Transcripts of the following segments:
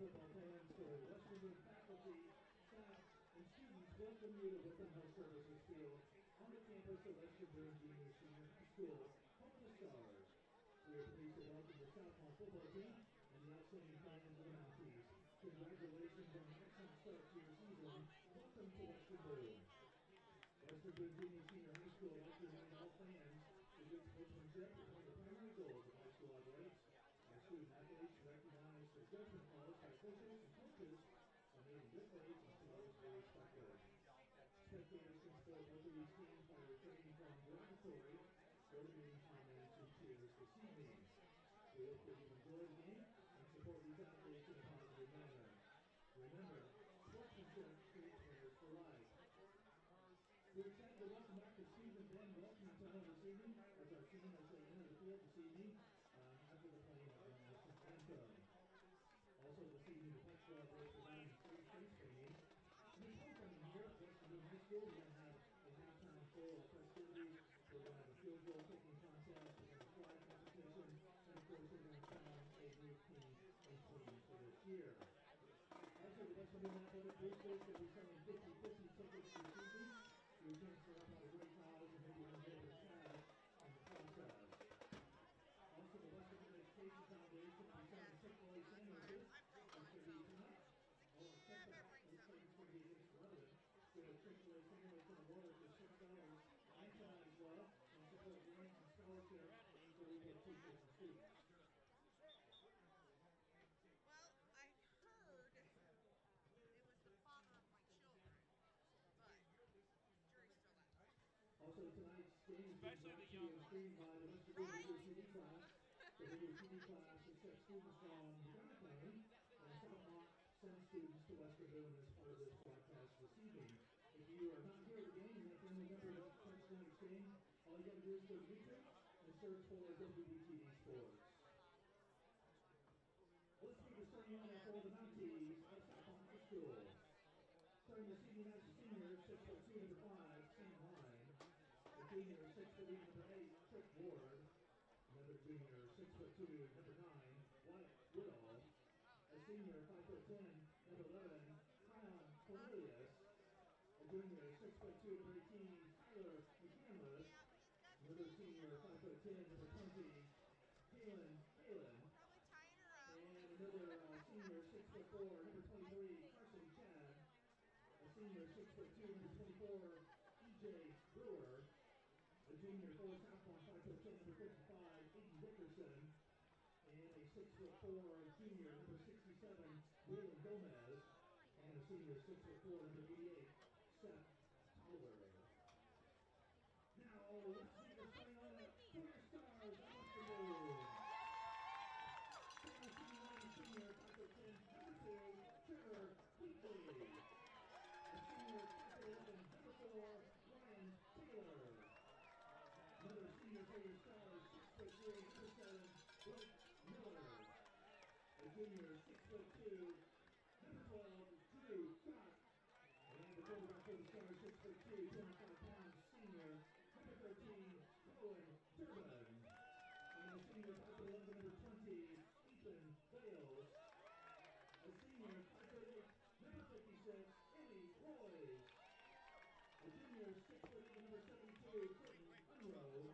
football fans, for Western Boone faculty, staff, and students welcome you to Wickham Health Services Field on the campus of Western Boone Junior Senior High School, home of the Stars. We are pleased to welcome the Southmont football team and the outstanding fans of the Mounties. Congratulations on an excellent start to your season. Welcome to Western Boone. Western Boone Junior Senior High School would like to remind all fans that good sportsmanship is one of the primary goals of high school athletics. Our student athletes recognize the judgment calls by coaches and coaches are made in good faith and should always be respected. Spectators can support both of these teams by refraining from derogatory or demeaning comments and cheers this evening. We hope that you enjoy the game and support these athletes in a positive manner. Remember, sportsmanship creates winners for life. We're excited to welcome back to Steve and Ben Welcome this evening as our team as they enter the field this evening after the playing of the national anthem. Also this evening, the Pet Club is providing free face painting. And this homecoming here at Western Boone High School, we're going to have a halftime full of festivities. We're going to have a field goal kicking contest, we're going to have a flag competition, and of course we're going to crown a new king and queen for this year. Also, the Western Boone Athletic Boosters will be selling 50/50 tickets this evening. Your chance to help out a great cause and maybe earn a little bit of cash in the process. Also, the Western Boone Education Foundation will be selling Chick-fil-A sandwiches. That's going to be tonight. Oh, except that looks like it's going to be against Brother. So a Chick-fil-A sandwich and a water for $6. And tonight as well. And support grants and scholarships so we get teachers and students. Well, I heard it was the father of my children, but jury's still out. Also, tonight's game is being brought to you and streamed by the Western Boone Video TV class. The Video TV class accepts students from Montgomery County and Southmont sends students to Western Boone as part of this broadcast this evening. If you are not here at the game and have family members that catch tonight's game, all you got to do is go to YouTube and search for WBTV Sports. Let's meet the starting lineup for the Mounties of Southmont High School. Starting this evening as a senior, 6'2", number 5, Sam Line. A junior, 6'8", number 8, Trick Ward. Another junior, 6'2", number 9, Wyatt Woodall. A senior, 5'10", number 11, Kion Cornelius. A junior, 6'2", number 18, Tyler McCandless. Another senior, 5'10", number 20, Kalen. Probably tying her up. And another senior, 6'4", number 23, Carson Chad. A senior, 6'2", number 24, EJ Brewer. A junior for Southmont, 5'10", number 55, Aiden Dickerson. And a 6'4", junior, number 67, Waylon Gomez. And a senior, 6'4", number 88, Seth Tolliver. Now, let's see the starting lineup for your Stars of Western Boone. Senior, 5'10", number 2, Trevor Wheatley. A senior, 5'11", number 4, Ryan Taylor. Another senior for your Stars, 6'3", number 7, Blake Miller. A junior, 6'2", number 12, Drew Gott. And the quarterback for the Stars, 6'2", 205 pounds, senior, number 13, Cohen Durbin. And a senior, 5'11", number 20, Ethan Bales. A senior, 5'8", number 56, Eddie Royce. A junior, 6'8", number 72, Clinton Unroe.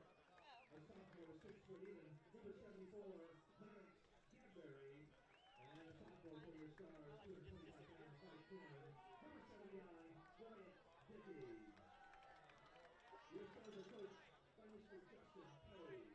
A sophomore, 6'8", number 74, Maddox Cadbury. And a sophomore for your Stars, 225 pounds, 5'10", number 79, Wyatt Dickey. Your Stars are coached by Mr. Justin Perry.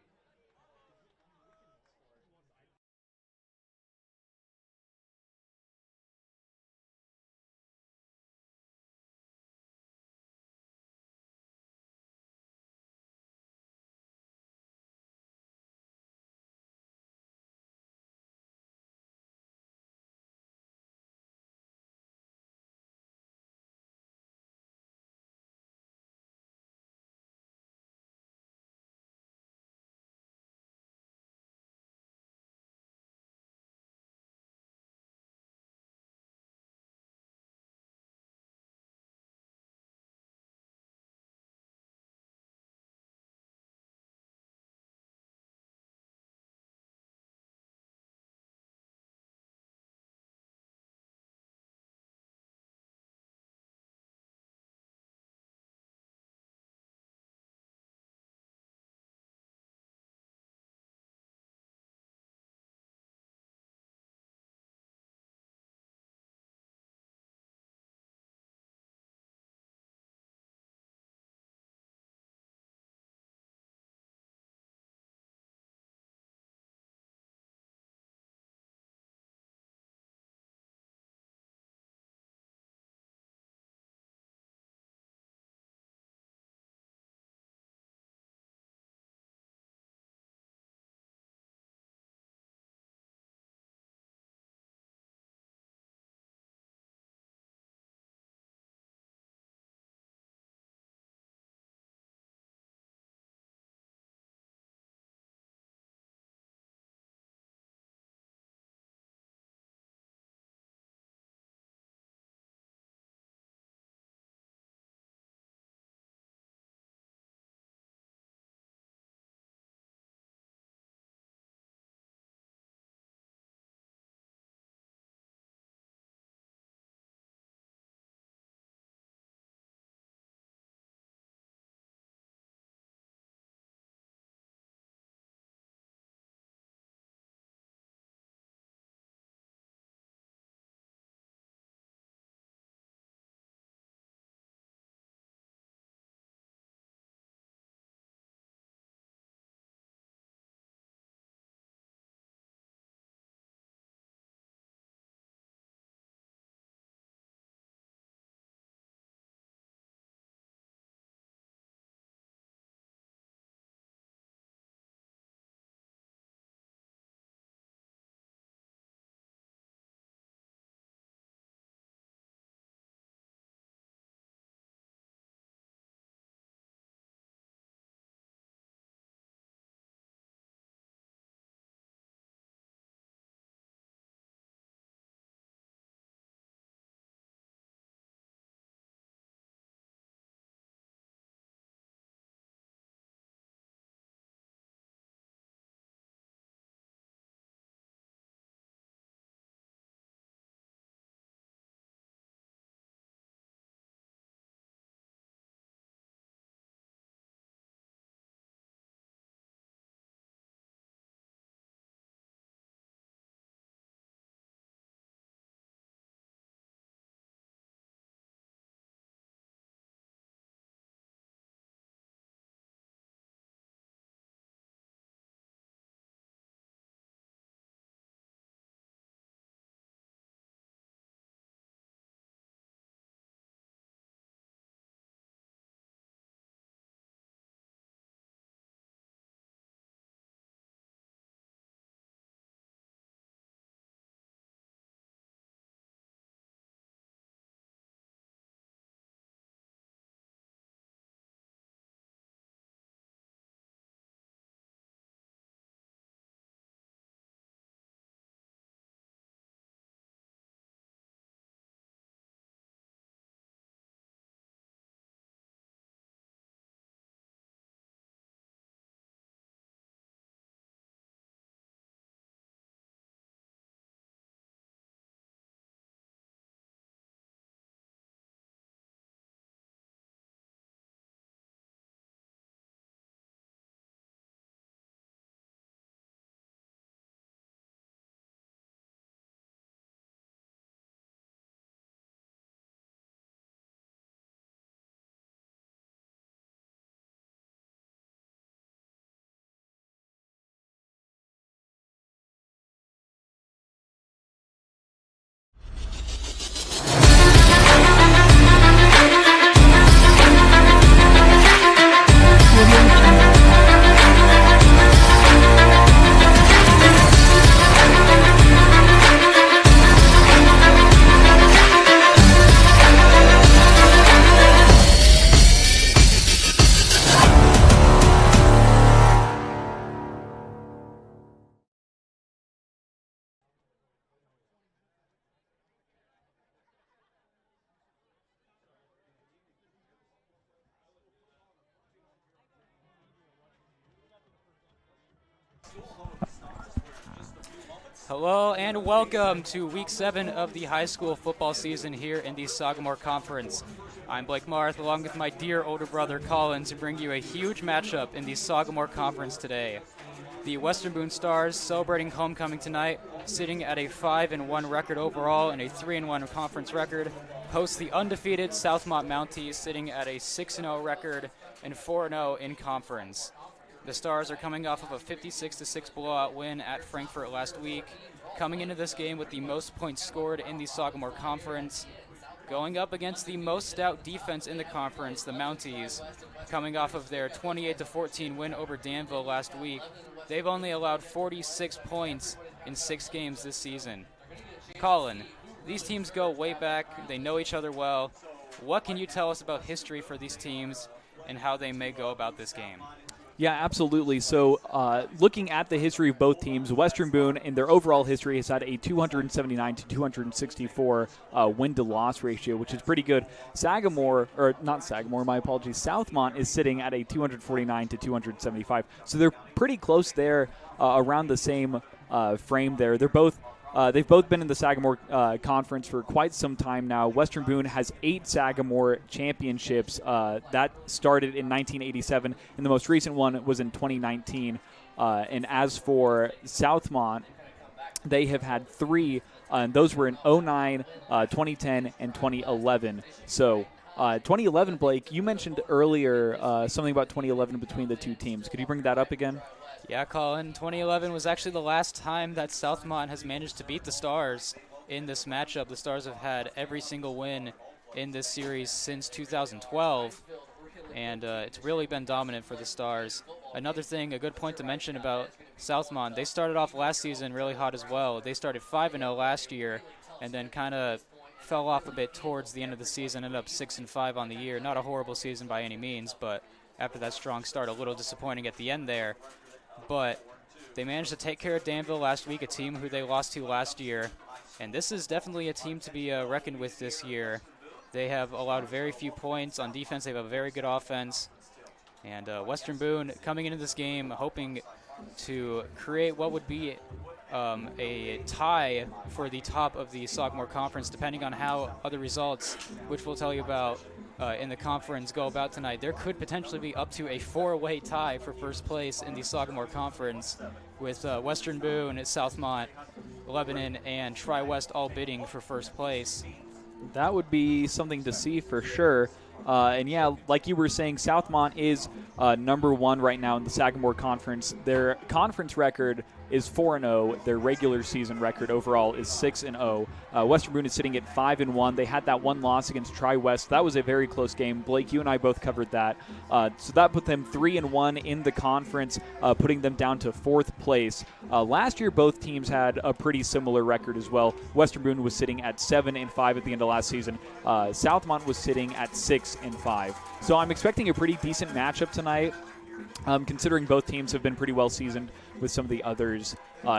Hello and welcome to Week 7 of the high school football season here in the Sagamore Conference. I'm Blake Marth, along with my dear older brother Colin, to bring you a huge matchup in the Sagamore Conference today. The Western Boone Stars, celebrating homecoming tonight, sitting at a 5-1 record overall and a 3-1 conference record, host the undefeated Southmont Mounties, sitting at a 6-0 record and 4-0 in conference. The Stars are coming off of a 56-6 blowout win at Frankfort last week, coming into this game with the most points scored in the Sagamore Conference, going up against the most stout defense in the conference, the Mounties, coming off of their 28-14 win over Danville last week. They've only allowed 46 points in 6 games this season. Colin, these teams go way back. They know each other well. What can you tell us about history for these teams and how they may go about this game? Yeah, absolutely. So looking at the history of both teams, Western Boone in their overall history has had a 279 to 264 win-to-loss ratio, which is pretty good. Southmont is sitting at a 249 to 275. So they're pretty close there, around the same frame there. They've both been in the Sagamore Conference for quite some time now. Western Boone has 8 Sagamore championships. That started in 1987, and the most recent one was in 2019. And as for Southmont, they have had 3, and those were in 09, 2010, and 2011. So 2011, Blake, you mentioned earlier something about 2011 between the two teams. Could you bring that up again? Yeah, Colin, 2011 was actually the last time that Southmont has managed to beat the Stars in this matchup. The Stars have had every single win in this series since 2012, and it's really been dominant for the Stars. Another thing, a good point to mention about Southmont, they started off last season really hot as well. They started 5-0 last year and then kind of fell off a bit towards the end of the season, ended up 6-5 on the year. Not a horrible season by any means, but after that strong start, a little disappointing at the end there. But they managed to take care of Danville last week, a team who they lost to last year. And this is definitely a team to be reckoned with this year. They have allowed very few points. On defense, they have a very good offense. And Western Boone coming into this game hoping to create what would be a tie for the top of the Sagamore Conference, depending on how other results, which we'll tell you about in the conference, go about tonight. There could potentially be up to a 4-way tie for first place in the Sagamore Conference, with Western Boone, Southmont, Lebanon, and Tri-West all bidding for first place. That would be something to see for sure. And yeah, like you were saying, Southmont is number 1 right now in the Sagamore Conference. Their conference record is 4-0. Their regular season record overall is 6-0. Western Boone is sitting at 5-1. They had that one loss against Tri-West. That was a very close game. Blake, you and I both covered that. So that put them 3-1 in the conference, putting them down to 4th place. Last year, both teams had a pretty similar record as well. Western Boone was sitting at 7-5 at the end of last season. Southmont was sitting at 6-5. So I'm expecting a pretty decent matchup tonight. Considering both teams have been pretty well seasoned with some of the others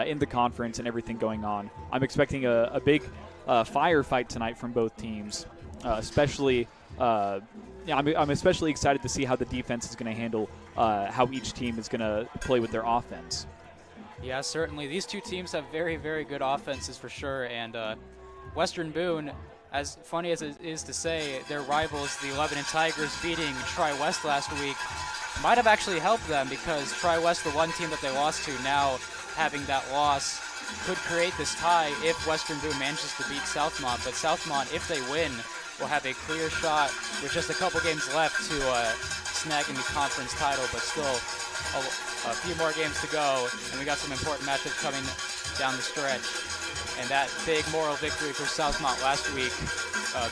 in the conference and everything going on. I'm expecting a big firefight tonight from both teams, especially I'm especially excited to see how the defense is going to handle how each team is going to play with their offense. Yeah, certainly. These two teams have very, very good offenses for sure, and Western Boone, as funny as it is to say, their rivals, the Lebanon Tigers, beating Tri-West last week, might have actually helped them, because Tri-West, the one team that they lost to, now having that loss, could create this tie if Western Boone manages to beat Southmont. But Southmont, if they win, will have a clear shot with just a couple games left to snagging the conference title, but still a few more games to go, and we got some important matchups coming down the stretch. And that big moral victory for Southmont last week,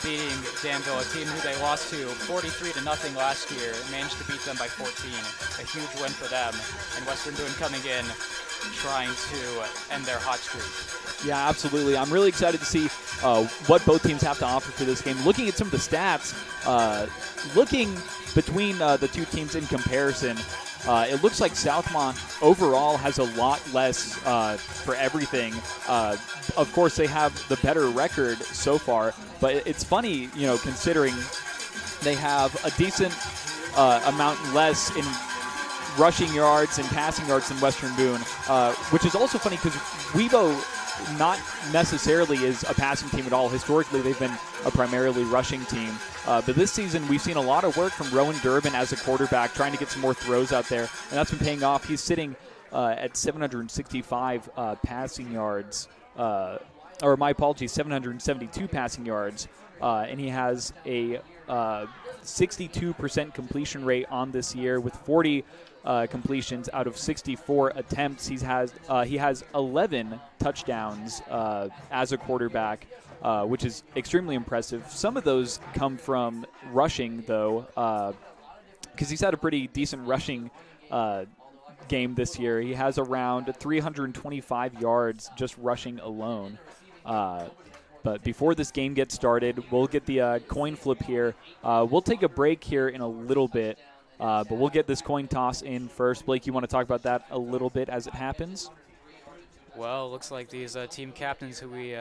beating Danville, a team who they lost to 43-0 last year, managed to beat them by 14. A huge win for them. And Western Boone coming in, trying to end their hot streak. Yeah, absolutely. I'm really excited to see what both teams have to offer for this game. Looking at some of the stats, looking between the two teams in comparison, it looks like Southmont overall has a lot less for everything. Of course, they have the better record so far, but it's funny, considering they have a decent amount less in rushing yards and passing yards than Western Boone, which is also funny because Webo not necessarily is a passing team at all. Historically, they've been a primarily rushing team. But this season, we've seen a lot of work from Rowan Durbin as a quarterback, trying to get some more throws out there, and that's been paying off. He's sitting at 765 passing yards, or my apologies, 772 passing yards, and he has a 62% completion rate on this year with 40 completions out of 64 attempts. He has 11 touchdowns as a quarterback, which is extremely impressive. Some of those come from rushing, though, because he's had a pretty decent rushing game this year. He has around 325 yards just rushing alone. But before this game gets started, we'll get the coin flip here. We'll take a break here in a little bit, but we'll get this coin toss in first. Blake, you want to talk about that a little bit as it happens? Well, it looks like these team captains who we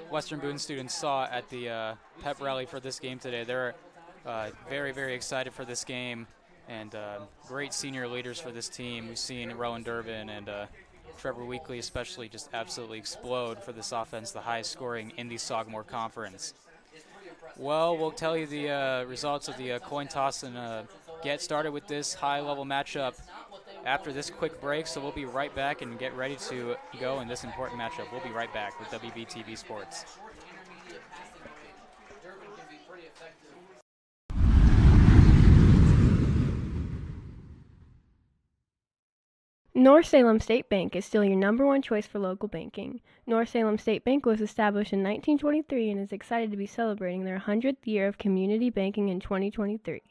Western Boone students saw at the pep rally for this game today, they're very, very excited for this game, and great senior leaders for this team. We've seen Rowan Durbin and Trevor Weekly especially just absolutely explode for this offense, the highest scoring in the Sagamore Conference. Well, we'll tell you the results of the coin toss and get started with this high-level matchup after this quick break, so we'll be right back and get ready to go in this important matchup. We'll be right back with WBTV Sports. North Salem State Bank is still your #1 choice for local banking. North Salem State Bank was established in 1923 and is excited to be celebrating their 100th year of community banking in 2023.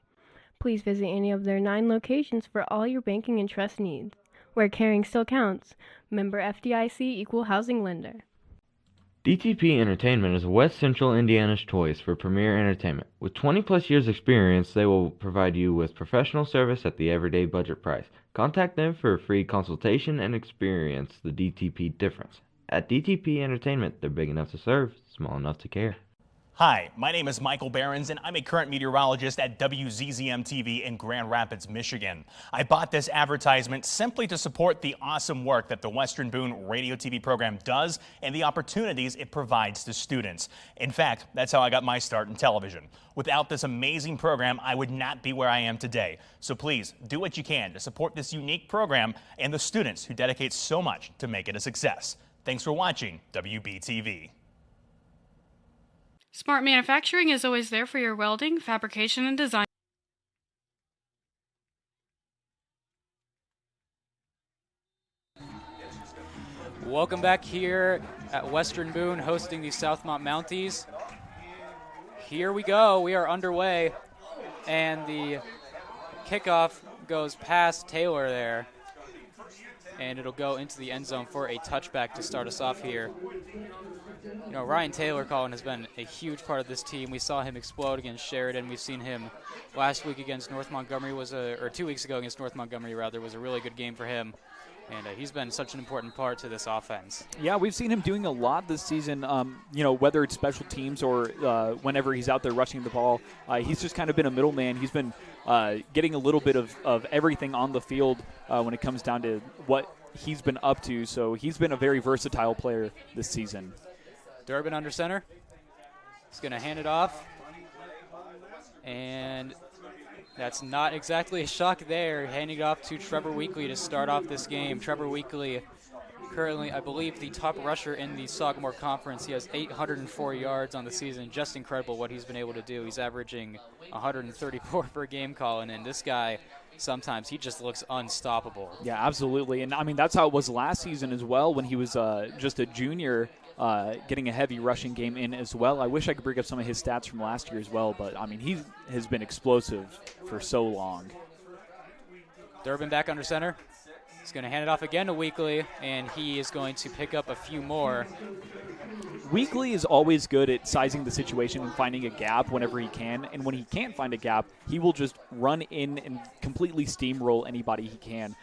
Please visit any of their 9 locations for all your banking and trust needs. Where caring still counts. Member FDIC, Equal Housing Lender. DTP Entertainment is West Central Indiana's choice for premier entertainment. With 20-plus years experience, they will provide you with professional service at the everyday budget price. Contact them for a free consultation and experience the DTP difference. At DTP Entertainment, they're big enough to serve, small enough to care. Hi, my name is Michael Behrens, and I'm a current meteorologist at WZZM-TV in Grand Rapids, Michigan. I bought this advertisement simply to support the awesome work that the Western Boone radio TV program does and the opportunities it provides to students. In fact, that's how I got my start in television. Without this amazing program, I would not be where I am today. So please, do what you can to support this unique program and the students who dedicate so much to make it a success. Thanks for watching WBTV. Smart Manufacturing is always there for your welding, fabrication, and design. Welcome back here at Western Boone hosting the Southmont Mounties. Here we go. We are underway, and the kickoff goes past Taylor there, and it'll go into the end zone for a touchback to start us off here. You know, Ryan Taylor, Colin, has been a huge part of this team. We saw him explode against Sheridan. We've seen him last week against North Montgomery, or 2 weeks ago against North Montgomery, rather, was a really good game for him. And he's been such an important part to this offense. Yeah, we've seen him doing a lot this season, you know, whether it's special teams or whenever he's out there rushing the ball. He's just kind of been a middleman. He's been getting a little bit of everything on the field when it comes down to what he's been up to. So he's been a very versatile player this season. Durbin under center. He's going to hand it off. And that's not exactly a shock there. Handing it off to Trevor Weekly to start off this game. Trevor Weekly, currently, I believe, the top rusher in the Sagamore Conference. He has 804 yards on the season. Just incredible what he's been able to do. He's averaging 134 per game, Colin, and this guy, sometimes he just looks unstoppable. Yeah, absolutely. And, I mean, that's how it was last season as well when he was just a junior, getting a heavy rushing game in as well. I wish I could bring up some of his stats from last year as well, but, I mean, he has been explosive for so long. Durbin back under center. He's going to hand it off again to Weekly, and he is going to pick up a few more. Weekly is always good at sizing the situation and finding a gap whenever he can, and when he can't find a gap, he will just run in and completely steamroll anybody he can.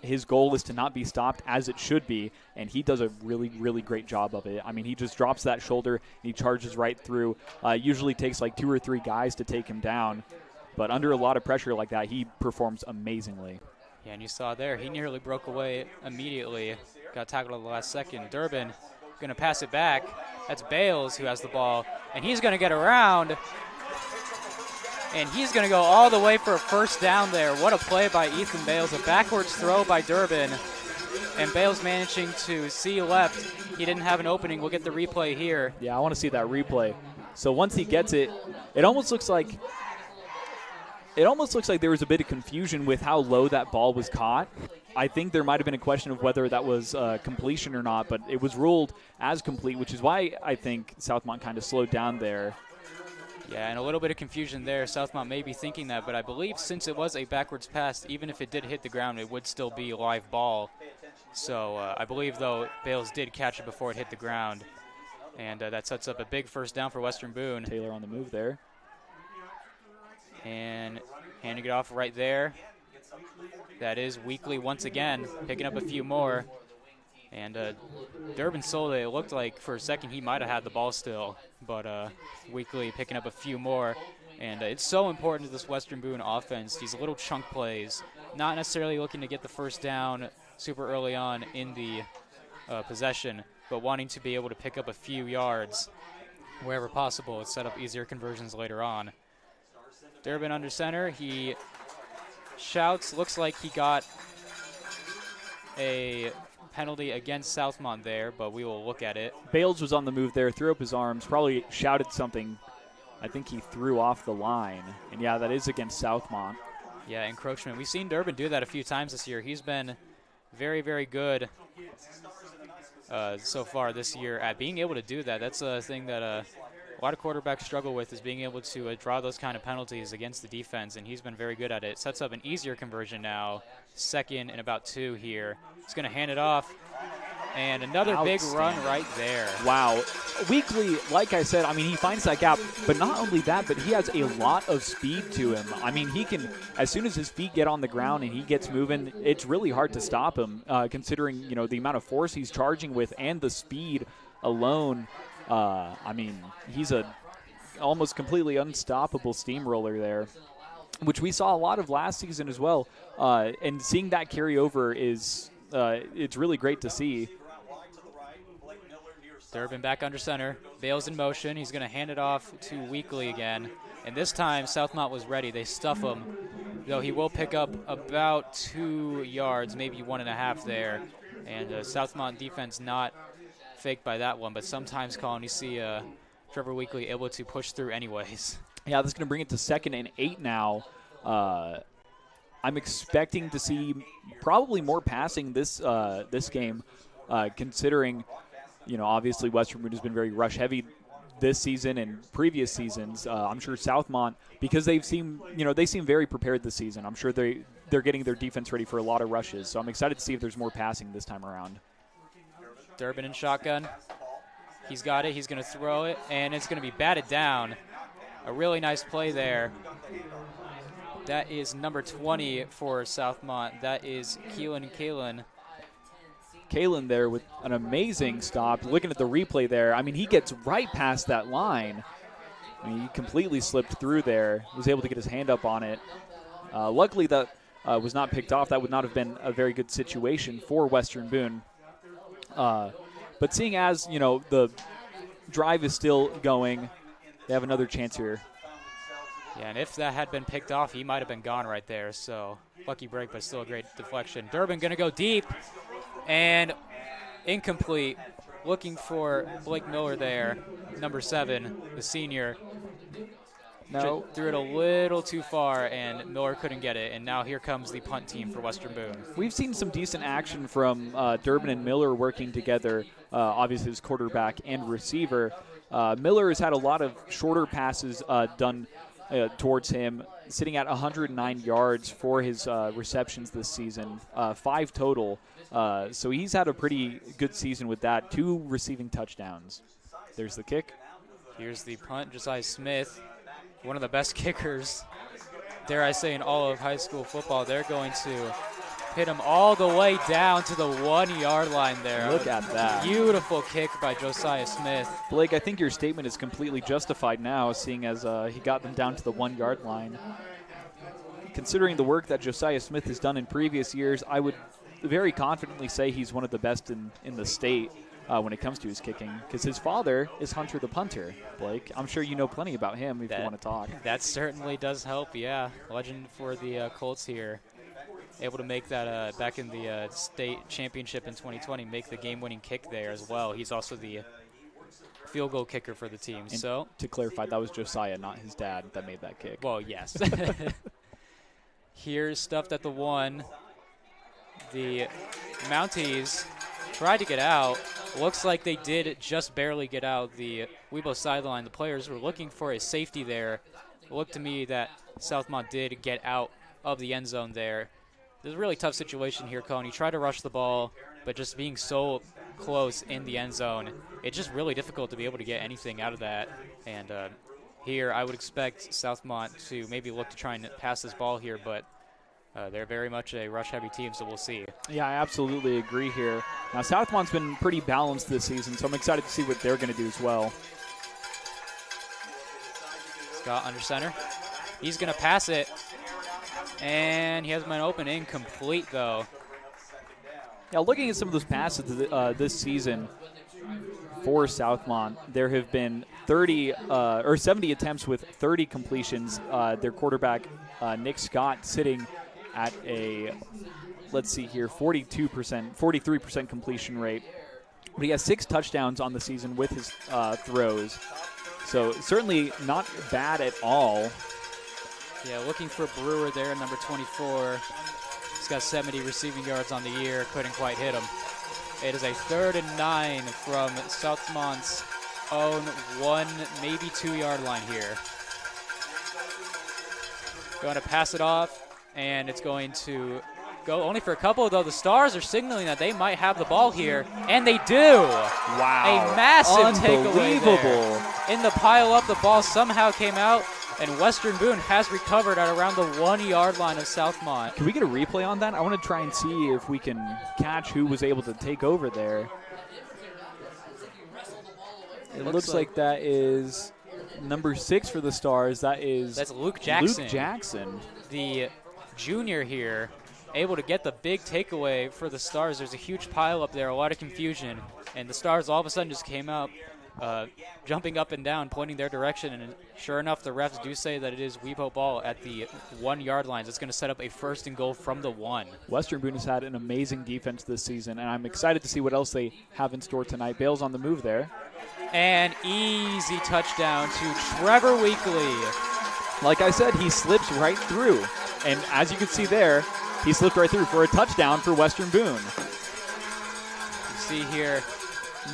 His goal is to not be stopped, as it should be, and he does a really, really great job of it. I mean, he just drops that shoulder, and he charges right through. Usually takes like 2 or 3 guys to take him down, but under a lot of pressure like that, he performs amazingly. Yeah, and you saw there, he nearly broke away immediately. Got tackled at the last second. Durbin going to pass it back. That's Bales who has the ball, and he's going to get around, and he's going to go all the way for a first down there. What a play by Ethan Bales. A backwards throw by Durbin, and Bales managing to see left. He didn't have an opening. We'll get the replay here. Yeah, I want to see that replay. So once he gets it, it almost looks like there was a bit of confusion with how low that ball was caught. I think there might have been a question of whether that was completion or not, but it was ruled as complete, which is why I think Southmont kind of slowed down there. Yeah, and a little bit of confusion there. Southmont may be thinking that, but I believe since it was a backwards pass, even if it did hit the ground, it would still be a live ball. So I believe, though, Bales did catch it before it hit the ground, and that sets up a big first down for Western Boone. Taylor on the move there. And handing it off right there. That is Weekly once again, picking up a few more. And Durbin sold it. It looked like for a second he might have had the ball still, but Weekly picking up a few more. And it's so important to this Western Boone offense, these little chunk plays, not necessarily looking to get the first down super early on in the possession, but wanting to be able to pick up a few yards wherever possible and set up easier conversions later on. Durbin under center. He shouts. Looks like he got a penalty against Southmont there, but we will look at it. Bales was on the move there, threw up his arms, probably shouted something. I think he threw off the line. And, yeah, that is against Southmont. Yeah, encroachment. We've seen Durbin do that a few times this year. He's been very, very good so far this year at being able to do that. That's a thing that a lot of quarterbacks struggle with, is being able to draw those kind of penalties against the defense, and he's been very good at it. Sets up an easier conversion now, 2nd and about 2 here. He's going to hand it off, and another big run right there. Wow. Weekly, like I said, I mean, he finds that gap, but not only that, but he has a lot of speed to him. I mean, he can, as soon as his feet get on the ground and he gets moving, it's really hard to stop him, considering, you know, the amount of force he's charging with and the speed alone. I mean, he's a almost completely unstoppable steamroller there, which we saw a lot of last season as well. And seeing that carry over is it's really great to see. Durbin back under center. Bales in motion. He's going to hand it off to Weekly again. And this time, Southmont was ready. They stuff him, though he will pick up about 2 yards, maybe 1.5 there. And Southmont defense not faked by that one, but sometimes, Colin, you see Trevor Weekly able to push through anyways. Yeah, that's going to bring it to 2nd and 8 now. I'm expecting to see probably more passing this game, considering, you know, obviously Western Boone has been very rush heavy this season and previous seasons. I'm sure Southmont, because they seem very prepared this season. I'm sure they're getting their defense ready for a lot of rushes. So I'm excited to see if there's more passing this time around. Durbin in shotgun. He's got it. He's going to throw it, and it's going to be batted down. A really nice play there. That is number 20 for Southmont. That is Kalen. Kalen there with an amazing stop. Looking at the replay there, I mean, he gets right past that line. I mean, he completely slipped through there, was able to get his hand up on it. Luckily, that was not picked off. That would not have been a very good situation for Western Boone. But seeing as, you know, the drive is still going, they have another chance here. Yeah, and if that had been picked off, he might have been gone right there. So lucky break, but still a great deflection. Durbin going to go deep and incomplete. Looking for Blake Miller there, number 7, the senior. No. Threw it a little too far, and Miller couldn't get it. And now here comes the punt team for Western Boone. We've seen some decent action from Durbin and Miller working together, obviously as quarterback and receiver. Miller has had a lot of shorter passes done towards him, sitting at 109 yards for his receptions this season, 5 total. So he's had a pretty good season with that, 2 receiving touchdowns. There's the kick. Here's the punt. Josiah Smith, one of the best kickers, dare I say, in all of high school football. They're going to hit him all the way down to the 1-yard line there. Look at that. Beautiful kick by Josiah Smith. Blake, I think your statement is completely justified now, seeing as he got them down to the 1-yard line. considering the work that Josiah Smith has done in previous years, I would very confidently say he's one of the best in the state when it comes to his kicking, because his father is Hunter the punter. Blake, I'm sure you know plenty about him if you want to talk. That certainly does help, yeah. Legend for the Colts here. Able to make that back in the state championship in 2020, make the game-winning kick there as well. He's also the field goal kicker for the team. And so to clarify, that was Josiah, not his dad, that made that kick. Well, yes. Here's stuffed at the 1. The Mounties tried to get out. Looks like they did just barely get out the Weibo sideline. The players were looking for a safety there. It looked to me that Southmont did get out of the end zone there. There's a really tough situation here, Coney. Tried to rush the ball, but just being so close in the end zone, it's just really difficult to be able to get anything out of that. And here I would expect Southmont to maybe look to try and pass this ball here, but they're very much a rush-heavy team, so we'll see. Yeah, I absolutely agree here. Now, Southmont's been pretty balanced this season, so I'm excited to see what they're going to do as well. Scott under center. He's going to pass it, and he has been open, incomplete, though. Yeah, looking at some of those passes this season for Southmont, there have been 70 attempts with 30 completions. Their quarterback, Nick Scott, sitting at a, let's see here, 43% completion rate. But he has 6 touchdowns on the season with his throws. So certainly not bad at all. Yeah, looking for Brewer there, number 24. He's got 70 receiving yards on the year, couldn't quite hit him. It is a 3rd and 9 from Southmont's own 1, maybe 2-yard line here. Going to pass it off, and it's going to go only for a couple, though the Stars are signaling that they might have the ball here, and they do. Wow. A massive takeaway there. In the pile up, the ball somehow came out, and Western Boone has recovered at around the 1-yard line of Southmont. Can we get a replay on that? I want to try and see if we can catch who was able to take over there. It looks like that is number 6 for the Stars. That's Luke Jackson. Luke Jackson. The junior here, able to get the big takeaway for the Stars. There's a huge pile up there, a lot of confusion, and the Stars all of a sudden just came out jumping up and down, pointing their direction, and sure enough, the refs do say that it is Weibo ball at the 1-yard lines. It's going to set up a 1st and goal from the 1. Western Boone has had an amazing defense this season, and I'm excited to see what else they have in store tonight. Bale's on the move there. And easy touchdown to Trevor Weekly. Like I said, he slips right through. And as you can see there, he slipped right through for a touchdown for Western Boone. You see here,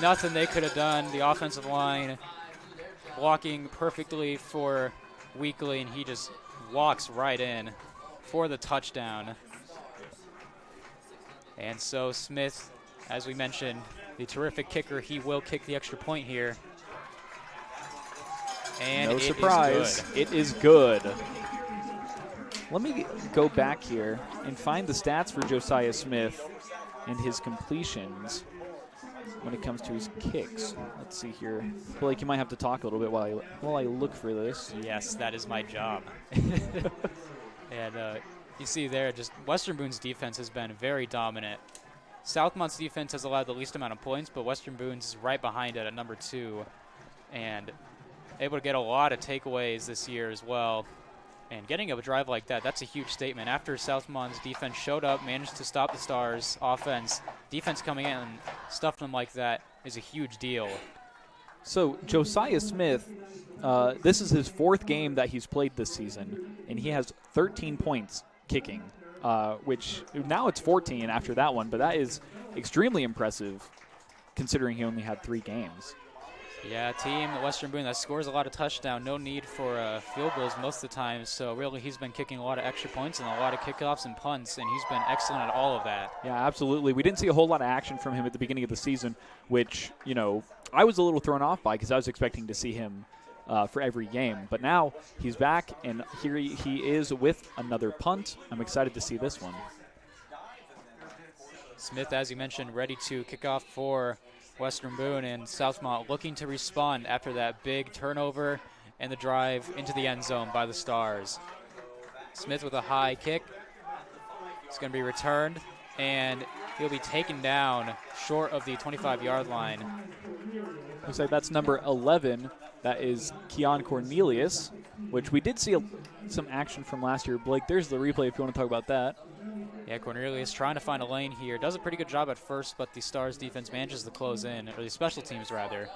nothing they could have done. The offensive line blocking perfectly for Weekly, and he just walks right in for the touchdown. And so Smith, as we mentioned, the terrific kicker, he will kick the extra point here. And no surprise, it is good. Let me go back here and find the stats for Josiah Smith and his completions when it comes to his kicks. Let's see here. Blake, you might have to talk a little bit while I look for this. Yes, that is my job. And you see there, just Western Boone's defense has been very dominant. Southmont's defense has allowed the least amount of points, but Western Boone's is right behind it at number 2, and able to get a lot of takeaways this year as well. And getting a drive like that, that's a huge statement. After Southmont's defense showed up, managed to stop the Stars' offense, defense coming in and stuffing them like that is a huge deal. So Josiah Smith, this is his 4th game that he's played this season, and he has 13 points kicking, which now it's 14 after that one, but that is extremely impressive considering he only had 3 games. Yeah, team Western Boone that scores a lot of touchdowns, no need for field goals most of the time, so really he's been kicking a lot of extra points and a lot of kickoffs and punts, and he's been excellent at all of that. Yeah, absolutely. We didn't see a whole lot of action from him at the beginning of the season, which, you know, I was a little thrown off by because I was expecting to see him for every game. But now he's back, and here he is with another punt. I'm excited to see this one. Smith, as you mentioned, ready to kick off for Western Boone, and Southmont looking to respond after that big turnover and the drive into the end zone by the Stars. Smith with a high kick. It's going to be returned, and he'll be taken down short of the 25-yard line. Looks like that's number 11. That is Keon Cornelius, which we did see some action from last year. Blake, there's the replay if you want to talk about that. Yeah, Cornelius trying to find a lane here. Does a pretty good job at first, but the Stars defense manages to close in, or the special teams rather.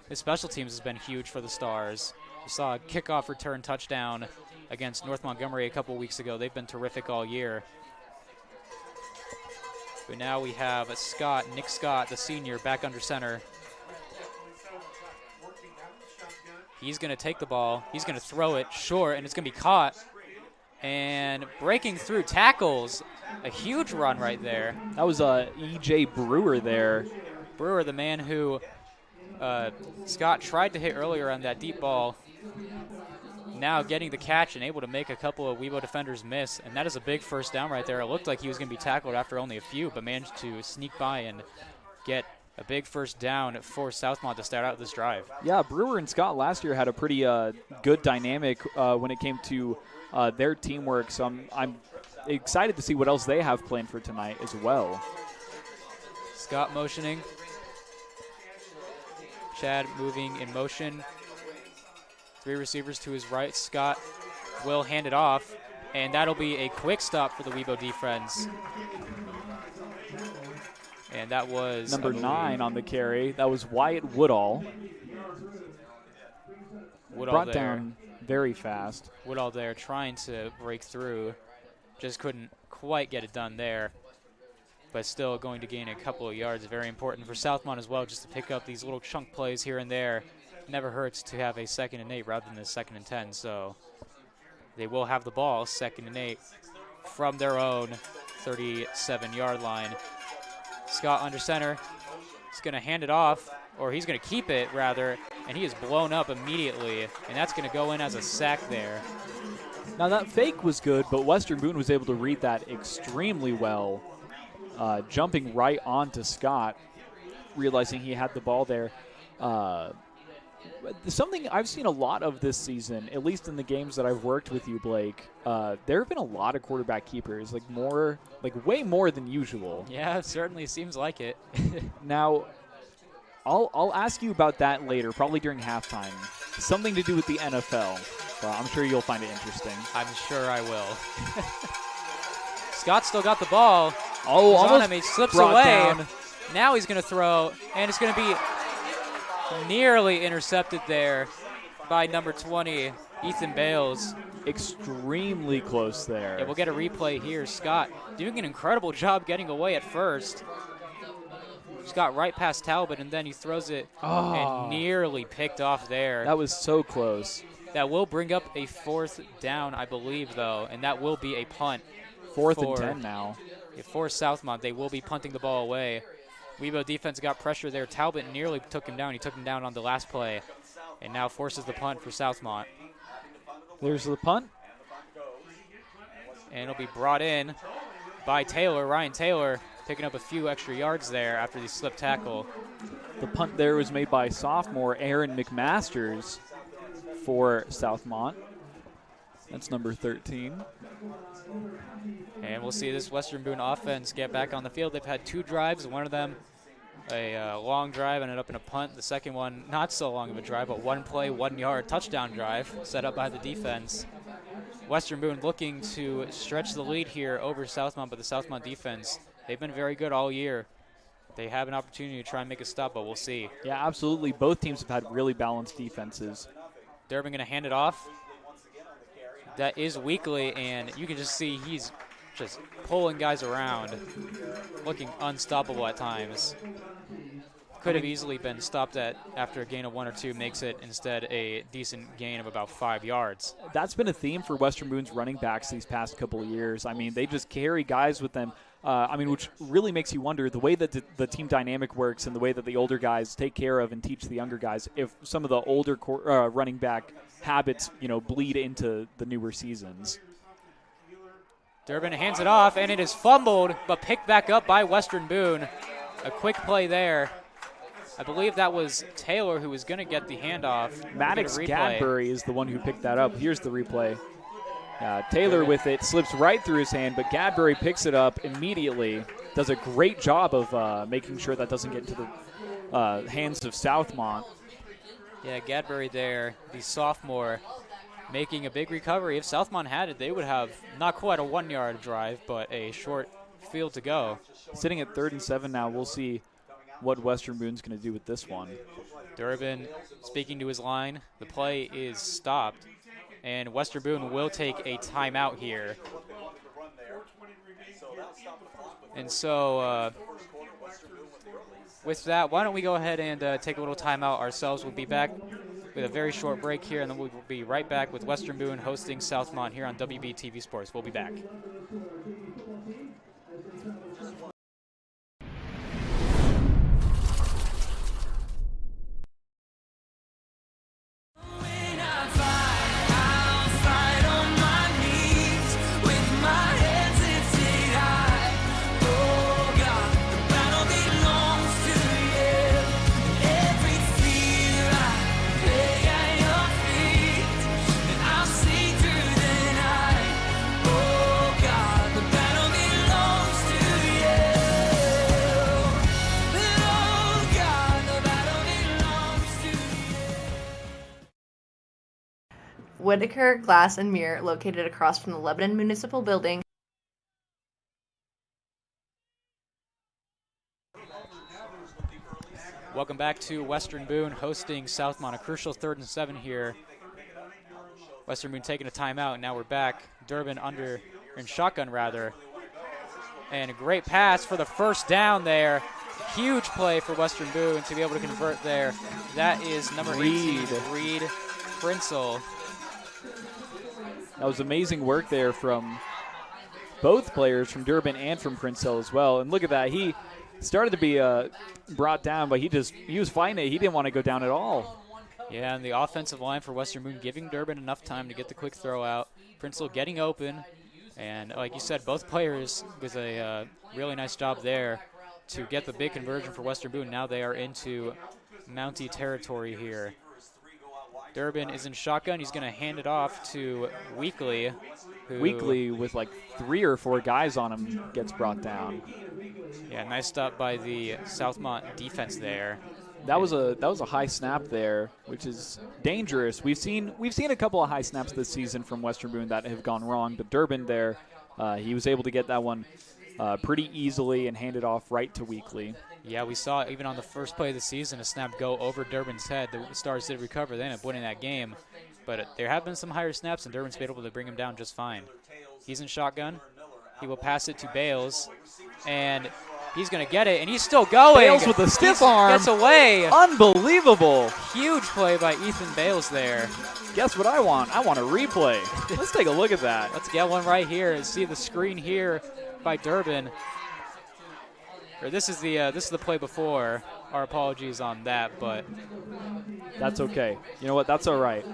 The special teams has been huge for the Stars. We saw a kickoff return touchdown against North Montgomery a couple weeks ago. They've been terrific all year. But now we have Nick Scott, the senior, back under center. He's going to take the ball. He's going to throw it short, and it's going to be caught. And breaking through tackles, a huge run right there. That was E.J. Brewer there. Brewer, the man who Scott tried to hit earlier on that deep ball. Now getting the catch and able to make a couple of Weibo defenders miss, and that is a big first down right there. It looked like he was going to be tackled after only a few, but managed to sneak by and get a big first down for Southmont to start out this drive. Yeah, Brewer and Scott last year had a pretty good dynamic when it came to their teamwork, so I'm excited to see what else they have planned for tonight as well. Scott motioning. Chad moving in motion. 3 receivers to his right. Scott will hand it off, and that'll be a quick stop for the Weibo defense. And that was number 9 on the carry. That was Wyatt Woodall. Brought down very fast. Woodall there trying to break through. Just couldn't quite get it done there. But still going to gain a couple of yards. Very important for Southmont as well, just to pick up these little chunk plays here and there. Never hurts to have a 2nd and 8 rather than a 2nd and 10. So they will have the ball, 2nd and 8 from their own 37-yard line. Scott under center. He's going to hand it off, or he's going to keep it rather, and he is blown up immediately, and that's going to go in as a sack there. Now that fake was good, but Western Boone was able to read that extremely well, jumping right onto Scott, realizing he had the ball there. Something I've seen a lot of this season, at least in the games that I've worked with you, Blake, there have been a lot of quarterback keepers, way more than usual. Yeah, it certainly seems like it. Now, I'll ask you about that later, probably during halftime. Something to do with the NFL. But I'm sure you'll find it interesting. I'm sure I will. Scott still got the ball. Oh, he's almost on him. He slips away. Down. Now he's going to throw, and it's going to be nearly intercepted there by number 20, Ethan Bales. Extremely close there. Yeah, we'll get a replay here. Scott doing an incredible job getting away at first. Scott right past Talbot, and then he throws it and nearly picked off there. That was so close. That will bring up a 4th down, I believe, though, and that will be a punt. 4th and 10 now. For Southmont, they will be punting the ball away. Weibo defense got pressure there. Talbot nearly took him down. He took him down on the last play, and now forces the punt for Southmont. There's the punt. And it'll be brought in by Taylor, Ryan Taylor, picking up a few extra yards there after the slip tackle. The punt there was made by sophomore Aaron McMasters for Southmont. That's number 13. And we'll see this Western Boone offense get back on the field. They've had 2 drives. One of them, a long drive, ended up in a punt. The second one, not so long of a drive, but 1 play, 1 yard touchdown drive set up by the defense. Western Boone looking to stretch the lead here over Southmont, but the Southmont defense, they've been very good all year. They have an opportunity to try and make a stop, but we'll see. Yeah, absolutely. Both teams have had really balanced defenses. Durbin going to hand it off. That is Weekly, and you can just see he's just pulling guys around, looking unstoppable at times. Could have easily been stopped after a gain of 1 or 2, makes it instead a decent gain of about 5 yards. That's been a theme for Western Boone's running backs these past couple of years. I mean, they just carry guys with them. Which really makes you wonder the way that the team dynamic works and the way that the older guys take care of and teach the younger guys. If some of the older running back habits, bleed into the newer seasons. Durbin hands it off, and it is fumbled, but picked back up by Western Boone. A quick play there. I believe that was Taylor who was going to get the handoff. Maddox Gadbury is the one who picked that up. Here's the replay. Taylor with it, slips right through his hand, but Gadbury picks it up immediately. Does a great job of making sure that doesn't get into the hands of Southmont. Yeah, Gadbury there, the sophomore, making a big recovery. If Southmont had it, they would have not quite a 1-yard drive, but a short field to go. Sitting at 3rd and 7 now. We'll see what Western Boone's going to do with this one. Durbin speaking to his line. The play is stopped, and Western Boone will take a timeout here. And so with that, why don't we go ahead and take a little timeout ourselves. We'll be back with a very short break here, and then we'll be right back with Western Boone hosting Southmont here on WBTV Sports. We'll be back. Whitaker Glass and Mirror, located across from the Lebanon Municipal Building. Welcome back to Western Boone hosting Southmont. A crucial 3rd and 7 here. Western Boone taking a timeout. Now we're back. Durbin in shotgun rather. And a great pass for the first down there. Huge play for Western Boone to be able to convert there. That is number 18, Reed Prinzel. That was amazing work there from both players, from Durbin and from Prinzel as well. And look at that. He started to be brought down, but he was fighting it. He didn't want to go down at all. Yeah, and the offensive line for Western Boone giving Durbin enough time to get the quick throw out. Prinzel getting open. And like you said, both players with a really nice job there to get the big conversion for Western Boone. Now they are into Mountie territory here. Durbin is in shotgun. He's going to hand it off to Weekly. Weekly with like 3 or 4 guys on him gets brought down. Yeah, nice stop by the Southmont defense there. That was a high snap there, which is dangerous. We've seen a couple of high snaps this season from Western Boone that have gone wrong, but Durbin there, he was able to get that one pretty easily and hand it off right to Weekly. Yeah, we saw even on the first play of the season a snap go over Durbin's head. The Stars did recover. They ended up winning that game. But there have been some higher snaps, and Durbin's been able to bring him down just fine. He's in shotgun. He will pass it to Bales, and he's going to get it, and he's still going. Bales with a stiff arm. Gets away. Unbelievable. Huge play by Ethan Bales there. Guess what I want? I want a replay. Let's take a look at that. Let's get one right here and see the screen here by Durbin. Or this is the play before. Our apologies on that, but that's okay. You know what? That's all right.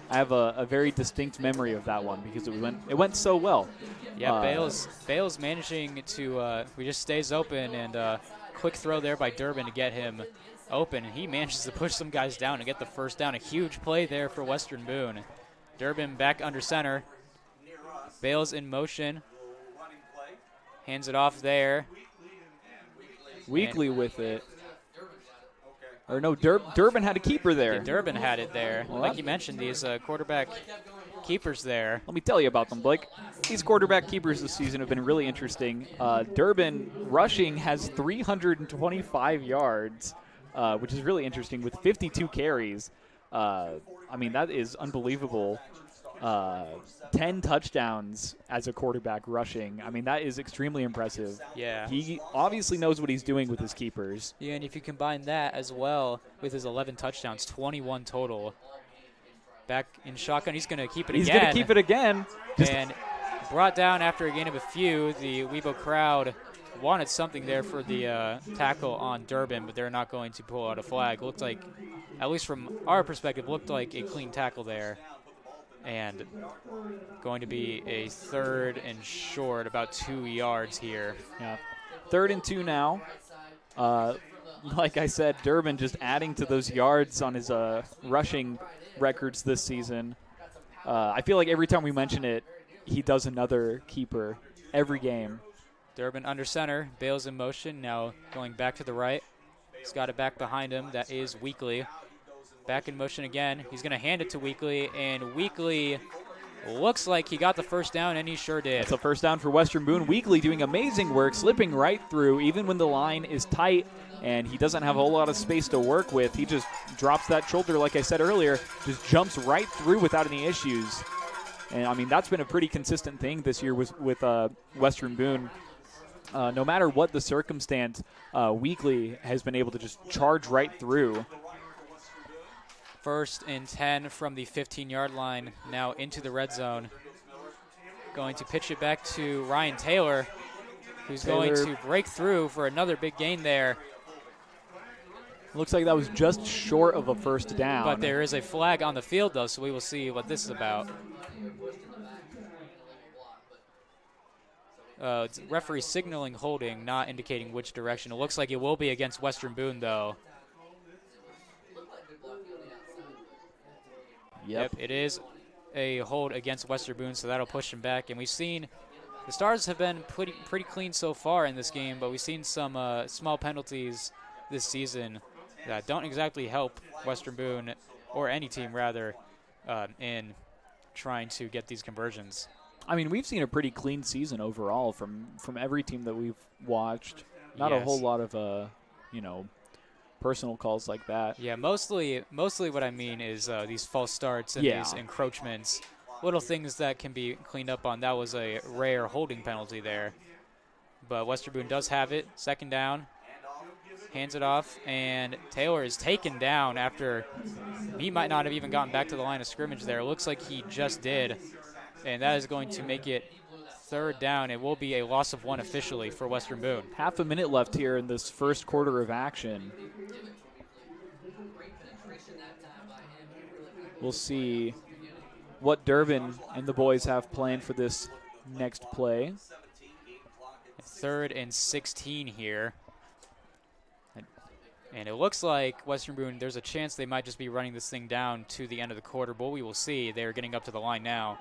I have a very distinct memory of that one because it went so well. Yeah, Bales managing to he just stays open, and quick throw there by Durbin to get him open, and he manages to push some guys down and get the first down. A huge play there for Western Boone. Durbin back under center. Bales in motion. Hands it off there. Weekly with it. Or no, Durbin had a keeper there. Yeah, Durbin had it there. Well, like you mentioned, these quarterback keepers there. Let me tell you about them, Blake. These quarterback keepers this season have been really interesting. Durbin rushing has 325 yards, which is really interesting, with 52 carries. I mean, that is unbelievable. 10 touchdowns as a quarterback rushing. I mean, that is extremely impressive. Yeah. He obviously knows what he's doing with his keepers. Yeah, and if you combine that as well with his 11 touchdowns, 21 total. Back in shotgun, he's going to keep it again. He's going to keep it again. And brought down after a gain of a few. The Weibo crowd wanted something there for the tackle on Durbin, but they're not going to pull out a flag. Looked like, at least from our perspective, looked like a clean tackle there. And going to be a 3rd and short, about 2 yards here. Yeah, 3rd and 2 now. Like I said, Durbin just adding to those yards on his rushing records this season. I feel like every time we mention it, he does another keeper every game. Durbin under center, Bales in motion, now going back to the right. He's got it back behind him. That is Weekly. Back in motion again. He's going to hand it to Weekly, and Weekly looks like he got the first down, and he sure did. That's a first down for Western Boone. Weekly doing amazing work, slipping right through, even when the line is tight and he doesn't have a whole lot of space to work with. He just drops that shoulder, like I said earlier, just jumps right through without any issues. And, I mean, that's been a pretty consistent thing this year with Western Boone. No matter what the circumstance, Weekly has been able to just charge right through. 1st and 10 from the 15-yard line, now into the red zone. Going to pitch it back to Ryan Taylor, who's going to break through for another big gain there. Looks like that was just short of a first down. But there is a flag on the field, though, so we will see what this is about. It's referee signaling holding, not indicating which direction. It looks like it will be against Western Boone, though. Yep, it is a hold against Western Boone, so that'll push him back. And we've seen the Stars have been pretty clean so far in this game, but we've seen some small penalties this season that don't exactly help Western Boone, or any team rather, in trying to get these conversions. I mean, we've seen a pretty clean season overall from every team that we've watched. Not a whole lot of, personal calls like that. Yeah, mostly what I mean is these false starts and these encroachments, little things that can be cleaned up on. That was a rare holding penalty there. But Western Boone does have it. 2nd down, hands it off, and Taylor is taken down after he might not have even gotten back to the line of scrimmage there. It looks like he just did, and that is going to make it 3rd down. It will be a loss of 1 officially for Western Boone. Half a minute left here in this first quarter of action. We'll see what Durbin and the boys have planned for this next play. 3rd and 16 here. And it looks like Western Boone, there's a chance they might just be running this thing down to the end of the quarter, but we will see. They're getting up to the line now.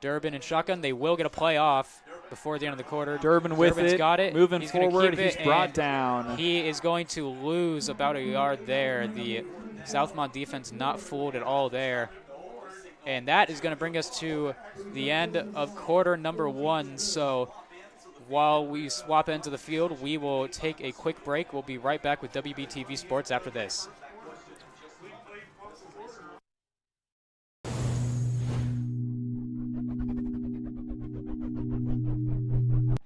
Durbin and shotgun, they will get a play off before the end of the quarter. Durbin's got it. Moving he's forward, he's brought down. He is going to lose about a yard there. The Southmont defense not fooled at all there. And that is going to bring us to the end of quarter number 1. So while we swap into the field, we will take a quick break. We'll be right back with WBTV Sports after this.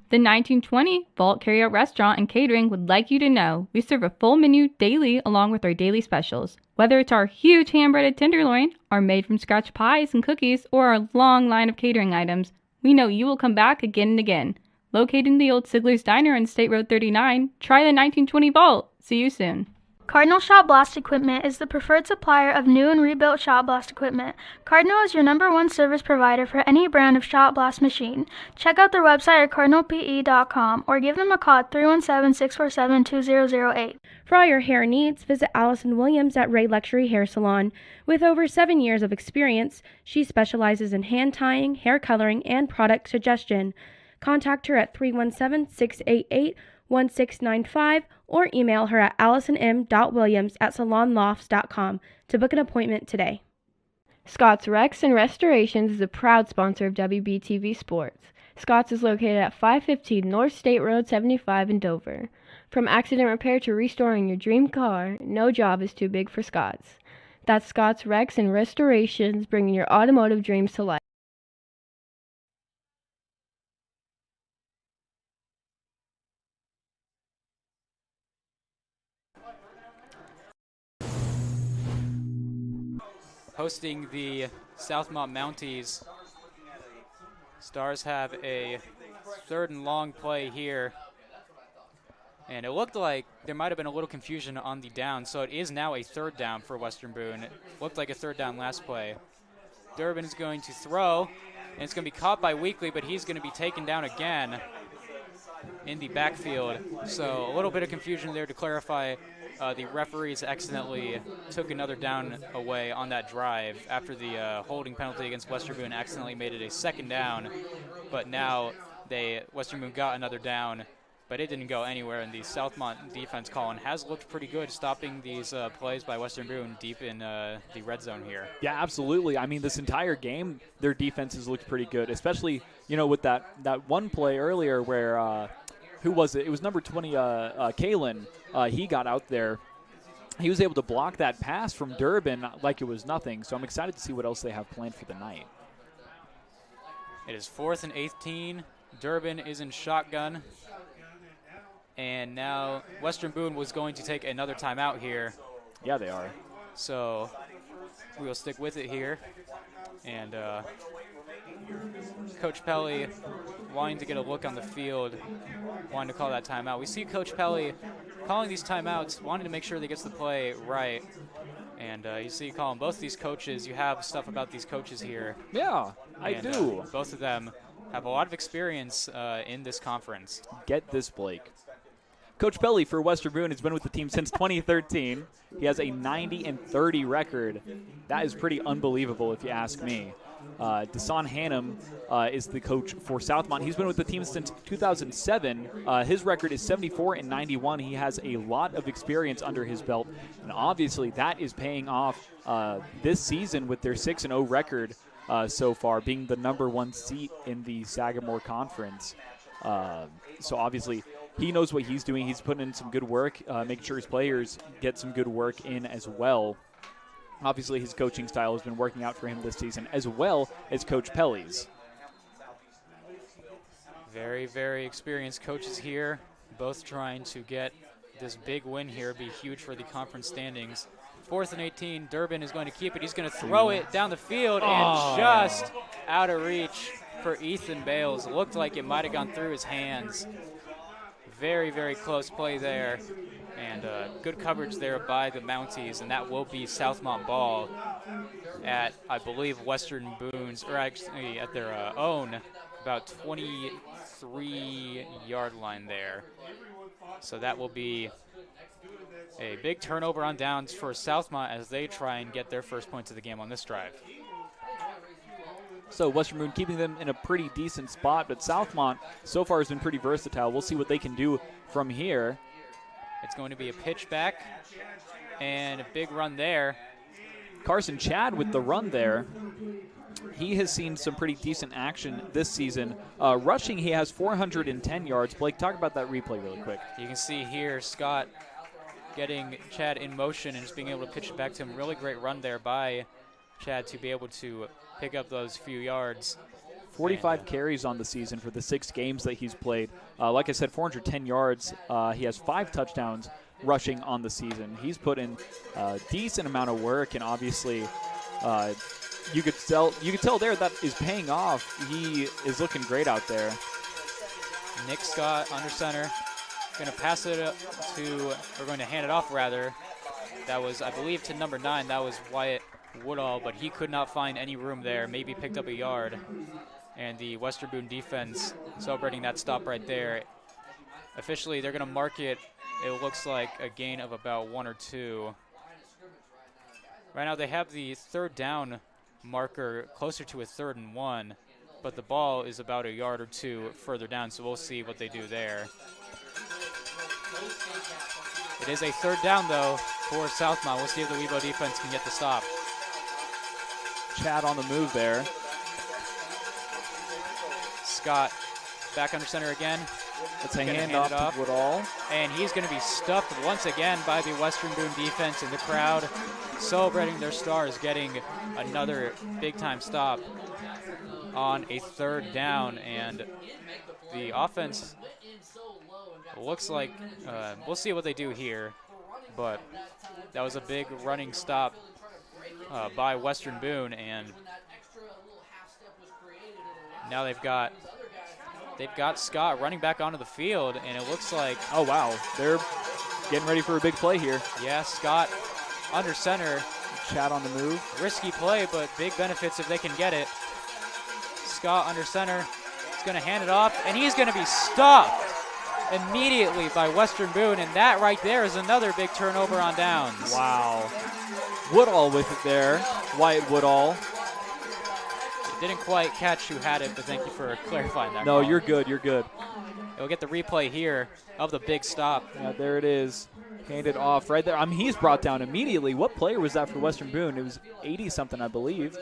The 1920 Vault Carryout Restaurant and Catering would like you to know we serve a full menu daily along with our daily specials. Whether it's our huge hand-breaded tenderloin, our made-from-scratch pies and cookies, or our long line of catering items, we know you will come back again and again. Located in the old Sigler's Diner on State Road 39, try the 1920 Vault. See you soon. Cardinal Shot Blast Equipment is the preferred supplier of new and rebuilt shot blast equipment. Cardinal is your #1 service provider for any brand of shot blast machine. Check out their website at cardinalpe.com or give them a call at 317-647-2008. For all your hair needs, visit Allison Williams at Ray Luxury Hair Salon. With over 7 years of experience, she specializes in hand tying, hair coloring, and product suggestion. Contact her at 317-688-1695 or email her at allisonm.williams@salonlofts.com to book an appointment today. Scott's Wrecks and Restorations is a proud sponsor of WBTV Sports. Scott's is located at 515 North State Road 75 in Dover. From accident repair to restoring your dream car, no job is too big for Scott's. That's Scott's Wrecks and Restorations, bringing your automotive dreams to life. Hosting the Southmont Mounties. Stars have a 3rd and long play here. And it looked like there might have been a little confusion on the down, so it is now a 3rd down for Western Boone. It looked like a 3rd down last play. Durbin is going to throw, and it's going to be caught by Weekly, but he's going to be taken down again in the backfield. So a little bit of confusion there to clarify the referees accidentally took another down away on that drive after the holding penalty against Western Boone accidentally made it a 2nd down. But now Western Boone got another down, but it didn't go anywhere, and the Southmont defense, Colin, has looked pretty good stopping these plays by Western Boone deep in the red zone here. Yeah, absolutely. I mean, this entire game, their defense has looked pretty good, especially, with that one play earlier where, who was it? It was number 20, Kalen. He got out there. He was able to block that pass from Durbin like it was nothing, so I'm excited to see what else they have planned for the night. It is 4th and 18. Durbin is in shotgun. And now Western Boone was going to take another timeout here. Yeah, they are. So we will stick with it here. And Coach Pelly wanting to get a look on the field, wanting to call that timeout. We see Coach Pelly calling these timeouts, wanting to make sure they gets the play right. And you see calling both these coaches. You have stuff about these coaches here. Yeah, I do. Both of them have a lot of experience in this conference. Get this, Blake. Coach Pelly for Western Boone has been with the team since 2013. He has a 90-30 record. That is pretty unbelievable, if you ask me. Desan Hannum is the coach for Southmont. He's been with the team since 2007. His record is 74-91. He has a lot of experience under his belt, and obviously that is paying off this season with their 6-0 record so far, being the #1 seat in the Sagamore Conference. So obviously he knows what he's doing. He's putting in some good work, making sure his players get some good work in as well. Obviously, his coaching style has been working out for him this season, as well as Coach Pelly's. Very, very experienced coaches here, both trying to get this big win here, be huge for the conference standings. 4th and 18, Durbin is going to keep it. He's going to throw it down the field and just out of reach for Ethan Bales. It looked like it might have gone through his hands. Very, very close play there. And good coverage there by the Mounties, and that will be Southmont ball at, I believe, Western Boone's, or actually at their own, about 23-yard line there. So that will be a big turnover on downs for Southmont as they try and get their first points of the game on this drive. So Western Boone keeping them in a pretty decent spot, but Southmont so far has been pretty versatile. We'll see what they can do from here. It's going to be a pitch back and a big run there. Carson Chad with the run there. He has seen some pretty decent action this season. Rushing, he has 410 yards. Blake, talk about that replay really quick. You can see here Scott getting Chad in motion and just being able to pitch it back to him. Really great run there by Chad to be able to pick up those few yards. 45 carries on the season for the 6 games that he's played. Like I said, 410 yards. He has 5 touchdowns rushing on the season. He's put in a decent amount of work, and obviously you could tell there that is paying off. He is looking great out there. Nick Scott under center. Going to pass it up to, or going to hand it off rather. That was, I believe, to number 9. That was Wyatt Woodall, but he could not find any room there. Maybe picked up a yard. And the Western Boone defense celebrating that stop right there. Officially, they're going to mark it, it looks like, a gain of about 1 or 2. Right now, they have the 3rd down marker closer to a 3rd and 1, but the ball is about a yard or 2 further down, so we'll see what they do there. It is a 3rd down, though, for Southmont. We'll see if the Webo defense can get the stop. Chad on the move there. Scott back under center again. It's a handoff to Woodall. And he's going to be stuffed once again by the Western Boone defense, and the crowd celebrating their stars getting another big-time stop on a 3rd down. And the offense looks like we'll see what they do here, but that was a big running stop by Western Boone, and now they've got Scott running back onto the field, and it looks like, oh wow, they're getting ready for a big play here. Yeah, Scott under center. Chad on the move. Risky play, but big benefits if they can get it. Scott under center. He's going to hand it off, and he's going to be stopped immediately by Western Boone, and that right there is another big turnover on downs. Wow. Woodall with it there. Wyatt Woodall. Didn't quite catch who had it, but thank you for clarifying that. No, call. you're good. You're good. We'll get the replay here of the big stop. Yeah, there it is. Handed off right there. I mean, he's brought down immediately. What player was that for Western Boone? It was 80-something, I believe.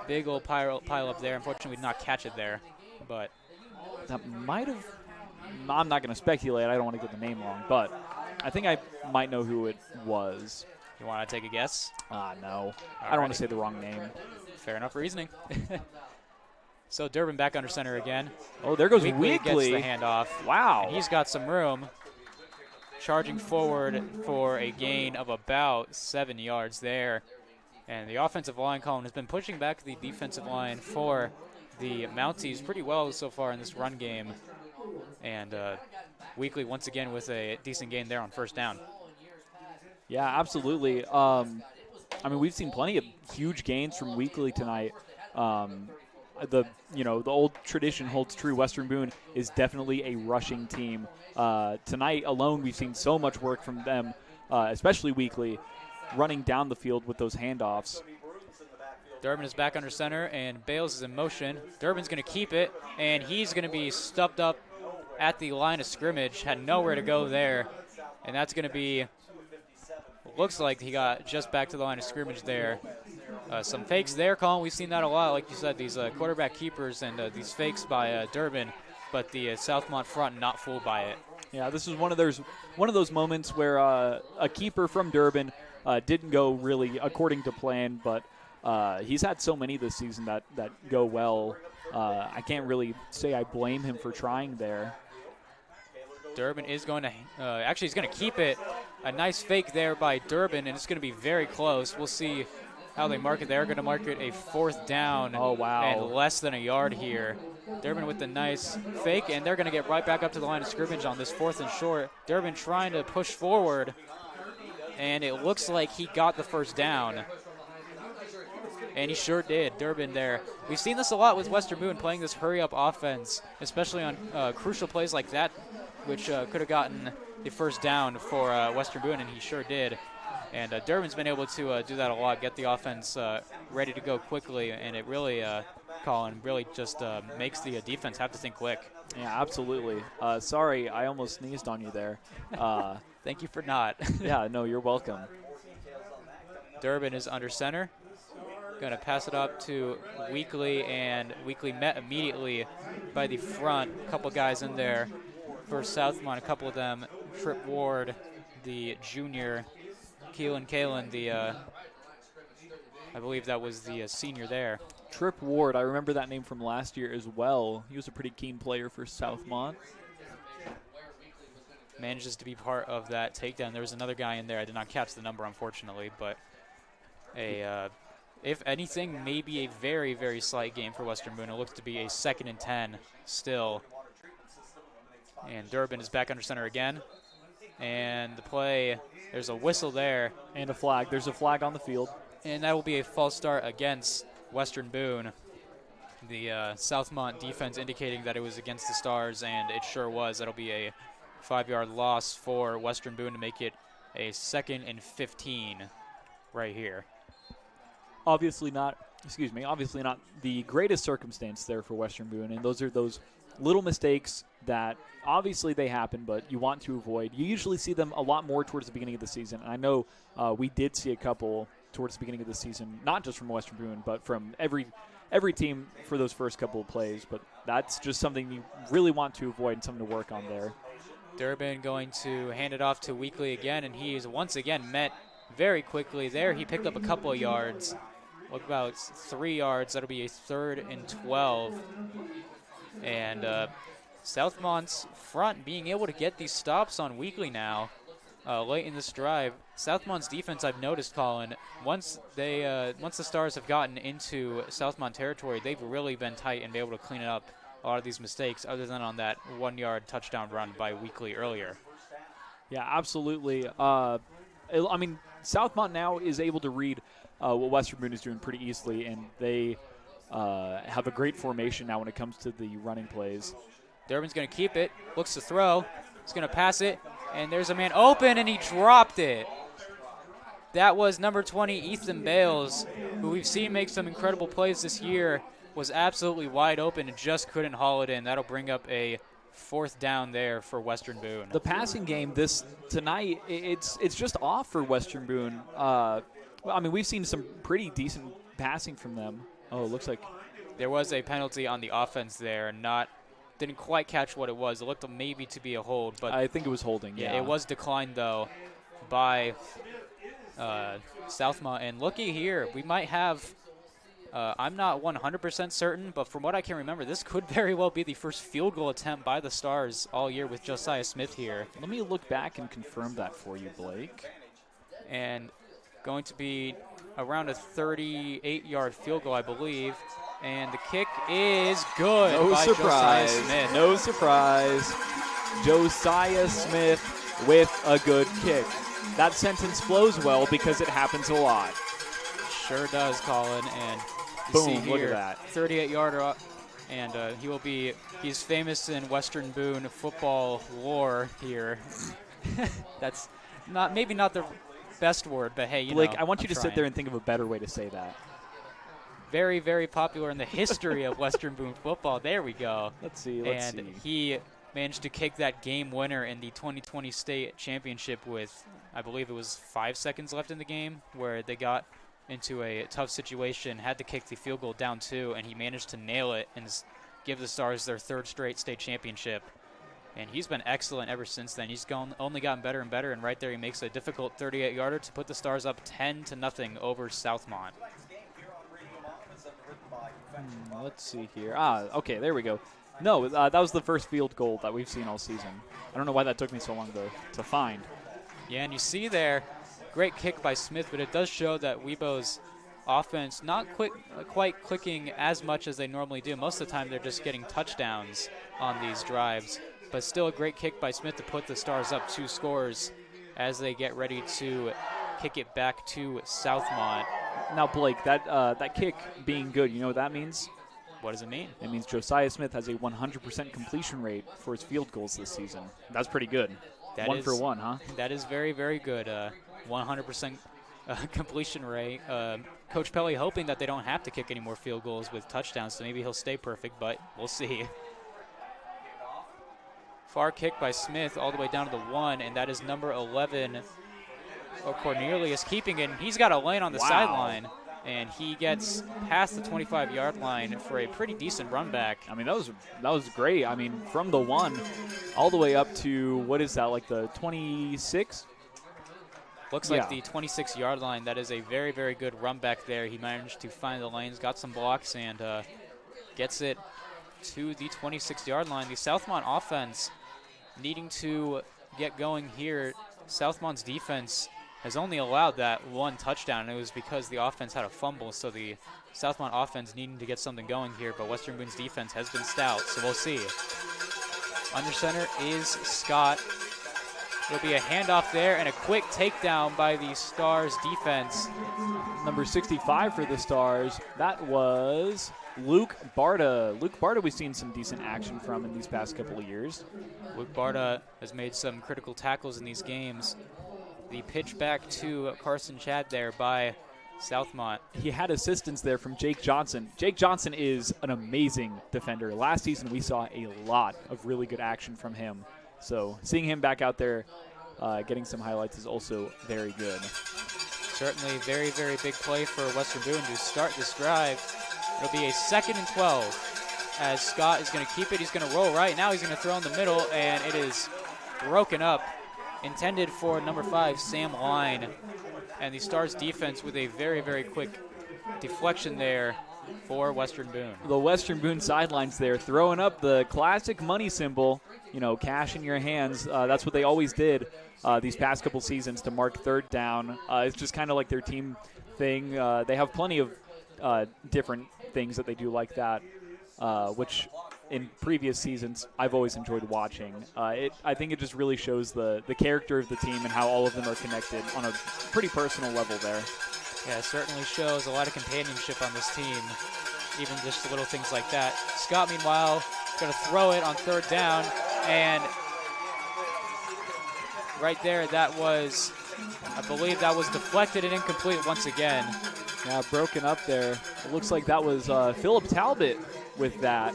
Big old pile up there. Unfortunately, we did not catch it there, but that might have. I'm not going to speculate. I don't want to get the name wrong, but I think I might know who it was. You want to take a guess? No. I don't want to say the wrong name. Fair enough reasoning. So Durbin back under center again. Oh, there goes Weekly. Gets the handoff. Wow. And he's got some room. Charging forward for a gain of about 7 yards there. And the offensive line, Colin, has been pushing back the defensive line for the Mounties pretty well so far in this run game. And Weekly once again with a decent gain there on first down. Yeah, absolutely. I mean, we've seen plenty of huge gains from Weekly tonight. The old tradition holds true. Western Boone is definitely a rushing team. Tonight alone, we've seen so much work from them, especially Weekly, running down the field with those handoffs. Durbin is back under center, and Bales is in motion. Durbin's going to keep it, and he's going to be stuffed up at the line of scrimmage. Had nowhere to go there, and that's going to be. Looks like he got just back to the line of scrimmage there. Some fakes there, Colin. We've seen that a lot, like you said, these quarterback keepers and these fakes by Durbin, but the Southmont front not fooled by it. Yeah, this is one of those moments where a keeper from Durbin didn't go really according to plan, but he's had so many this season that go well. I can't really say I blame him for trying there. Durbin is going to actually he's going to keep it. A nice fake there by Durbin, and it's going to be very close. We'll see how they mark it. They're going to mark it a fourth down. Oh, wow. And less than a yard here. Durbin with the nice fake, and they're going to get right back up to the line of scrimmage on this 4th and short. Durbin trying to push forward, and it looks like he got the first down. And he sure did, Durbin there. We've seen this a lot with Western Boone playing this hurry-up offense, especially on crucial plays like that, which could have gotten the first down for Western Boone, and he sure did. And Durbin's been able to do that a lot, get the offense ready to go quickly, and it really, Colin, really just makes the defense have to think quick. Yeah, absolutely. Sorry, I almost sneezed on you there. Thank you for not. Yeah, no, you're welcome. Durbin is under center. Going to pass it up to Weekly, and Weekly met immediately by the front. A couple guys in there for Southmont, a couple of them. Tripp Ward, the junior. Keelan Kalen, the I believe that was the senior there. Tripp Ward, I remember that name from last year as well. He was a pretty keen player for Southmont. Manages to be part of that takedown. There was another guy in there. I did not catch the number, unfortunately, but if anything, maybe a very, very slight gain for Western Boone. It looks to be a 2nd and 10 still. And Durbin is back under center again. And the play, there's a whistle there. And a flag. There's a flag on the field. And that will be a false start against Western Boone. The Southmont defense indicating that it was against the Stars, and it sure was. That'll be a 5-yard loss for Western Boone to make it a 2nd and 15 right here. Obviously not the greatest circumstance there for Western Boone, and those are those little mistakes that obviously they happen, but you want to avoid. You usually see them a lot more towards the beginning of the season, and I know we did see a couple towards the beginning of the season, not just from Western Boone, but from every team for those first couple of plays, but that's just something you really want to avoid and something to work on there. Durbin going to hand it off to Weekly again, and he is once again met very quickly there. He picked up a couple of yards, about 3 yards. That'll be a 3rd and 12. And Southmont's front being able to get these stops on Weekly now late in this drive. Southmont's defense, I've noticed, Colin, once the Stars have gotten into Southmont territory, they've really been tight and been able to clean up a lot of these mistakes, other than on that 1-yard touchdown run by Weekly earlier. Yeah, absolutely. I mean, Southmont now is able to read what Western Boone is doing pretty easily, and they have a great formation now when it comes to the running plays. Durbin's going to keep it, looks to throw, He's going to pass it, and there's a man open, and he dropped it. That was number 20, Ethan Bales, who we've seen make some incredible plays this year, was absolutely wide open and just couldn't haul it in. That'll bring up a 4th down there for Western Boone. The passing game tonight, it's just off for Western Boone. Well, I mean, we've seen some pretty decent passing from them. Oh, it looks like there was a penalty on the offense there, and didn't quite catch what it was. It looked maybe to be a hold, but I think it was holding. Yeah, it was declined though by Southmont. And looky here, we might have. I'm not 100% certain, but from what I can remember, this could very well be the first field goal attempt by the Stars all year with Josiah Smith here. Let me look back and confirm that for you, Blake. And going to be around a 38-yard field goal, I believe. And the kick is good by Josiah Smith. No surprise. Josiah Smith with a good kick. That sentence flows well because it happens a lot. Sure does, Colin. And boom, see here, look at that. 38-yarder, and he's famous in Western Boone football lore here. That's maybe not the best word, but hey, Blake, I want you to sit there and think of a better way to say that. Very, very popular in the history of Western Boone football. There we go. Let's see. And he managed to kick that game winner in the 2020 state championship with, I believe it was 5 seconds left in the game, where they got into a tough situation, had to kick the field goal down 2, and he managed to nail it and give the Stars their 3rd straight state championship. And he's been excellent ever since then. He's only gotten better and better, and right there he makes a difficult 38-yarder to put the Stars up 10-0 over Southmont. Let's see here. Okay, there we go. No, that was the first field goal that we've seen all season. I don't know why that took me so long to find. Yeah, and you see there, great kick by Smith, but it does show that Weibo's offense not quite clicking as much as they normally do. Most of the time they're just getting touchdowns on these drives, but still a great kick by Smith to put the Stars up 2 scores as they get ready to kick it back to Southmont. Now, Blake, that kick being good, you know what that means? What does it mean? It means Josiah Smith has a 100% completion rate for his field goals this season. That's pretty good. One for one, huh? That is very, very good. 100% completion rate. Coach Pelly hoping that they don't have to kick any more field goals with touchdowns, so maybe he'll stay perfect, but we'll see. Far kick by Smith all the way down to the 1, and that is number 11. Cornelius keeping it, and he's got a lane on the sideline, and he gets past the 25-yard line for a pretty decent run back. I mean, that was great. I mean, from the 1 all the way up to, what is that, like the 26? Looks like the 26-yard line. That is a very, very good run back there. He managed to find the lanes, got some blocks, and gets it to the 26-yard line. The Southmont offense needing to get going here. Southmont's defense has only allowed that 1 touchdown, and it was because the offense had a fumble, so the Southmont offense needing to get something going here, but Western Boone's defense has been stout, so we'll see. Under center is Scott. There'll be a handoff there and a quick takedown by the Stars defense. Number 65 for the Stars, that was Luke Barta. Luke Barta we've seen some decent action from in these past couple of years. Luke Barta has made some critical tackles in these games. The pitch back to Carson Chad there by Southmont. He had assistance there from Jake Johnson. Jake Johnson is an amazing defender. Last season we saw a lot of really good action from him. So seeing him back out there getting some highlights is also very good. Certainly very, very big play for Western Boone to start this drive. It'll be a 2nd and 12 as Scott is going to keep it. He's going to roll right. Now he's going to throw in the middle, and it is broken up. Intended for number 5, Sam Line. And the Stars defense with a very, very quick deflection there for Western Boone. The Western Boone sidelines there throwing up the classic money symbol, you know, cash in your hands. That's what they always did these past couple seasons to mark 3rd down. It's just kind of like their team thing. They have plenty of different things that they do like that, which in previous seasons I've always enjoyed watching. I think it just really shows the character of the team and how all of them are connected on a pretty personal level there. Yeah, it certainly shows a lot of companionship on this team, even just little things like that. Scott, meanwhile, going to throw it on 3rd down, and right there. That was, I believe that was deflected and incomplete once again. Yeah, broken up there. It looks like that was Philip Talbot with that.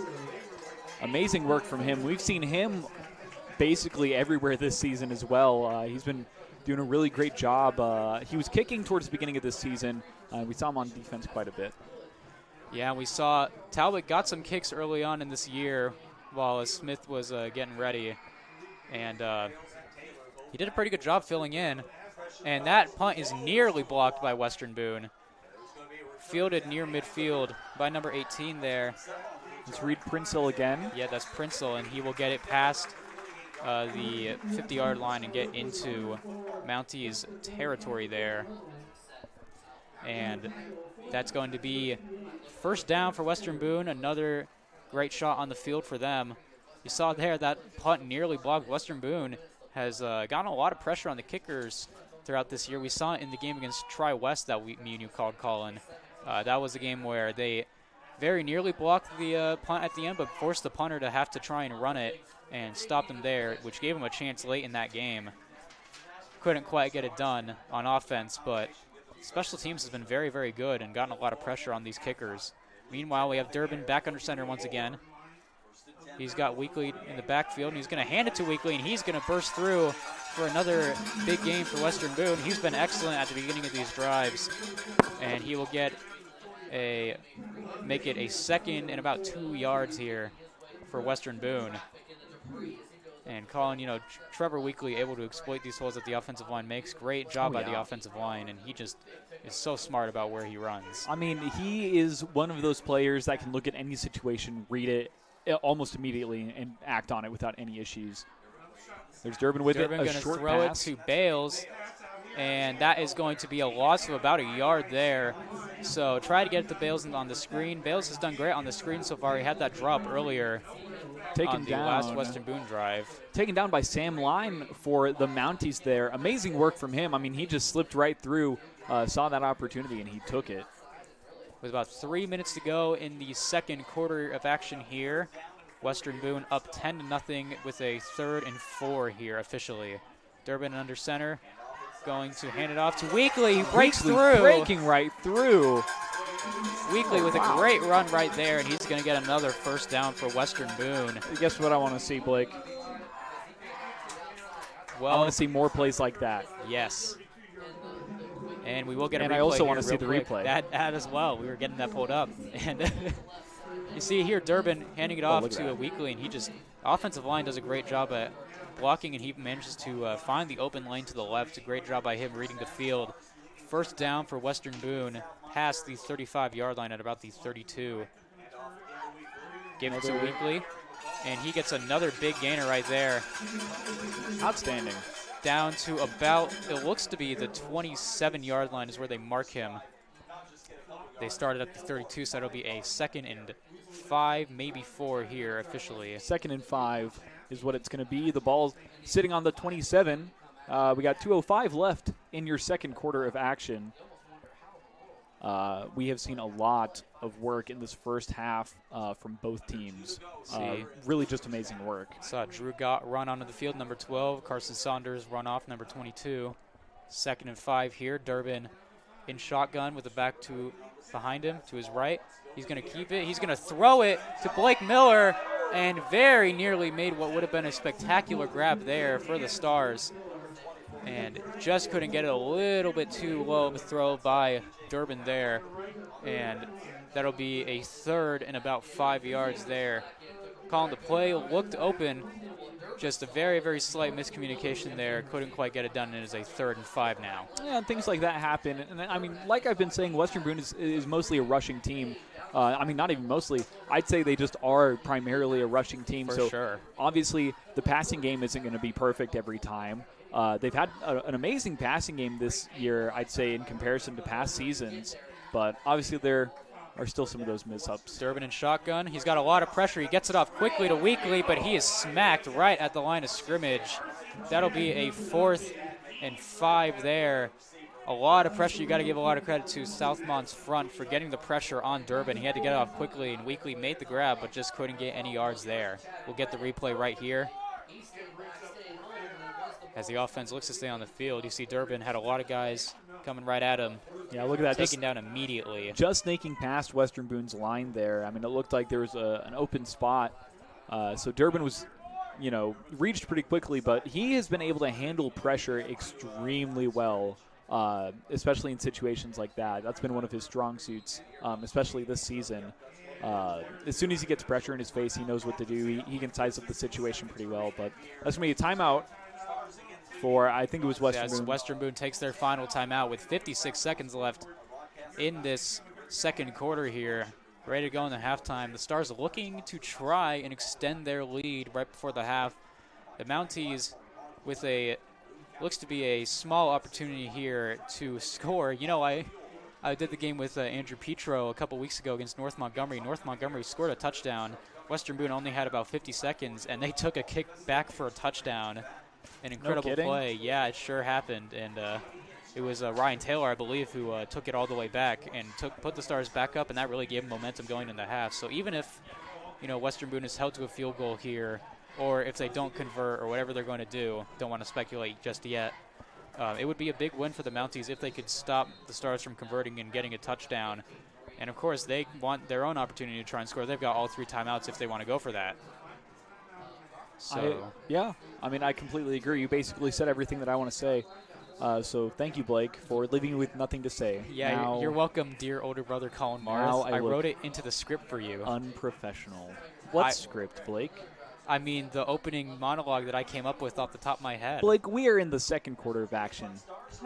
Amazing work from him. We've seen him basically everywhere this season as well. He's been doing a really great job. He was kicking towards the beginning of this season. We saw him on defense quite a bit. Yeah, we saw Talbot got some kicks early on in this year while Smith was getting ready. And he did a pretty good job filling in. And that punt is nearly blocked by Western Boone. Fielded near midfield by number 18 there. Let's read Princeell again. Yeah, that's Princeell, and he will get it past the 50-yard line and get into Mountie's territory there. And that's going to be first down for Western Boone. Another great shot on the field for them. You saw there that punt nearly blocked. Western Boone has gotten a lot of pressure on the kickers throughout this year. We saw it in the game against Tri-West that me and you called, Colin. That was a game where they very nearly blocked the punt at the end, but forced the punter to have to try and run it and stop them there, which gave them a chance late in that game. Couldn't quite get it done on offense, but special teams has been very, very good and gotten a lot of pressure on these kickers. Meanwhile, we have Durbin back under center once again. He's got Weekly in the backfield, and he's going to hand it to Weekly, and he's going to burst through for another big game for Western Boone. He's been excellent at the beginning of these drives, and he will make it a second and about 2 yards here for Western Boone. And Colin, you know, Trevor Weekly able to exploit these holes that the offensive line makes. Great job by the offensive line, and he just is so smart about where he runs. I mean, he is one of those players that can look at any situation, read it almost immediately, and act on it without any issues. There's Durbin with it, a short pass. Durbin going to throw it to Bales, and that is going to be a loss of about a yard there. So try to get it to Bales on the screen. Bales has done great on the screen so far. He had that drop earlier on the last Western Boone drive. Taken down by Sam Line for the Mounties there. Amazing work from him. I mean, he just slipped right through, saw that opportunity, and he took it. With about 3 minutes to go in the second quarter of action here. Western Boone up 10-0 with a 3rd and 4 here officially. Durbin under center, going to hand it off to Weekly. He breaks through. Breaking right through. Weekly with a great run right there, and he's going to get another first down for Western Boone. Guess what I want to see, Blake? Well, I want to see more plays like that. Yes. And we will get a replay. And I also want to see the replay. That as well. We were getting that pulled up. And you see here Durbin handing it off to a Weekly, and he just, offensive line does a great job at blocking, and he manages to find the open lane to the left. A great job by him reading the field. First down for Western Boone, past the 35-yard line at about the 32. Give it to Weekly, and he gets another big gainer right there. Outstanding. Down to about, it looks to be the 27-yard line is where they mark him. They started at the 32, so that'll be a 2nd and 5, maybe 4 here officially. 2nd and 5 is what it's going to be. The ball's sitting on the 27. We got 2:05 left in your second quarter of action. We have seen a lot of work in this first half from both teams. Really just amazing work. Saw Drew Gott run onto the field, number 12. Carson Saunders run off, number 22. 2nd and 5 here. Durbin in shotgun with the back to behind him, to his right. He's going to keep it. He's going to throw it to Blake Miller, and very nearly made what would have been a spectacular grab there for the Stars. And just couldn't get it, a little bit too low of a throw by Durbin there. And that'll be a 3rd and about 5 yards there. Calling the play, looked open. Just a very, very slight miscommunication there. Couldn't quite get it done, and it is a 3rd and 5 now. Yeah, and things like that happen. And I mean, like I've been saying, Western Boone is mostly a rushing team. I mean, not even mostly. I'd say they just are primarily a rushing team. For sure. Obviously, the passing game isn't going to be perfect every time. They've had an amazing passing game this year, I'd say, in comparison to past seasons. But obviously there are still some of those mishaps. Durbin in shotgun. He's got a lot of pressure. He gets it off quickly to Weekly, but he is smacked right at the line of scrimmage. That'll be a 4th and 5 there. A lot of pressure. You got to give a lot of credit to Southmont's front for getting the pressure on Durbin. He had to get it off quickly, and Weekly made the grab, but just couldn't get any yards there. We'll get the replay right here. As the offense looks to stay on the field, you see Durbin had a lot of guys coming right at him. Yeah, look at that. Taken down immediately. Just snaking past Western Boone's line there. I mean, it looked like there was an open spot. So Durbin was, reached pretty quickly, but he has been able to handle pressure extremely well, especially in situations like that. That's been one of his strong suits, especially this season. As soon as he gets pressure in his face, he knows what to do. He can size up the situation pretty well. But that's going to be a timeout for, I think it was Western Boone. Western Boone takes their final timeout with 56 seconds left in this second quarter here. Ready to go in the halftime. The Stars looking to try and extend their lead right before the half. The Mounties with looks to be a small opportunity here to score. I did the game with Andrew Petro a couple weeks ago against North Montgomery. North Montgomery scored a touchdown. Western Boone only had about 50 seconds, and they took a kick back for a touchdown. An incredible play. Yeah, it sure happened. And it was Ryan Taylor, I believe, who took it all the way back and put the Stars back up, and that really gave them momentum going in the half. So even if, Western Boone is held to a field goal here, or if they don't convert or whatever they're going to do, don't want to speculate just yet, it would be a big win for the Mounties if they could stop the Stars from converting and getting a touchdown. And, of course, they want their own opportunity to try and score. They've got all 3 timeouts if they want to go for that. So I completely agree. You basically said everything that I want to say. So thank you, Blake, for leaving me with nothing to say. Yeah, now, you're welcome, dear older brother Colin Mars. I wrote it into the script for you. Unprofessional. What script, Blake? I mean, the opening monologue that I came up with off the top of my head. Blake, we are in the second quarter of action.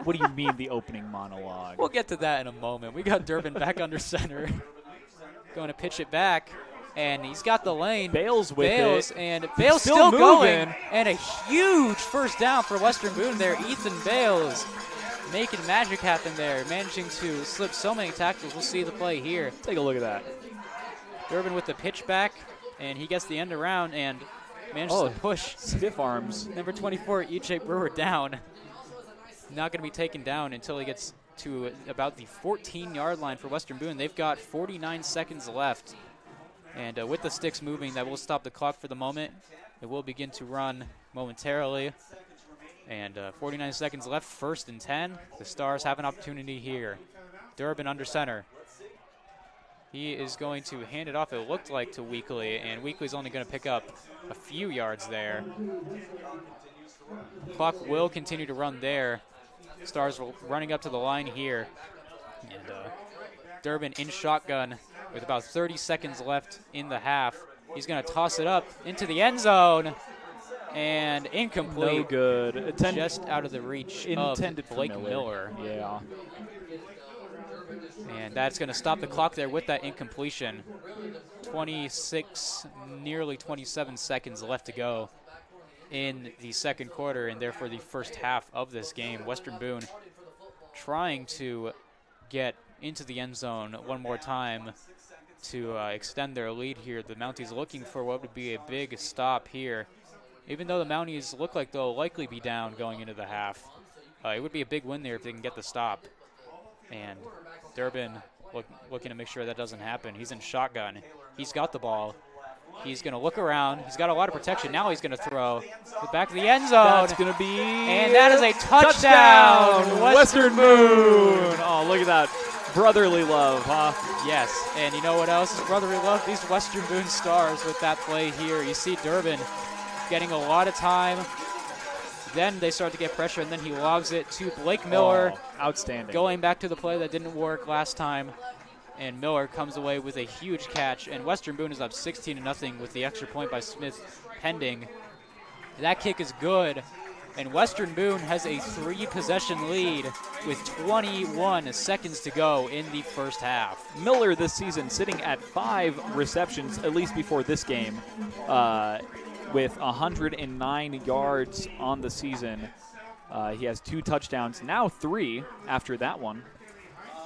What do you mean the opening monologue? We'll get to that in a moment. We got Durbin back under center. Going to pitch it back, and he's got the lane. Bales with it. And Bales still going. And a huge first down for Western Boone there. Ethan Bales making magic happen there, managing to slip so many tackles. We'll see the play here. Take a look at that. Durbin with the pitch back. And he gets the end around and manages to push. Stiff arms. Number 24, E.J. Brewer down. Not going to be taken down until he gets to about the 14-yard line for Western Boone. They've got 49 seconds left. And with the sticks moving, that will stop the clock for the moment. It will begin to run momentarily. And 49 seconds left, 1st and 10. The Stars have an opportunity here. Durbin under center. He is going to hand it off, it looked like, to Weekly, and Weekly's only going to pick up a few yards there. Clock will continue to run there. Stars running up to the line here. And Durbin in shotgun with about 30 seconds left in the half. He's going to toss it up into the end zone. And incomplete. No good. Just out of the reach of Blake Miller. Yeah. And that's going to stop the clock there with that incompletion. 26, nearly 27 seconds left to go in the second quarter, and therefore the first half of this game. Western Boone trying to get into the end zone one more time to extend their lead here. The Mounties looking for what would be a big stop here. Even though the Mounties look like they'll likely be down going into the half, it would be a big win there if they can get the stop. And Durbin looking to make sure that doesn't happen. He's in shotgun. He's got the ball. He's going to look around. He's got a lot of protection. Now he's going to throw the back of the end zone. That's going to be... And that is a touchdown. Western Boone. Oh, look at that. Brotherly love, huh? Yes. And you know what else is brotherly love? These Western Boone Stars with that play here. You see Durbin getting a lot of time. Then they start to get pressure, and then he lobs it to Blake Miller. Oh, outstanding. Going back to the play that didn't work last time. And Miller comes away with a huge catch. And Western Boone is up 16-0 with the extra point by Smith pending. That kick is good. And Western Boone has a 3-possession lead with 21 seconds to go in the first half. Miller this season sitting at 5 receptions, at least before this game, with 109 yards on the season. He has 2 touchdowns, now 3 after that one.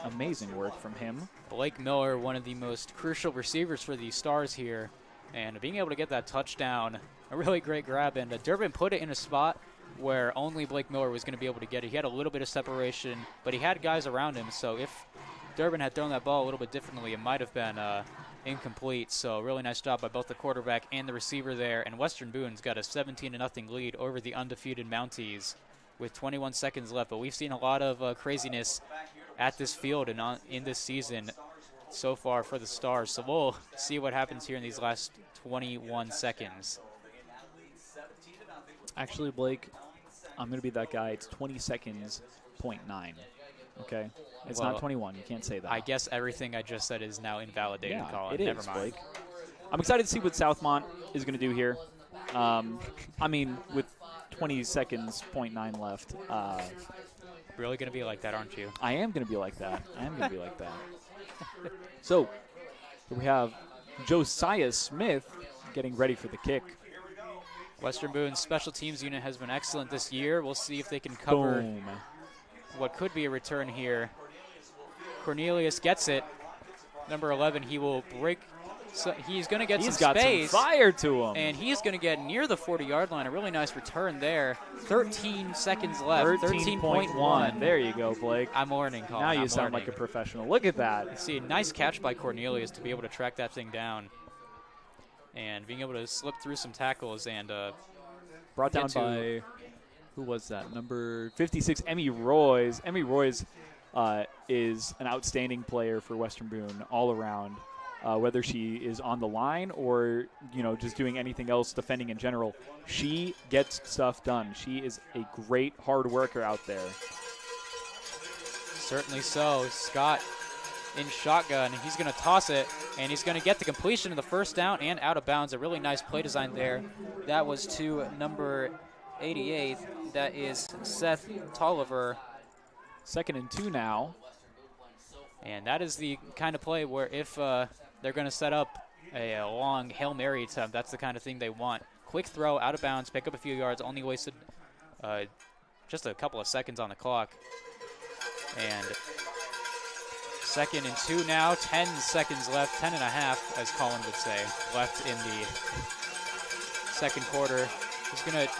Amazing work from him. Blake Miller, one of the most crucial receivers for the Stars here. And being able to get that touchdown, a really great grab. And Durbin put it in a spot where only Blake Miller was going to be able to get it. He had a little bit of separation, but he had guys around him. So if Durbin had thrown that ball a little bit differently, it might have been incomplete. So really nice job by both the quarterback and the receiver there. And Western Boone's got a 17-0 lead over the undefeated Mounties with 21 seconds left. But we've seen a lot of craziness at this field and in this season so far for the Stars. So we'll see what happens here in these last 21 seconds. Actually, Blake, I'm going to be that guy. It's 20 seconds, 0.9. Okay? It's not 21. You can't say that. I guess everything I just said is now invalidated, Colin. It is, Never mind. Blake. I'm excited to see what Southmont is going to do here. I mean, with 20 seconds, 0.9 left. Really going to be like that, aren't you? I am going to be like that. So, here we have Josiah Smith getting ready for the kick. Western Boone's special teams unit has been excellent this year. We'll see if they can cover what could be a return here. Cornelius gets it. Number 11, he will break. So he's going to get some space. He's got some fire to him. And he's going to get near the 40-yard line. A really nice return there. 13 seconds left. 13.1. There you go, Blake. I'm learning, Colin. Now you sound like a professional. Look at that. You see, a nice catch by Cornelius to be able to track that thing down. And being able to slip through some tackles and brought down by, who was that? Number 56, Emmy Royce. Emmy Royce is an outstanding player for Western Boone all around. Whether she is on the line or, just doing anything else, defending in general, she gets stuff done. She is a great hard worker out there. Certainly so. Scott in shotgun. He's going to toss it, and he's going to get the completion of the first down and out of bounds. A really nice play design there. That was to number 88. That is Seth Tolliver. 2nd and 2 now. And that is the kind of play where if they're going to set up a long Hail Mary attempt, that's the kind of thing they want. Quick throw, out of bounds, pick up a few yards, only wasted just a couple of seconds on the clock. And 2nd and 2 now, 10 seconds left, 10 and a half, as Colin would say, left in the second quarter. He's going to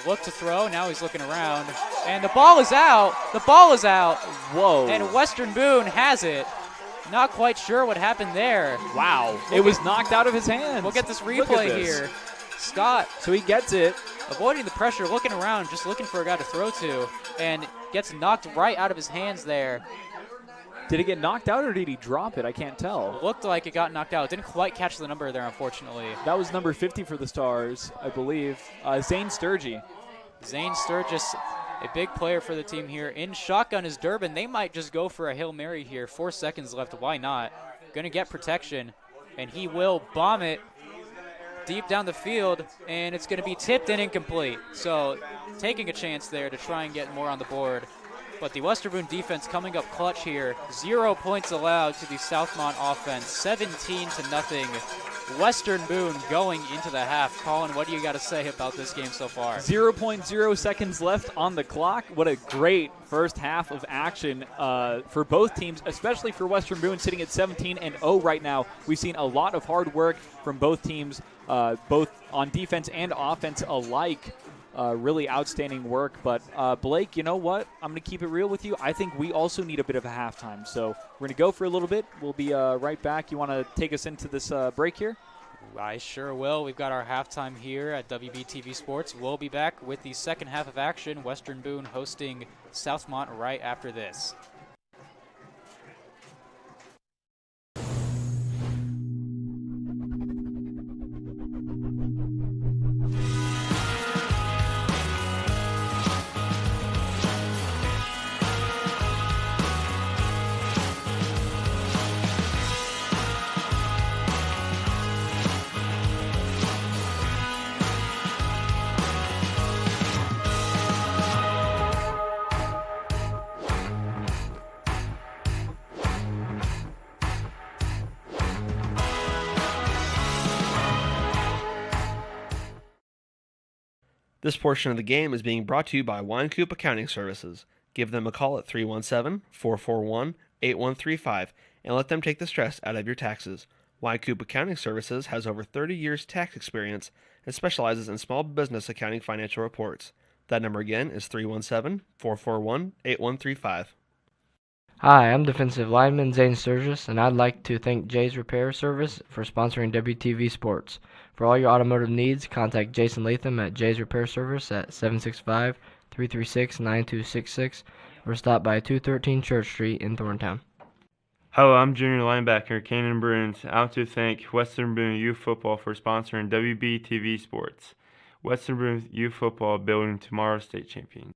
look to throw. Now he's looking around. And the ball is out. The ball is out. Whoa. And Western Boone has it. Not quite sure what happened there. Wow. It was knocked out of his hands. We'll get this replay here. Scott. So he gets it. Avoiding the pressure, looking around, just looking for a guy to throw to, and gets knocked right out of his hands there. Did it get knocked out or did he drop it? I can't tell. It looked like it got knocked out. Didn't quite catch the number there, unfortunately. That was number 50 for the Stars, I believe. Zane Sturgis. Zane Sturgis, a big player for the team here. In shotgun is Durbin. They might just go for a Hail Mary here. 4 seconds left. Why not? Going to get protection, and he will bomb it deep down the field, and it's going to be tipped and incomplete. So taking a chance there to try and get more on the board. But the Western Boone defense coming up clutch here. 0 points allowed to the Southmont offense. 17-0. Western Boone going into the half. Colin, what do you got to say about this game so far? 0.0 seconds left on the clock. What a great first half of action for both teams, especially for Western Boone sitting at 17-0 right now. We've seen a lot of hard work from both teams, both on defense and offense alike. Really outstanding work. But, Blake, you know what? I'm going to keep it real with you. I think we also need a bit of a halftime. So we're going to go for a little bit. We'll be right back. You want to take us into this break here? I sure will. We've got our halftime here at WBTV Sports. We'll be back with the second half of action. Western Boone hosting Southmont right after this. This portion of the game is being brought to you by Wine Coop Accounting Services. Give them a call at 317-441-8135 and let them take the stress out of your taxes. Wine Coop Accounting Services has over 30 years tax experience and specializes in small business accounting financial reports. That number again is 317-441-8135. Hi, I'm defensive lineman Zane Sturgis, and I'd like to thank Jay's Repair Service for sponsoring WTV Sports. For all your automotive needs, contact Jason Latham at Jay's Repair Service at 765-336-9266 or stop by 213 Church Street in Thorntown. Hello, I'm junior linebacker Kanan Bruins. I want to thank Western Boone Youth Football for sponsoring WBTV Sports. Western Boone Youth Football building tomorrow's state champions.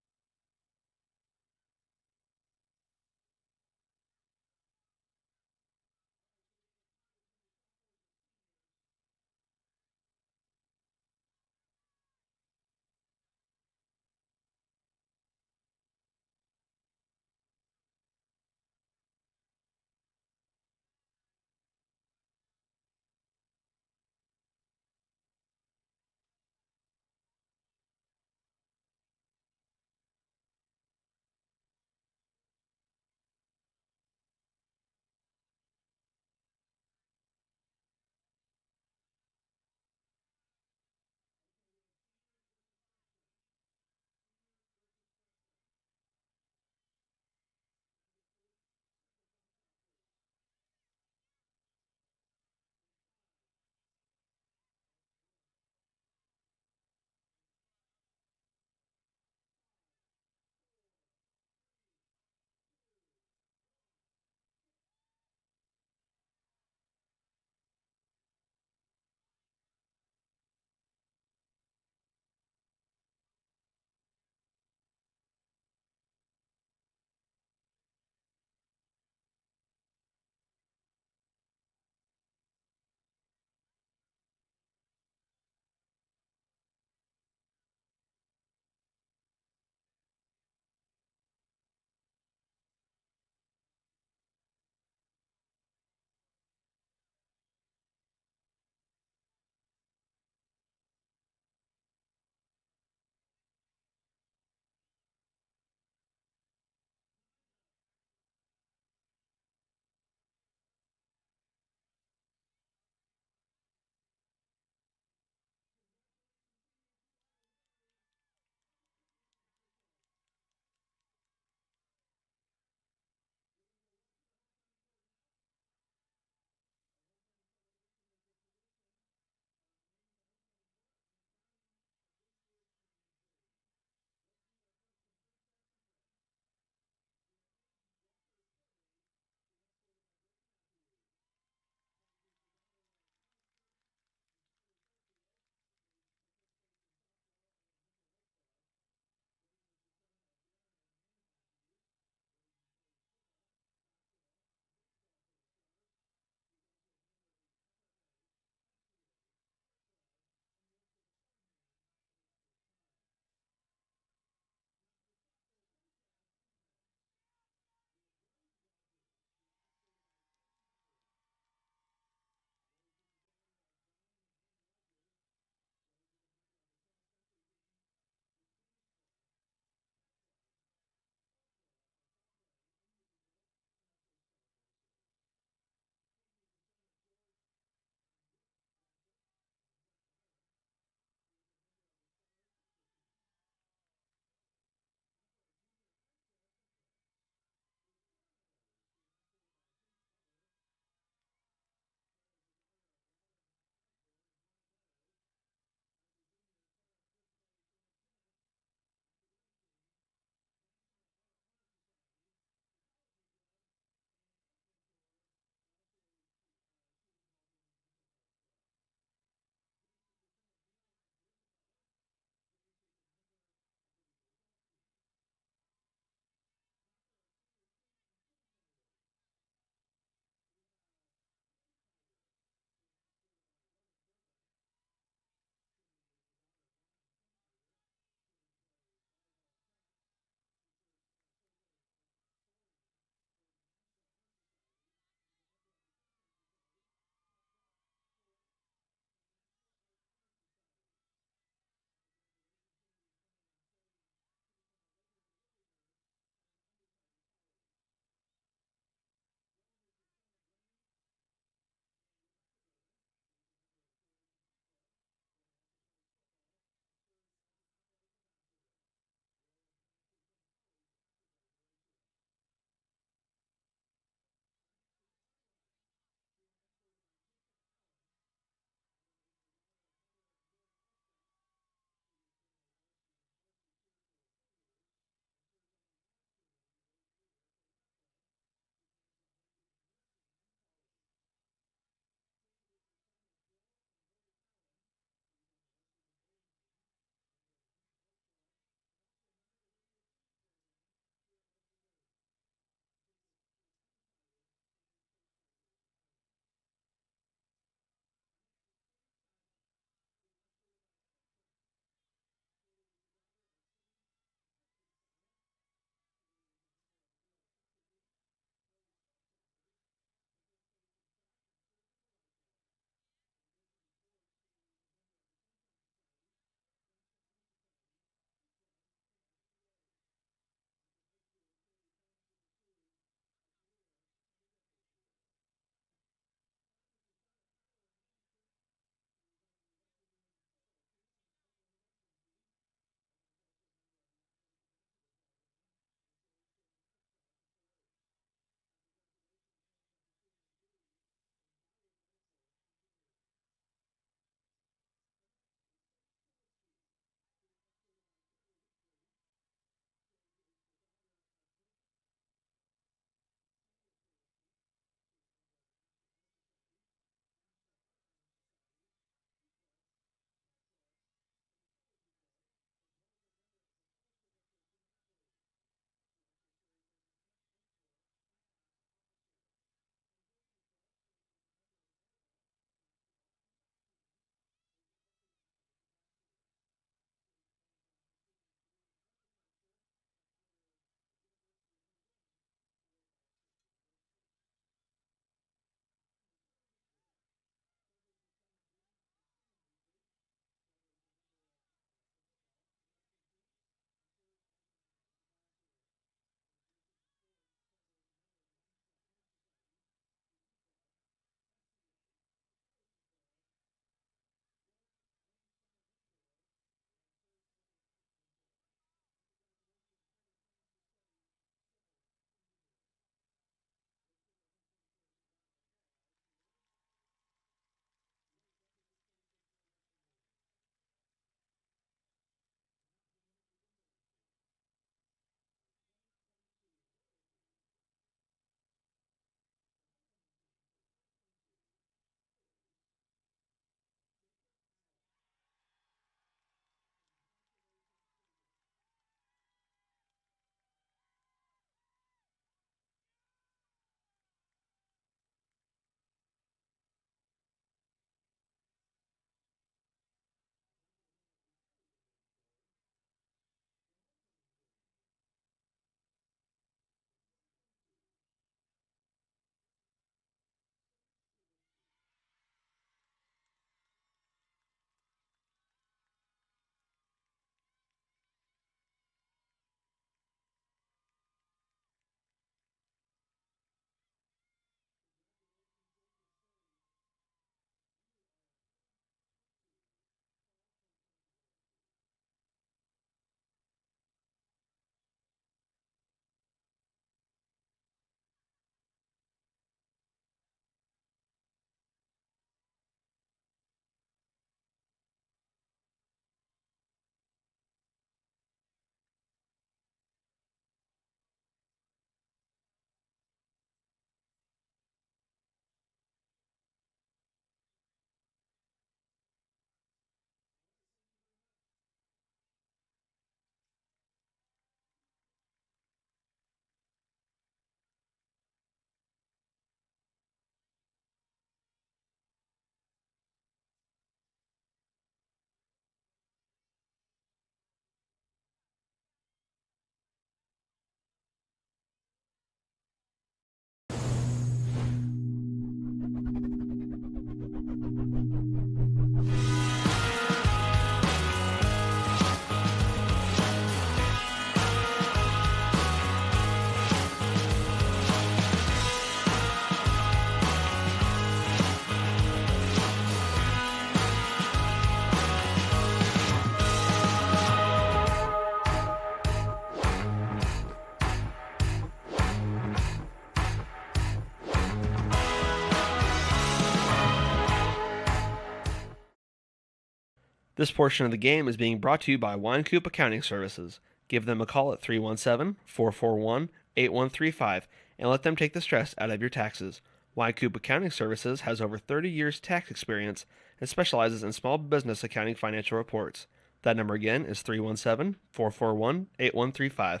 This portion of the game is being brought to you by Wine Coop Accounting Services. Give them a call at 317-441-8135 and let them take the stress out of your taxes. Wine Coop Accounting Services has over 30 years tax experience and specializes in small business accounting financial reports. That number again is 317-441-8135.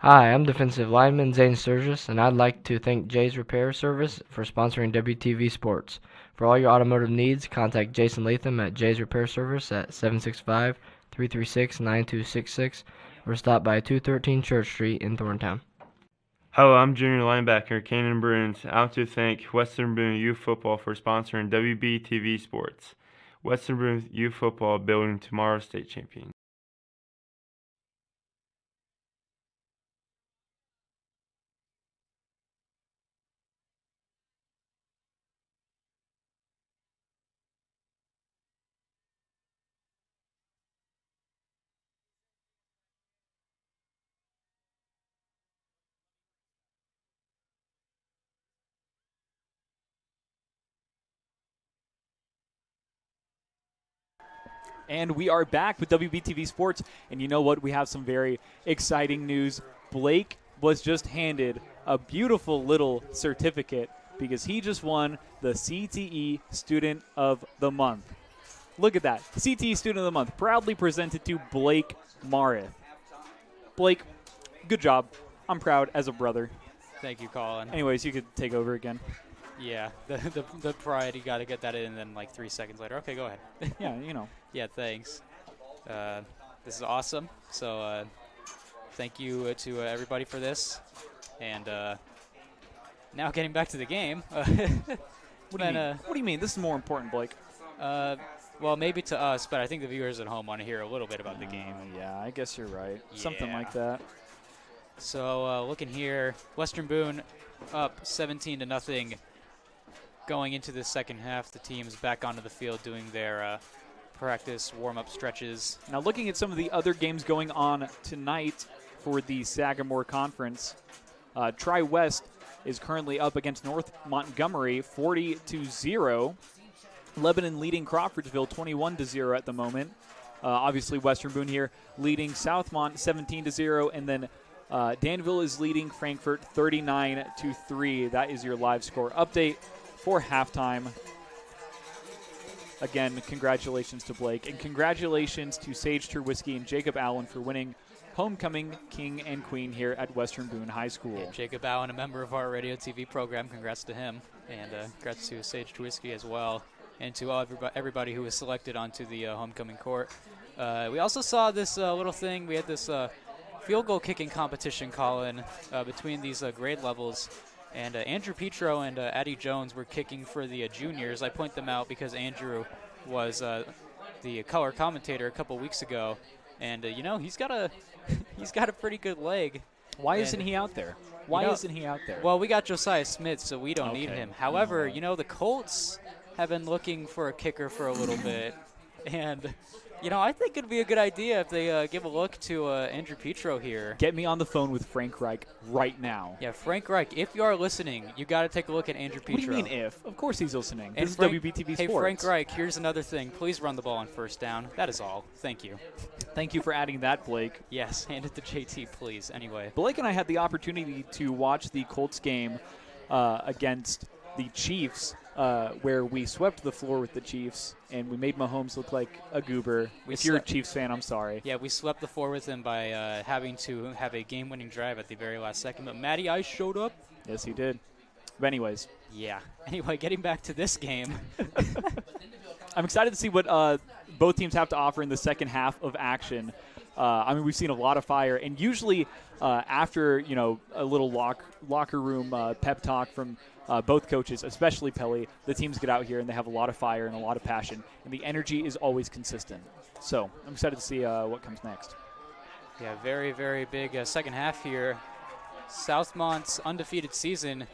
Hi, I'm defensive lineman Zane Sturgis, and I'd like to thank Jay's Repair Service for sponsoring WTV Sports. For all your automotive needs, contact Jason Latham at Jay's Repair Service at 765-336-9266 or stop by 213 Church Street in Thorntown. Hello, I'm junior linebacker Kanan Bruins, out to thank Western Boone Youth Football for sponsoring WBTV Sports. Western Boone Youth Football building tomorrow's state champion. And we are back with WBTV Sports. And you know what? We have some very exciting news. Blake was just handed a beautiful little certificate because he just won the CTE Student of the Month. Look at that. CTE Student of the Month, proudly presented to Blake Marith. Blake, good job. I'm proud as a brother. Thank you, Colin. Anyways, you could take over again. Yeah, the pride, you got to get that in, and then like 3 seconds later. Okay, go ahead. Yeah, you know. Yeah, thanks. This is awesome. So thank you to everybody for this. And now getting back to the game. What do you mean? This is more important, Blake. Well, maybe to us, but I think the viewers at home want to hear a little bit about the game. Yeah, I guess you're right. Something like that. So looking here, Western Boone up 17-0. Going into the second half, the team's back onto the field doing their practice warm-up stretches. Now looking at some of the other games going on tonight for the Sagamore Conference, Tri-West is currently up against North Montgomery 40-0. Lebanon leading Crawfordsville 21-0 at the moment. Obviously Western Boone here leading Southmont 17-0, and then Danville is leading Frankfort 39-3. That is your live score update for halftime. Again, congratulations to Blake, and congratulations to Sage Terwisky and Jacob Allen for winning Homecoming King and Queen here at Western Boone High School. Yeah, Jacob Allen, a member of our radio TV program. Congrats to him, and congrats to Sage Terwisky as well, and to everybody who was selected onto the homecoming court. We also saw this little thing. We had this field goal kicking competition, Colin, between these grade levels. And Andrew Petro and Addie Jones were kicking for the juniors. I point them out because Andrew was the color commentator a couple weeks ago, and you know, he's got a pretty good leg. Why isn't he out there? Why isn't he out there? Well, we got Josiah Smith, so we don't need him. However, you know, the Colts have been looking for a kicker for a little bit, and you know, I think it'd be a good idea if they give a look to Andrew Petro here. Get me on the phone with Frank Reich right now. Yeah, Frank Reich, if you are listening, you got to take a look at Andrew Petro. What do you mean if? Of course he's listening. And this is Frank, WBTV Sports. Hey, Frank Reich, here's another thing. Please run the ball on first down. That is all. Thank you. Thank you for adding that, Blake. Yes, hand it to JT, please. Anyway. Blake and I had the opportunity to watch the Colts game against the Chiefs, where we swept the floor with the Chiefs, and we made Mahomes look like a goober. If you're a Chiefs fan, I'm sorry. Yeah, we swept the floor with him by having to have a game-winning drive at the very last second. But Matty Ice showed up. Yes, he did. But anyways. Yeah. Anyway, getting back to this game. I'm excited to see what both teams have to offer in the second half of action. I mean, we've seen a lot of fire, and usually after, you know, a little locker room pep talk from both coaches, especially Pelly, the teams get out here and they have a lot of fire and a lot of passion, and the energy is always consistent. So I'm excited to see what comes next. Yeah, very, very big second half here. Southmont's undefeated season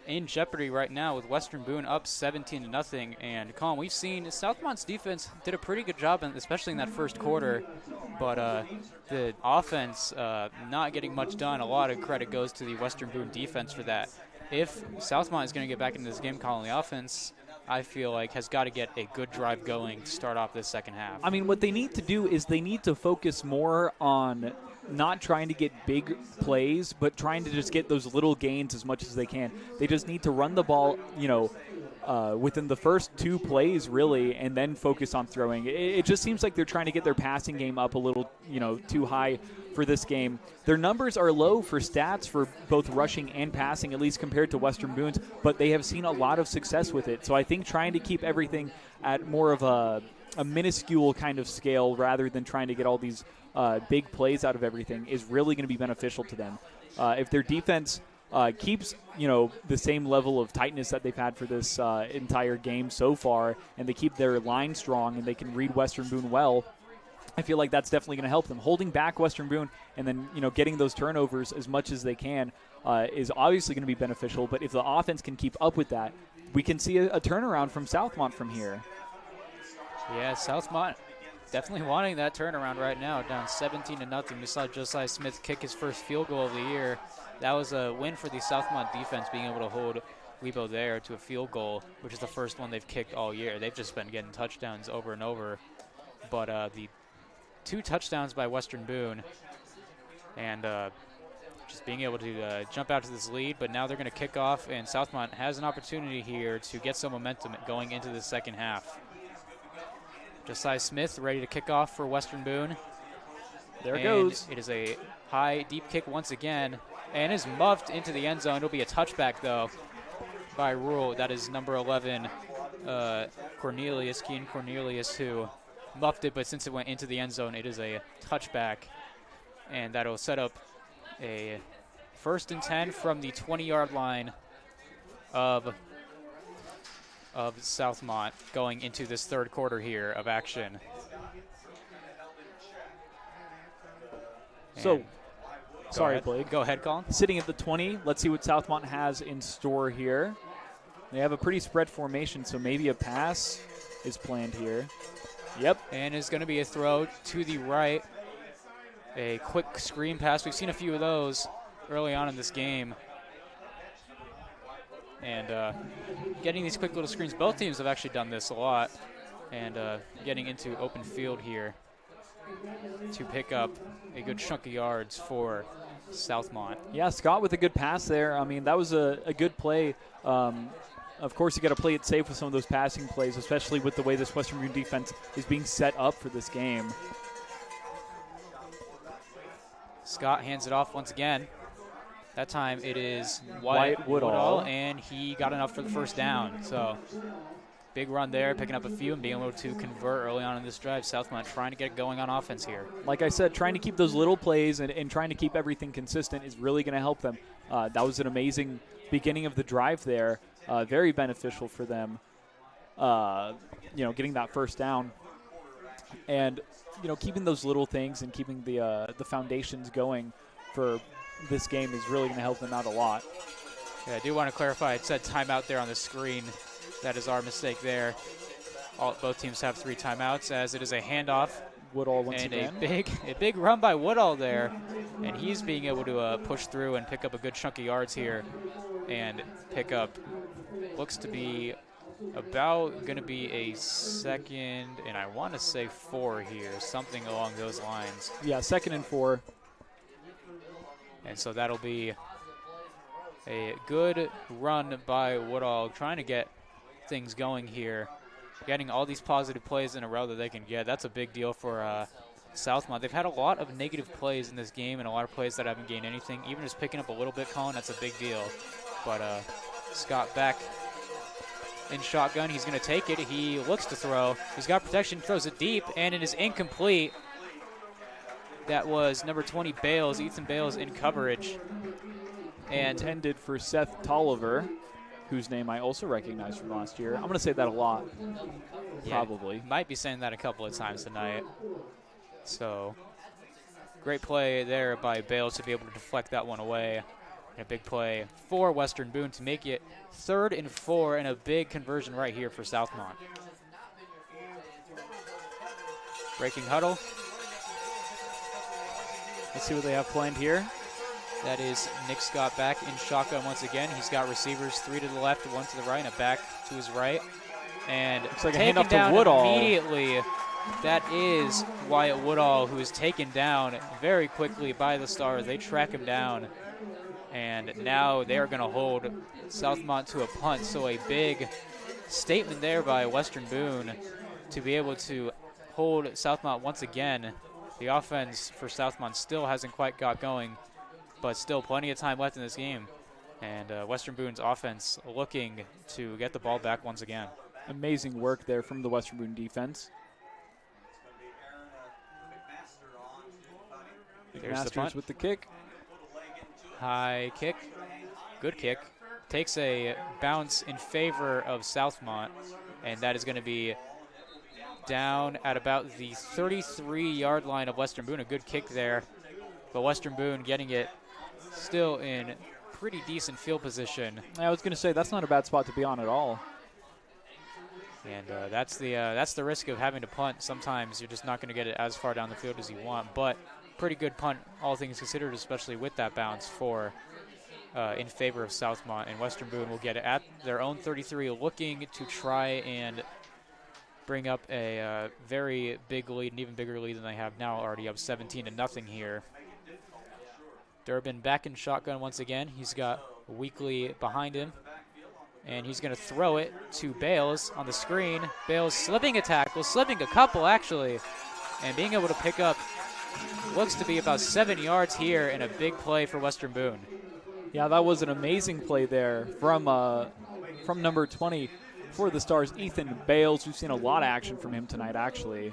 in jeopardy right now with Western Boone up 17-0. And Colin, we've seen Southmont's defense did a pretty good job, especially in that first quarter. But the offense not getting much done. A lot of credit goes to the Western Boone defense for that. If Southmont is going to get back into this game, Colin, the offense I feel like, has got to get a good drive going to start off this second half. I mean, what they need to do is they need to focus more on not trying to get big plays, but trying to just get those little gains as much as they can. They just need to run the ball, within the first 2 plays, really, and then focus on throwing. It just seems like they're trying to get their passing game up a little, too high for this game. Their numbers are low for stats for both rushing and passing, at least compared to Western Boone's, but they have seen a lot of success with it. So I think trying to keep everything at more of a minuscule kind of scale rather than trying to get all these big plays out of everything is really going to be beneficial to them. If their defense keeps, the same level of tightness that they've had for this entire game so far, and they keep their line strong and they can read Western Boone well, I feel like that's definitely going to help them. Holding back Western Boone and then, getting those turnovers as much as they can is obviously going to be beneficial. But if the offense can keep up with that, we can see a turnaround from Southmont from here. Yeah, Southmont definitely wanting that turnaround right now, down 17-0. We saw Josiah Smith kick his first field goal of the year. That was a win for the Southmont defense, being able to hold Lebo there to a field goal, which is the first one they've kicked all year. They've just been getting touchdowns over and over. But the 2 touchdowns by Western Boone and just being able to jump out to this lead, but now they're going to kick off, and Southmont has an opportunity here to get some momentum going into the second half. Josiah Smith ready to kick off for Western Boone. There it goes. It is a high, deep kick once again, and is muffed into the end zone. It'll be a touchback, though, by Rule. That is number 11, Cornelius, Kean Cornelius, who muffed it, but since it went into the end zone, it is a touchback, and that'll set up a 1st and 10 from the 20-yard line of Southmont going into this third quarter here of action. So, sorry, Blake. Go ahead, Colin. Sitting at the 20, let's see what Southmont has in store here. They have a pretty spread formation, so maybe a pass is planned here. Yep. And it's going to be a throw to the right. A quick screen pass. We've seen a few of those early on in this game. And getting these quick little screens, both teams have actually done this a lot. And getting into open field here to pick up a good chunk of yards for Southmont. Yeah, Scott with a good pass there. I mean, that was a good play. Of course, you got to play it safe with some of those passing plays, especially with the way this Western Boone defense is being set up for this game. Scott hands it off once again. That time it is Wyatt Woodall, and he got enough for the first down. So big run there, picking up a few and being able to convert early on in this drive. Southmont trying to get going on offense here. Like I said, trying to keep those little plays and trying to keep everything consistent is really going to help them. That was an amazing beginning of the drive there. Very beneficial for them, getting that first down. And, keeping those little things and keeping the foundations going for this game is really going to help them out a lot. Yeah, I do want to clarify, it said timeout there on the screen. That is our mistake there. Both teams have 3 timeouts, as it is a handoff. Woodall once again. And a big run by Woodall there. And he's being able to push through and pick up a good chunk of yards here. And pick up, looks to be about going to be a 2nd, and I want to say 4 here, something along those lines. Yeah, 2nd and 4. And so that'll be a good run by Woodall, trying to get things going here. Getting all these positive plays in a row that they can get. That's a big deal for Southmont. They've had a lot of negative plays in this game and a lot of plays that haven't gained anything. Even just picking up a little bit, Colin, that's a big deal. But Scott back in shotgun. He's going to take it. He looks to throw. He's got protection, throws it deep, and it is incomplete. That was number 20, Bales, Ethan Bales in coverage. And intended for Seth Tolliver, whose name I also recognize from last year. I'm going to say that a lot, probably. Yeah, might be saying that a couple of times tonight. So, great play there by Bales to be able to deflect that one away. And a big play for Western Boone to make it 3rd and 4, and a big conversion right here for Southmont. Breaking huddle. Let's see what they have planned here. That is Nick Scott back in shotgun once again. He's got receivers, 3 to the left, 1 to the right, and a back to his right. And looks like a taken handoff to down Woodall. immediately. That is Wyatt Woodall, who is taken down very quickly by the Stars. They track him down, and now they're going to hold Southmont to a punt. So a big statement there by Western Boone to be able to hold Southmont once again. The offense for Southmont still hasn't quite got going, but still plenty of time left in this game. And Western Boone's offense looking to get the ball back once again. Amazing work there from the Western Boone defense. There's the punt with the kick. High kick. Good kick. Takes a bounce in favor of Southmont, and that is going to be down at about the 33-yard line of Western Boone. A good kick there, but Western Boone getting it still in pretty decent field position. I was going to say, that's not a bad spot to be on at all. And that's the risk of having to punt. Sometimes you're just not going to get it as far down the field as you want, but pretty good punt, all things considered, especially with that bounce for in favor of Southmont. And Western Boone will get it at their own 33, looking to try and bring up a very big lead, an even bigger lead than they have now, already up 17-0 here. Durbin back in shotgun once again. He's got Weekly behind him, and he's going to throw it to Bales on the screen. Bales slipping a tackle, slipping a couple actually, and being able to pick up looks to be about 7 yards here, and a big play for Western Boone. Yeah, that was an amazing play there from number 20 for the Stars, Ethan Bales. We've seen a lot of action from him tonight, actually.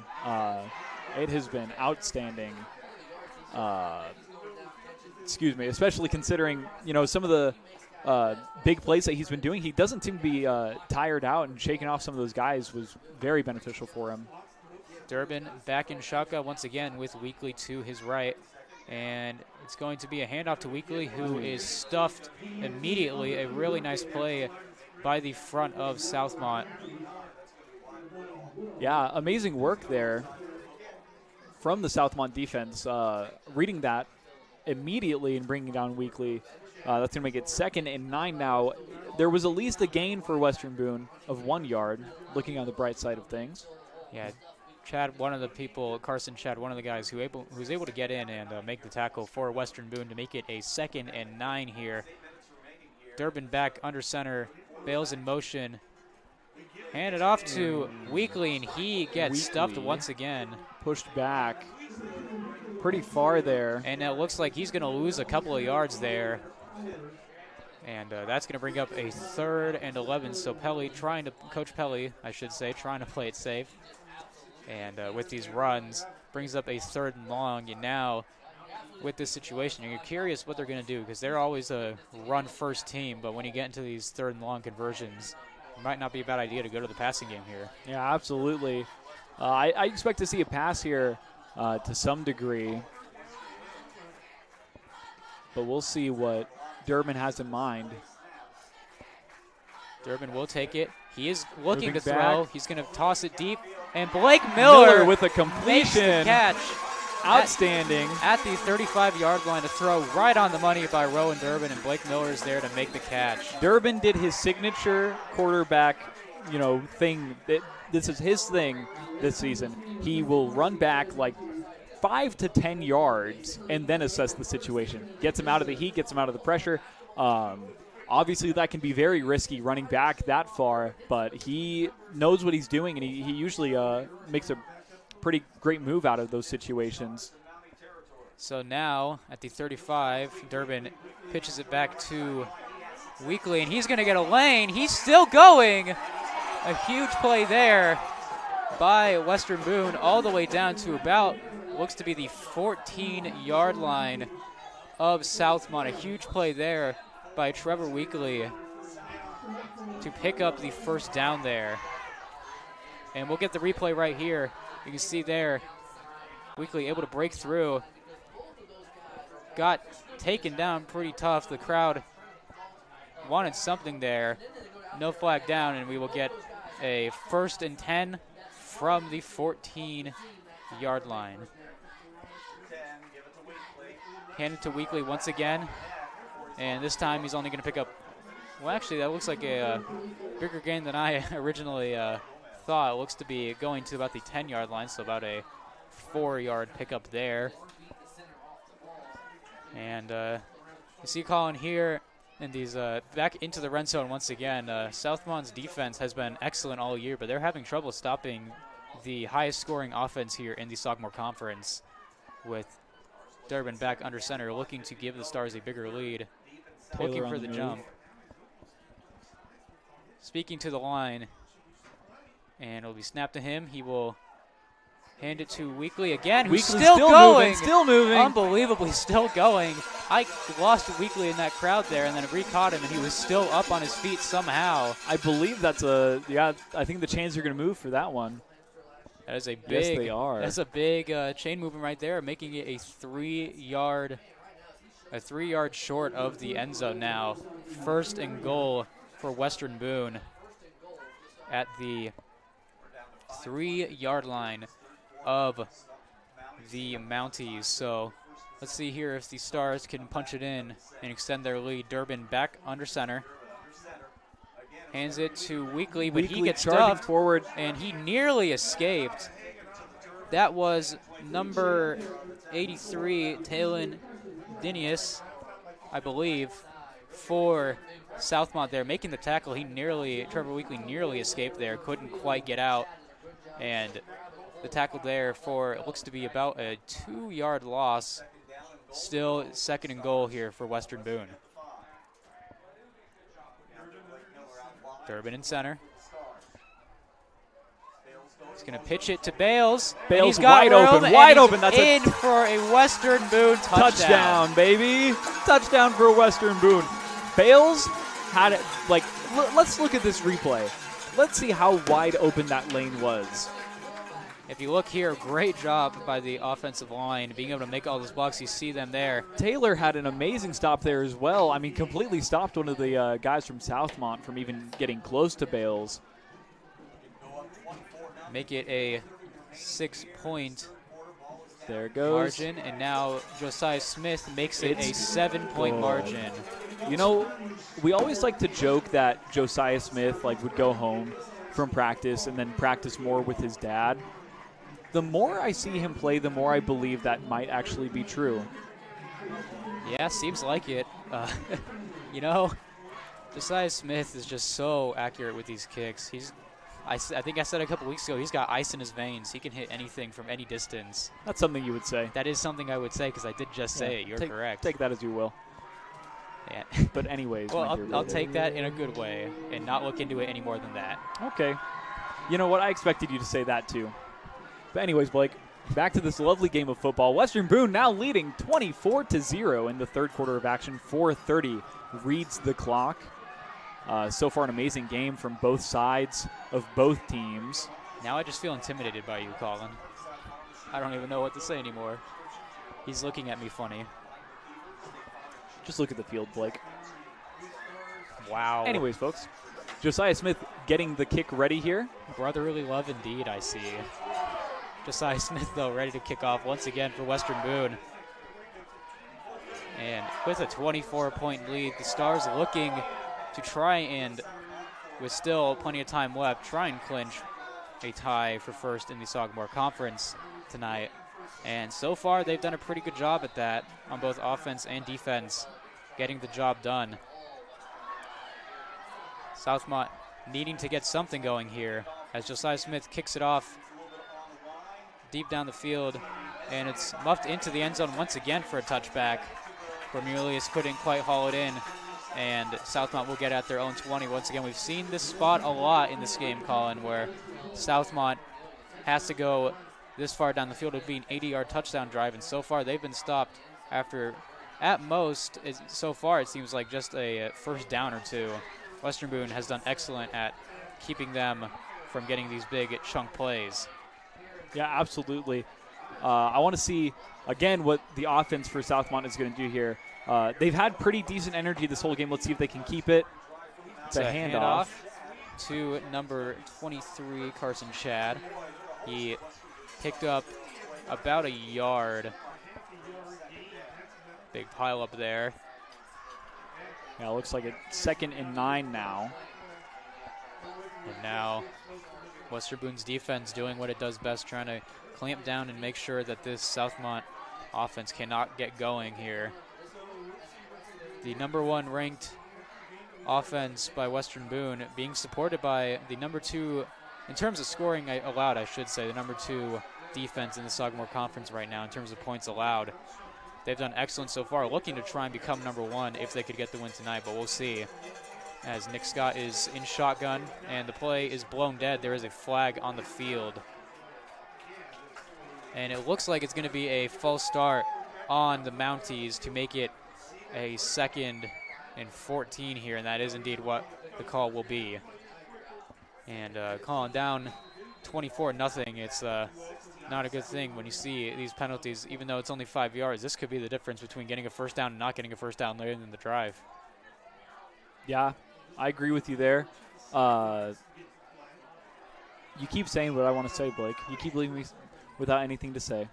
It has been outstanding. Excuse me, especially considering, some of the big plays that he's been doing. He doesn't seem to be tired out, and shaking off some of those guys was very beneficial for him. Durbin back in shotgun once again with Weekly to his right. And it's going to be a handoff to Weekly, who is stuffed immediately. A really nice play by the front of Southmont. Yeah, amazing work there from the Southmont defense. Reading that immediately and bringing down Weekly. That's going to make it 2nd and 9 now. There was at least a gain for Western Boone of 1 yard, looking on the bright side of things. Yeah, Chad, one of the people, Carson Chad, one of the guys who's able to get in and make the tackle for Western Boone to make it a 2nd and 9 here. Durbin back under center, Bales in motion, handed off to Weekly, and he gets stuffed once again. Pushed back pretty far there. And it looks like he's going to lose a couple of yards there. And that's going to bring up a 3rd and 11. So Coach Pelly, I should say, trying to play it safe. And with these runs, brings up a 3rd and long. And now, with this situation, you're curious what they're going to do, because they're always a run-first team. But when you get into these 3rd and long conversions, it might not be a bad idea to go to the passing game here. Yeah, absolutely. I expect to see a pass here to some degree. But we'll see what Durbin has in mind. Durbin will take it. He is looking Moving to back. throw. He's going to toss it deep. And Blake Miller with a makes the completion. catch. Outstanding. At the 35-yard line, to throw right on the money by Rowan Durbin, and Blake Miller is there to make the catch. Durbin did his signature quarterback, thing. This is his thing this season. He will run back like 5 to 10 yards and then assess the situation. Gets him out of the heat, gets him out of the pressure. Obviously, that can be very risky running back that far, but he knows what he's doing, and he usually makes a pretty great move out of those situations. So now at the 35, Durbin pitches it back to Weekly, and he's going to get a lane. He's still going. A huge play there by Western Boone, all the way down to about, looks to be the 14-yard line of Southmont. A huge play there by Trevor Weekly to pick up the 1st down there. And we'll get the replay right here. You can see there, Weekly able to break through. Got taken down pretty tough. The crowd wanted something there. No flag down, and we will get a 1st and 10 from the 14-yard line. Handed to Weekly once again. And this time he's only going to pick up Well, actually, that looks like a bigger gain than I originally thought. It looks to be going to about the 10-yard line, so about a 4-yard pickup there. And you see Colin here in these back into the red zone once again. Southmont's defense has been excellent all year, but they're having trouble stopping the highest scoring offense here in the Sophomore Conference, with Durbin back under center, looking to give the Stars a bigger lead, looking for the jump. Speaking to the line, and it'll be snapped to him. He will hand it to Weekly again, who's still going. Still moving. Unbelievably still going. I lost Weekly in that crowd there, and then re-caught him, and he was still up on his feet somehow. I believe that's I think the chains are going to move for that one. That is a big. Yes, they are. That's a big chain movement right there, making it a 3-yard short of the end zone now. 1st and goal for Western Boone at the 3-yard line of the Mounties. So let's see here if the Stars can punch it in and extend their lead. Durbin back under center. Hands it to Weekly, but he gets stuffed forward, and he nearly escaped. That was number 83, Talon Dinius, I believe, for Southmont there, making the tackle. Trevor Weekly nearly escaped there, couldn't quite get out, and the tackle there for, it looks to be about a 2-yard loss. Still 2nd and goal here for Western Boone. Durbin in center. He's going to pitch it to Bales. Bales he's got wide open. That's in for a Western Boone touchdown. Touchdown, baby. Touchdown for Western Boone. Bales had it, let's look at this replay. Let's see how wide open that lane was. If you look here, great job by the offensive line, being able to make all those blocks. You see them there. Taylor had an amazing stop there as well. I mean, completely stopped one of the guys from Southmont from even getting close to Bales. Make it a 6-point there goes margin, and now Josiah Smith makes it a 7-point margin. You know, we always like to joke that Josiah Smith would go home from practice and then practice more with his dad. The more I see him play, the more I believe that might actually be true. Yeah, seems like it. You know, Josiah Smith is just so accurate with these kicks. I think I said a couple weeks ago, he's got ice in his veins. He can hit anything from any distance. That's something you would say. That is something I would say, because I did just say it. You're correct. Take that as you will. Yeah. But anyways. Well, I'll take that in a good way and not look into it any more than that. Okay. You know what? I expected you to say that too. But anyways, Blake, back to this lovely game of football. Western Boone now leading 24-0 in the 3rd quarter of action. 4:30 reads the clock. So far, an amazing game from both sides of both teams. Now I just feel intimidated by you, Colin. I don't even know what to say anymore. He's looking at me funny. Just look at the field, Blake. Wow. Anyways, folks, Josiah Smith getting the kick ready here. Brotherly love indeed, I see. Josiah Smith, though, ready to kick off once again for Western Boone. And with a 24-point lead, the Stars looking to try and, with still plenty of time left, try and clinch a tie for 1st in the Sagamore Conference tonight. And so far, they've done a pretty good job at that on both offense and defense, getting the job done. Southmont needing to get something going here as Josiah Smith kicks it off deep down the field, and it's muffed into the end zone once again for a touchback. Cornelius couldn't quite haul it in, and Southmont will get at their own 20. Once again, we've seen this spot a lot in this game, Colin, where Southmont has to go this far down the field. It would be an 80-yard touchdown drive, and so far they've been stopped after, at most, so far it seems like just a 1st down or 2. Western Boone has done excellent at keeping them from getting these big chunk plays. Yeah, absolutely. I want to see, again, what the offense for Southmont is going to do here. They've had pretty decent energy this whole game. Let's see if they can keep it. It's a handoff to number 23, Carson Chad. He picked up about a yard. Big pile up there. Yeah, it looks like it's 2nd and 9 now. And now Western Boone's defense doing what it does best, trying to clamp down and make sure that this Southmont offense cannot get going here. The #1 ranked offense by Western Boone being supported by the #2, in terms of scoring allowed, I should say, the #2 defense in the Sagamore Conference right now in terms of points allowed. They've done excellent so far, looking to try and become #1 if they could get the win tonight, but we'll see. As Nick Scott is in shotgun and the play is blown dead, there is a flag on the field. And it looks like it's going to be a false start on the Mounties to make it a 2nd and 14 here, and that is indeed what the call will be. And calling down 24-0, it's not a good thing when you see these penalties. Even though it's only 5 yards, this could be the difference between getting a first down and not getting a first down later in the drive. Yeah, I agree with you there. You keep saying what I want to say, Blake. You keep leaving me without anything to say.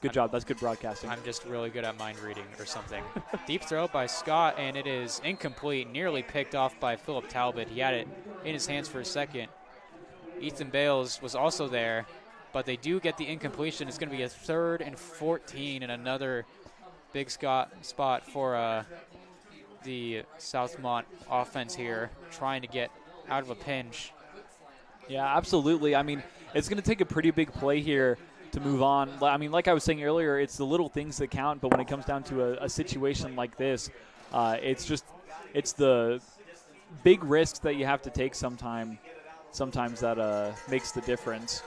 Good job. That's good broadcasting. I'm just really good at mind reading or something. Deep throw by Scott, and it is incomplete, nearly picked off by Philip Talbot. He had it in his hands for a second. Ethan Bales was also there, but they do get the incompletion. It's going to be a 3rd and 14 and another big spot for the Southmont offense here, trying to get out of a pinch. Yeah, absolutely. I mean, it's going to take a pretty big play here to move on. I mean, like I was saying earlier, it's the little things that count, but when it comes down to a situation like this, it's the big risks that you have to take sometimes that makes the difference.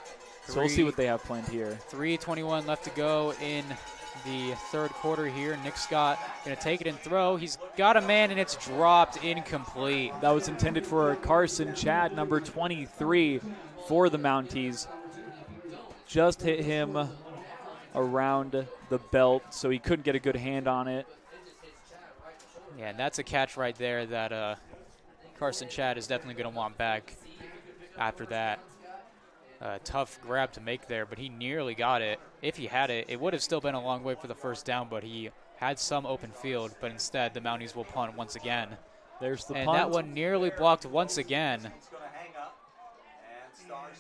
So we'll see what they have planned here. 3:21 left to go in the 3rd quarter here. Nick Scott going to take it and throw. He's got a man, and it's dropped incomplete. That was intended for Carson Chad, number 23 for the Mounties. Just hit him around the belt, so he couldn't get a good hand on it. Yeah, and that's a catch right there that Carson Chad is definitely going to want back after that. Tough grab to make there, but he nearly got it. If he had it, it would have still been a long way for the first down, but he had some open field, but instead the Mounties will punt once again. There's the punt. And that one nearly blocked once again.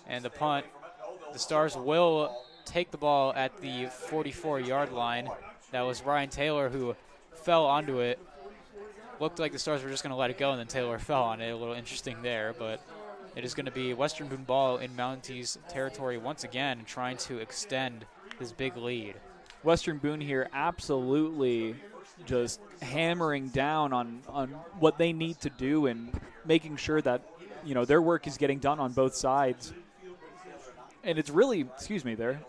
And the punt, the Stars will take the ball at the 44-yard line. That was Ryan Taylor who fell onto it. Looked like the Stars were just going to let it go, and then Taylor fell on it. A little interesting there, but it is going to be Western Boone ball in Mounties territory once again, trying to extend this big lead. Western Boone here absolutely just hammering down on what they need to do and making sure that, you know, their work is getting done on both sides. And it's really,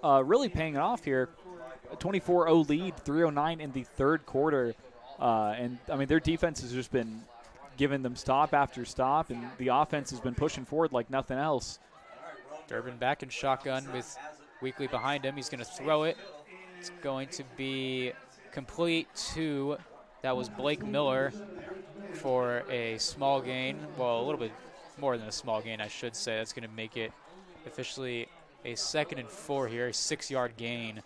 really paying off here. A 24-0 lead, 3:09 in the 3rd quarter. And, I mean, their defense has just been giving them stop after stop, and the offense has been pushing forward like nothing else. Durbin back in shotgun with Weekly behind him. He's going to throw it. It's going to be complete to, that was Blake Miller for a small gain. Well, a little bit more than a small gain, I should say. That's going to make it officially a 2nd and 4 here, a 6-yard gain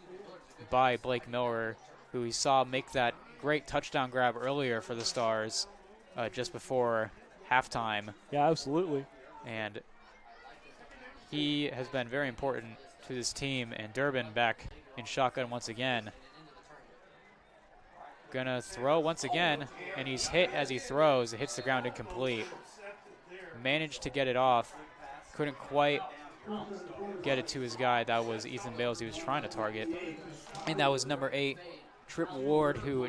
by Blake Miller, who we saw make that great touchdown grab earlier for the Stars just before halftime. Yeah, absolutely. And he has been very important to this team, and Durbin back in shotgun once again. Gonna throw once again, and he's hit as he throws. It hits the ground incomplete. Managed to get it off. Couldn't quite get it to his guy. That was Ethan Bales he was trying to target. And that was number 8, Trip Ward, who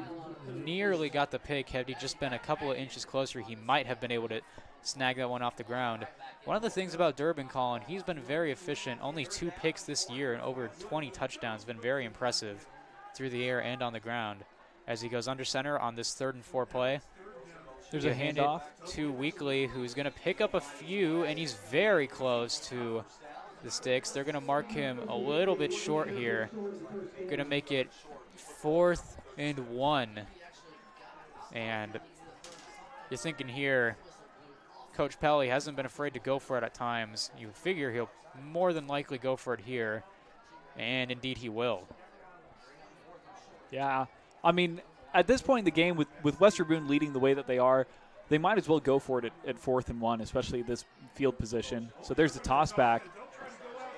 nearly got the pick. Had he just been a couple of inches closer, he might have been able to snag that one off the ground. One of the things about Durbin, Colin, he's been very efficient. Only 2 picks this year and over 20 touchdowns. Been very impressive through the air and on the ground. As he goes under center on this 3rd and 4 play. There's a handoff to Weekly, who's going to pick up a few, and he's very close to the sticks. They're going to mark him a little bit short here. Going to make it 4th and 1. And you're thinking here, Coach Pelly hasn't been afraid to go for it at times. You figure he'll more than likely go for it here, and indeed he will. Yeah, I mean, at this point in the game, with Western Boone leading the way that they are, they might as well go for it at 4th and 1, especially this field position. So there's the toss back.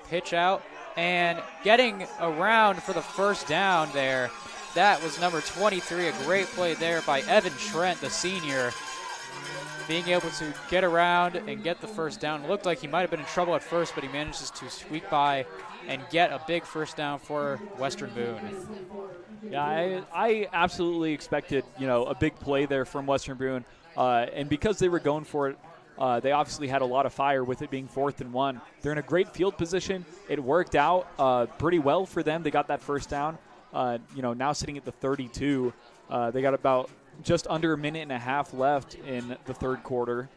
Pitch out and getting around for the first down there. That was number 23, a great play there by Evan Trent, the senior, being able to get around and get the first down. It looked like he might have been in trouble at first, but he manages to squeak by and get a big first down for Western Boone. Yeah, I absolutely expected, a big play there from Western Boone. And because they were going for it, they obviously had a lot of fire with it being 4th and 1. They're in a great field position. It worked out pretty well for them. They got that first down. Now sitting at the 32. They got about just under a minute and a half left in the third quarter.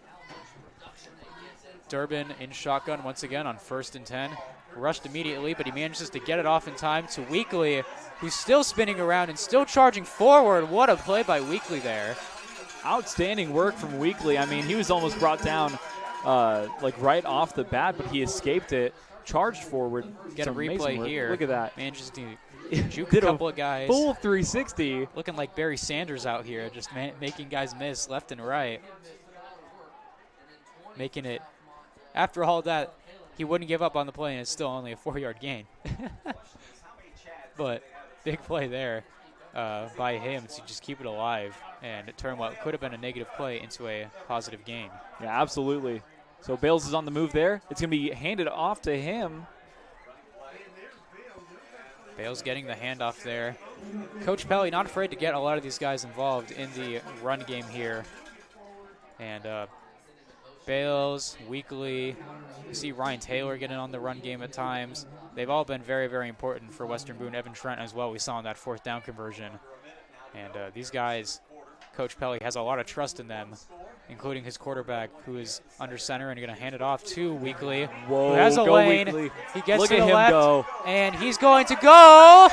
Durbin in shotgun once again on 1st and 10. Rushed immediately, but he manages to get it off in time to Weekly, who's still spinning around and still charging forward. What a play by Weekly there. Outstanding work from Weekly. I mean, he was almost brought down right off the bat, but he escaped it, charged forward. Get a replay here. Look at that. Manages to juke a couple of guys. Full 360. Looking like Barry Sanders out here, just making guys miss left and right. Making it, after all that, he wouldn't give up on the play, and it's still only a 4-yard gain. But big play there by him to just keep it alive and turn what could have been a negative play into a positive gain. Yeah, absolutely. So Bales is on the move there. It's going to be handed off to him. Bales getting the handoff there. Coach Pelly not afraid to get a lot of these guys involved in the run game here. And Bales, Weekly, you see Ryan Taylor getting on the run game at times. They've all been very, very important for Western Boone. Evan Trent as well, we saw in that 4th down conversion. And these guys, Coach Pelly has a lot of trust in them, including his quarterback, who is under center and going to hand it off to Weekly. Whoa, who has a go lane. Weekly. He gets Look to at the him left, go. and he's going to go.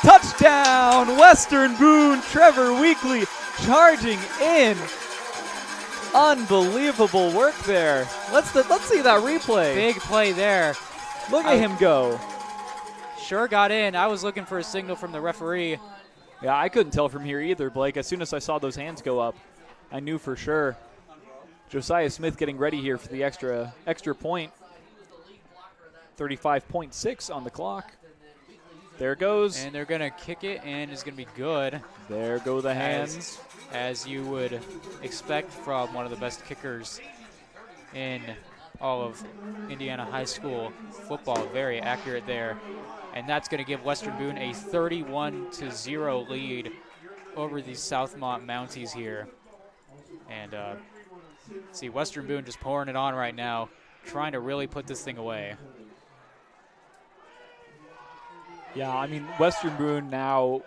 Touchdown, Western Boone. Trevor Weekly charging in. Unbelievable work there. Let's see that replay. Big play there. Look at him go. Sure got in. I was looking for a signal from the referee. Yeah, I couldn't tell from here either, Blake. As soon as I saw those hands go up, I knew for sure. Josiah Smith getting ready here for the extra point. 35.6 on the clock. There it goes. And they're going to kick it, and it's going to be good. There go the hands. As you would expect from one of the best kickers in all of Indiana high school football. Very accurate there. And that's going to give Western Boone a 31-0 lead over these Southmont Mounties here. And see, Western Boone just pouring it on right now, trying to really put this thing away. Yeah, I mean, Western Boone now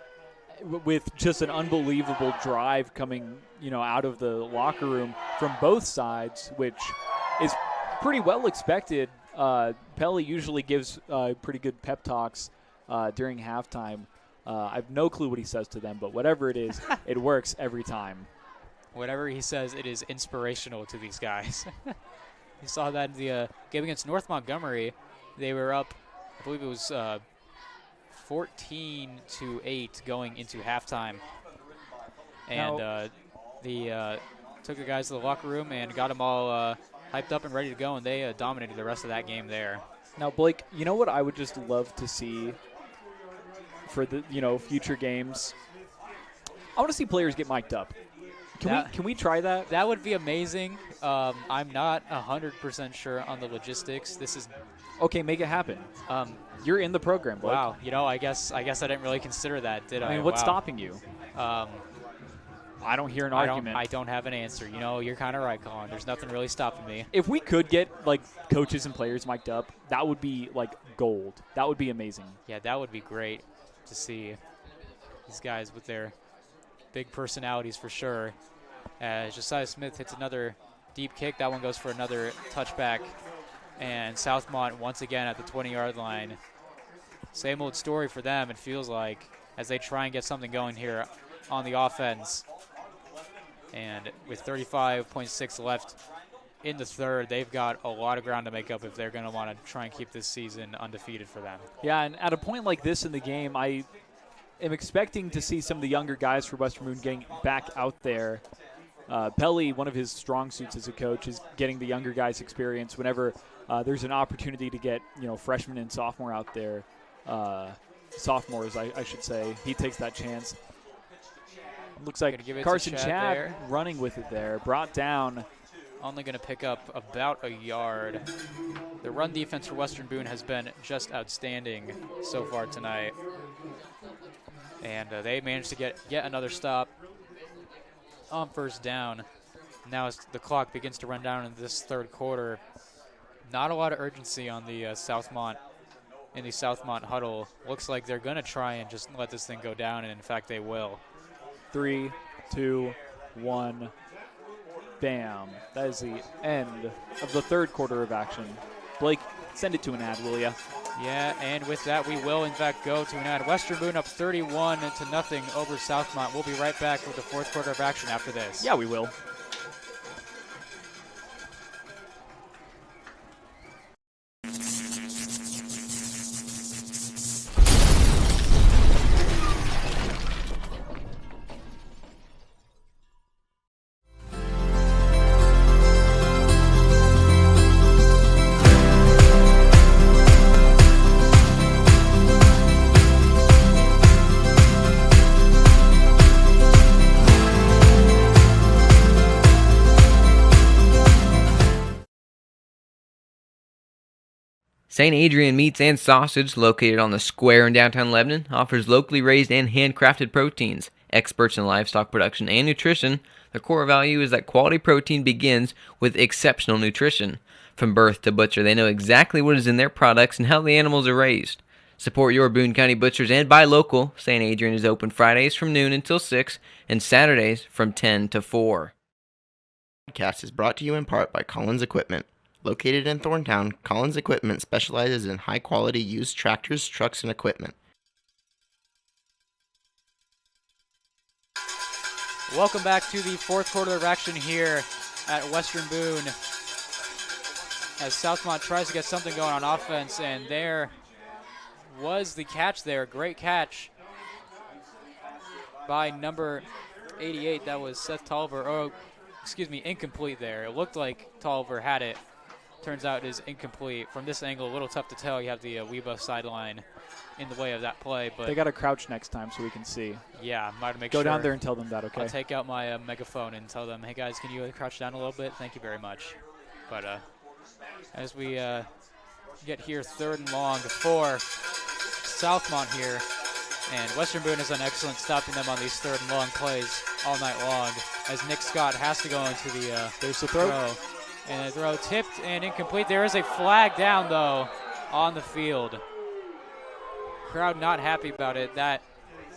with just an unbelievable drive coming, out of the locker room from both sides, which is pretty well expected. Pelly usually gives pretty good pep talks during halftime. I have no clue what he says to them, but whatever it is, it works every time. Whatever he says, it is inspirational to these guys. You saw that in the game against North Montgomery. They were up, I believe it was 14-8 going into halftime. And took the guys to the locker room and got them all hyped up and ready to go, and they dominated the rest of that game there. Now, Blake, you know what I would just love to see for the future games? I want to see players get mic'd up. Can we try that? That would be amazing. I'm not 100% sure on the logistics. This is okay. Make it happen. You're in the program, Blake. Wow. I guess I didn't really consider that, did I? I mean, what's stopping you? I don't hear an argument. I don't have an answer. You're kind of right, Colin. There's nothing really stopping me. If we could get coaches and players mic'd up, that would be gold. That would be amazing. Yeah, that would be great to see these guys with their big personalities for sure. Josiah Smith hits another deep kick. That one goes for another touchback. And Southmont once again at the 20-yard line. Same old story for them, it feels like, as they try and get something going here on the offense. And with 35.6 left in the third, they've got a lot of ground to make up if they're going to want to try and keep this season undefeated for them. Yeah, and at a point like this in the game, am expecting to see some of the younger guys for Western Boone getting back out there. Pelly, one of his strong suits as a coach, is getting the younger guys experience whenever there's an opportunity to get freshmen and sophomore out there. Sophomores, I should say. He takes that chance. Looks like Carson Chad running with it there. Brought down. Only going to pick up about a yard. The run defense for Western Boone has been just outstanding so far tonight. And they managed to get yet another stop on first down. Now as the clock begins to run down in this third quarter, not a lot of urgency on the Southmont huddle. Looks like they're going to try and just let this thing go down, and in fact they will. 3, 2, 1. Bam. That is the end of the third quarter of action. Blake, send it to an ad, will ya? Yeah, and with that, we will, in fact, go to an ad. Western Boone up 31-0 over Southmont. We'll be right back with the fourth quarter of action after this. Yeah, we will. St. Adrian Meats and Sausage, located on the square in downtown Lebanon, offers locally raised and handcrafted proteins. Experts in livestock production and nutrition, their core value is that quality protein begins with exceptional nutrition. From birth to butcher, they know exactly what is in their products and how the animals are raised. Support your Boone County butchers and buy local. St. Adrian is open Fridays from noon until 6 and Saturdays from 10 to 4. The podcast is brought to you in part by Collins Equipment. Located in Thorntown, Collins Equipment specializes in high-quality used tractors, trucks, and equipment. Welcome back to the fourth quarter of action here at Western Boone as Southmont tries to get something going on offense, and there was the catch there. Great catch by number 88. That was Seth Tolliver. Oh, excuse me, incomplete there. It looked like Tolliver had it. Turns out it is incomplete. From this angle, a little tough to tell. You have the Webo sideline in the way of that play. But they got to crouch next time so we can see. Yeah, might make Go sure. down there and tell them that, okay? I'll take out my megaphone and tell them, hey, guys, can you crouch down a little bit? Thank you very much. But as we get here, 3rd and long for Southmont here. And Western Boone has done excellent stopping them on these 3rd and long plays all night long as Nick Scott has to go into the there's the throw. And the throw tipped and incomplete. There is a flag down, though, on the field. Crowd not happy about it. That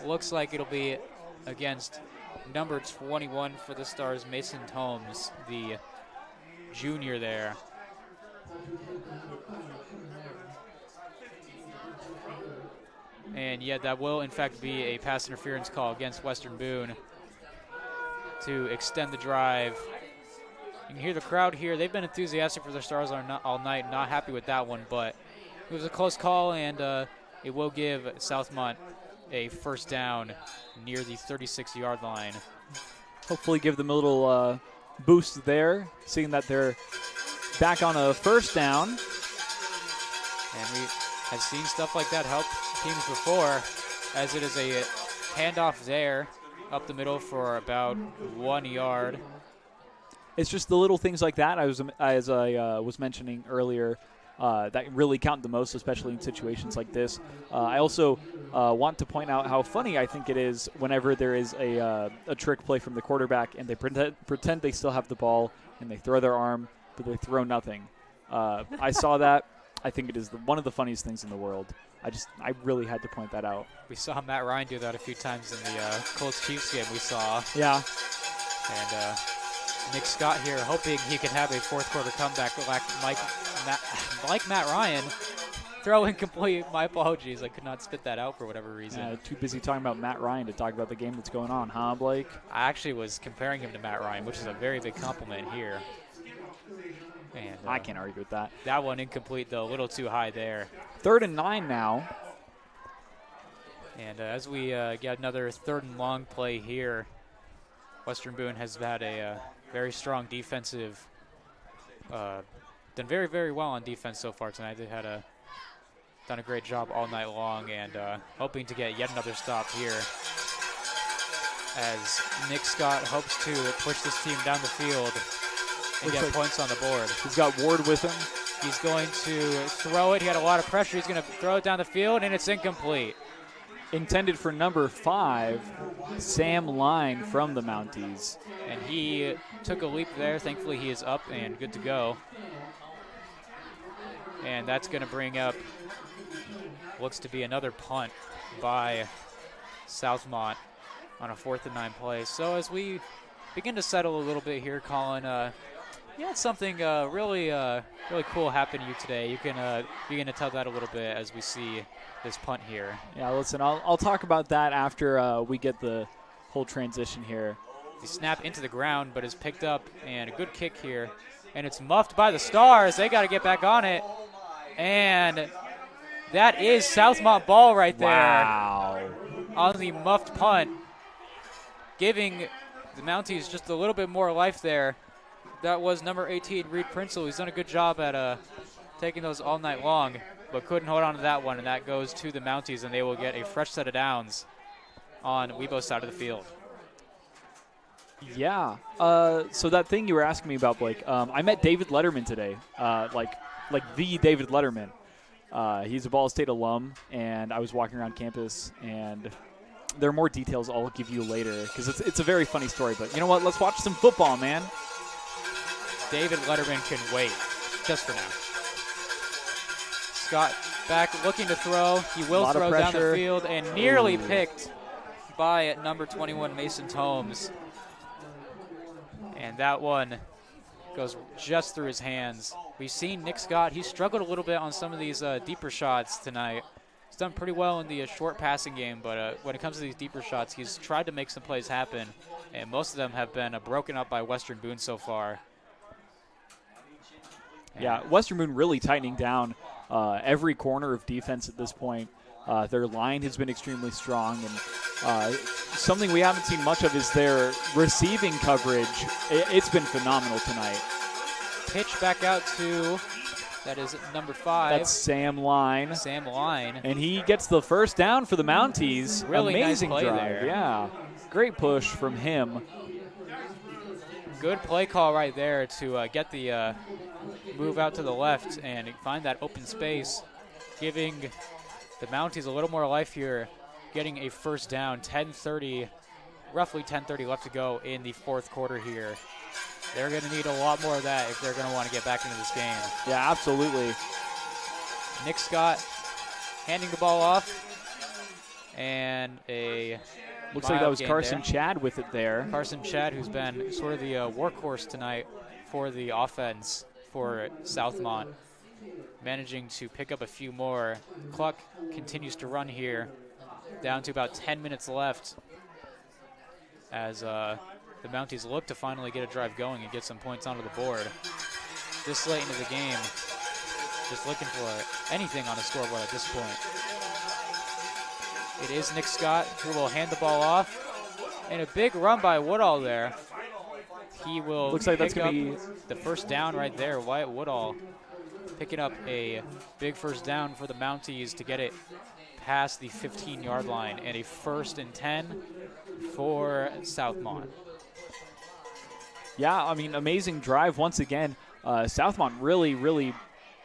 looks like it'll be against number 21 for the Stars, Mason Tomes, the junior there. And yet that will, in fact, be a pass interference call against Western Boone to extend the drive. You can hear the crowd here. They've been enthusiastic for their Stars all night, not happy with that one, but it was a close call, and it will give Southmont a first down near the 36-yard line. Hopefully give them a little boost there, seeing that they're back on a first down. And we have seen stuff like that help teams before, as it is a handoff there up the middle for about 1 yard. It's just the little things like that, as I was mentioning earlier, that really count the most, especially in situations like this. I also want to point out how funny I think it is whenever there is a trick play from the quarterback and they pretend they still have the ball and they throw their arm, but they throw nothing. I saw that. I think it is one of the funniest things in the world. I really had to point that out. We saw Matt Ryan do that a few times in the Colts-Chiefs game we saw. Yeah. And Nick Scott here hoping he can have a fourth quarter comeback like Matt Ryan. Throw incomplete. My apologies. I could not spit that out for whatever reason. Too busy talking about Matt Ryan to talk about the game that's going on, huh, Blake? I actually was comparing him to Matt Ryan, which is a very big compliment here. And I can't argue with that. That one incomplete, though, a little too high there. 3rd and 9 now. And as we get another 3rd and long play here, Western Boone has had a very strong defensive, done very, very well on defense so far tonight. They had done a great job all night long, and hoping to get yet another stop here as Nick Scott hopes to push this team down the field and get points on the board. He's got Ward with him. He's going to throw it. He had a lot of pressure. He's going to throw it down the field, and it's incomplete. Intended for number 5, Sam Line from the Mounties. And he took a leap there. Thankfully, he is up and good to go. And that's going to bring up, looks to be another punt by Southmont on a 4th and 9 play. So as we begin to settle a little bit here, Colin, you had something really cool happen to you today. You can begin to tell that a little bit as we see this punt here. Yeah, listen, I'll talk about that after we get the whole transition here. The snap into the ground, but is picked up, and a good kick here. And it's muffed by the Stars. They got to get back on it. And that is Southmont ball right there. Wow. On the muffed punt, giving the Mounties just a little bit more life there. That was number 18, Reed Prinzel. He's done a good job at taking those all night long, but couldn't hold on to that one, and that goes to the Mounties, and they will get a fresh set of downs on Webo's side of the field. Yeah. So that thing you were asking me about, Blake, I met David Letterman today, like the David Letterman. He's a Ball State alum, and I was walking around campus, and there are more details I'll give you later because it's a very funny story. But you know what? Let's watch some football, man. David Letterman can wait, just for now. Scott back looking to throw. He will throw down the field and nearly picked by number 21, Mason Tomes. And that one goes just through his hands. We've seen Nick Scott. He struggled a little bit on some of these deeper shots tonight. He's done pretty well in the short passing game, but when it comes to these deeper shots, he's tried to make some plays happen, and most of them have been broken up by Western Boone so far. Yeah, Western Boone really tightening down every corner of defense at this point. Their line has been extremely strong, and something we haven't seen much of is their receiving coverage. It's been phenomenal tonight. Pitch back out to, that is number 5. That's Sam Line. Sam Line. And he gets the first down for the Mounties. Really amazing nice play drive. there. Yeah, great push from him. Good play call right there to get the move out to the left and find that open space, giving the Mounties a little more life here, getting a first down. Roughly 10:30 left to go in the 4th quarter here. They're going to need a lot more of that if they're going to want to get back into this game. Yeah, absolutely. Nick Scott handing the ball off, and looks like that was Carson Chad with it there. Carson Chad, who's been sort of the workhorse tonight for the offense for Southmont, managing to pick up a few more. Clock continues to run here, down to about 10 minutes left as the Mounties look to finally get a drive going and get some points onto the board. This late into the game, just looking for anything on the scoreboard at this point. It is Nick Scott who will hand the ball off, and a big run by Woodall there. He will looks like that's pick going up to be the first down right there. Wyatt Woodall picking up a big first down for the Mounties to get it past the 15-yard line, and a 1st and 10 for Southmont. Yeah, I mean, amazing drive once again. Southmont really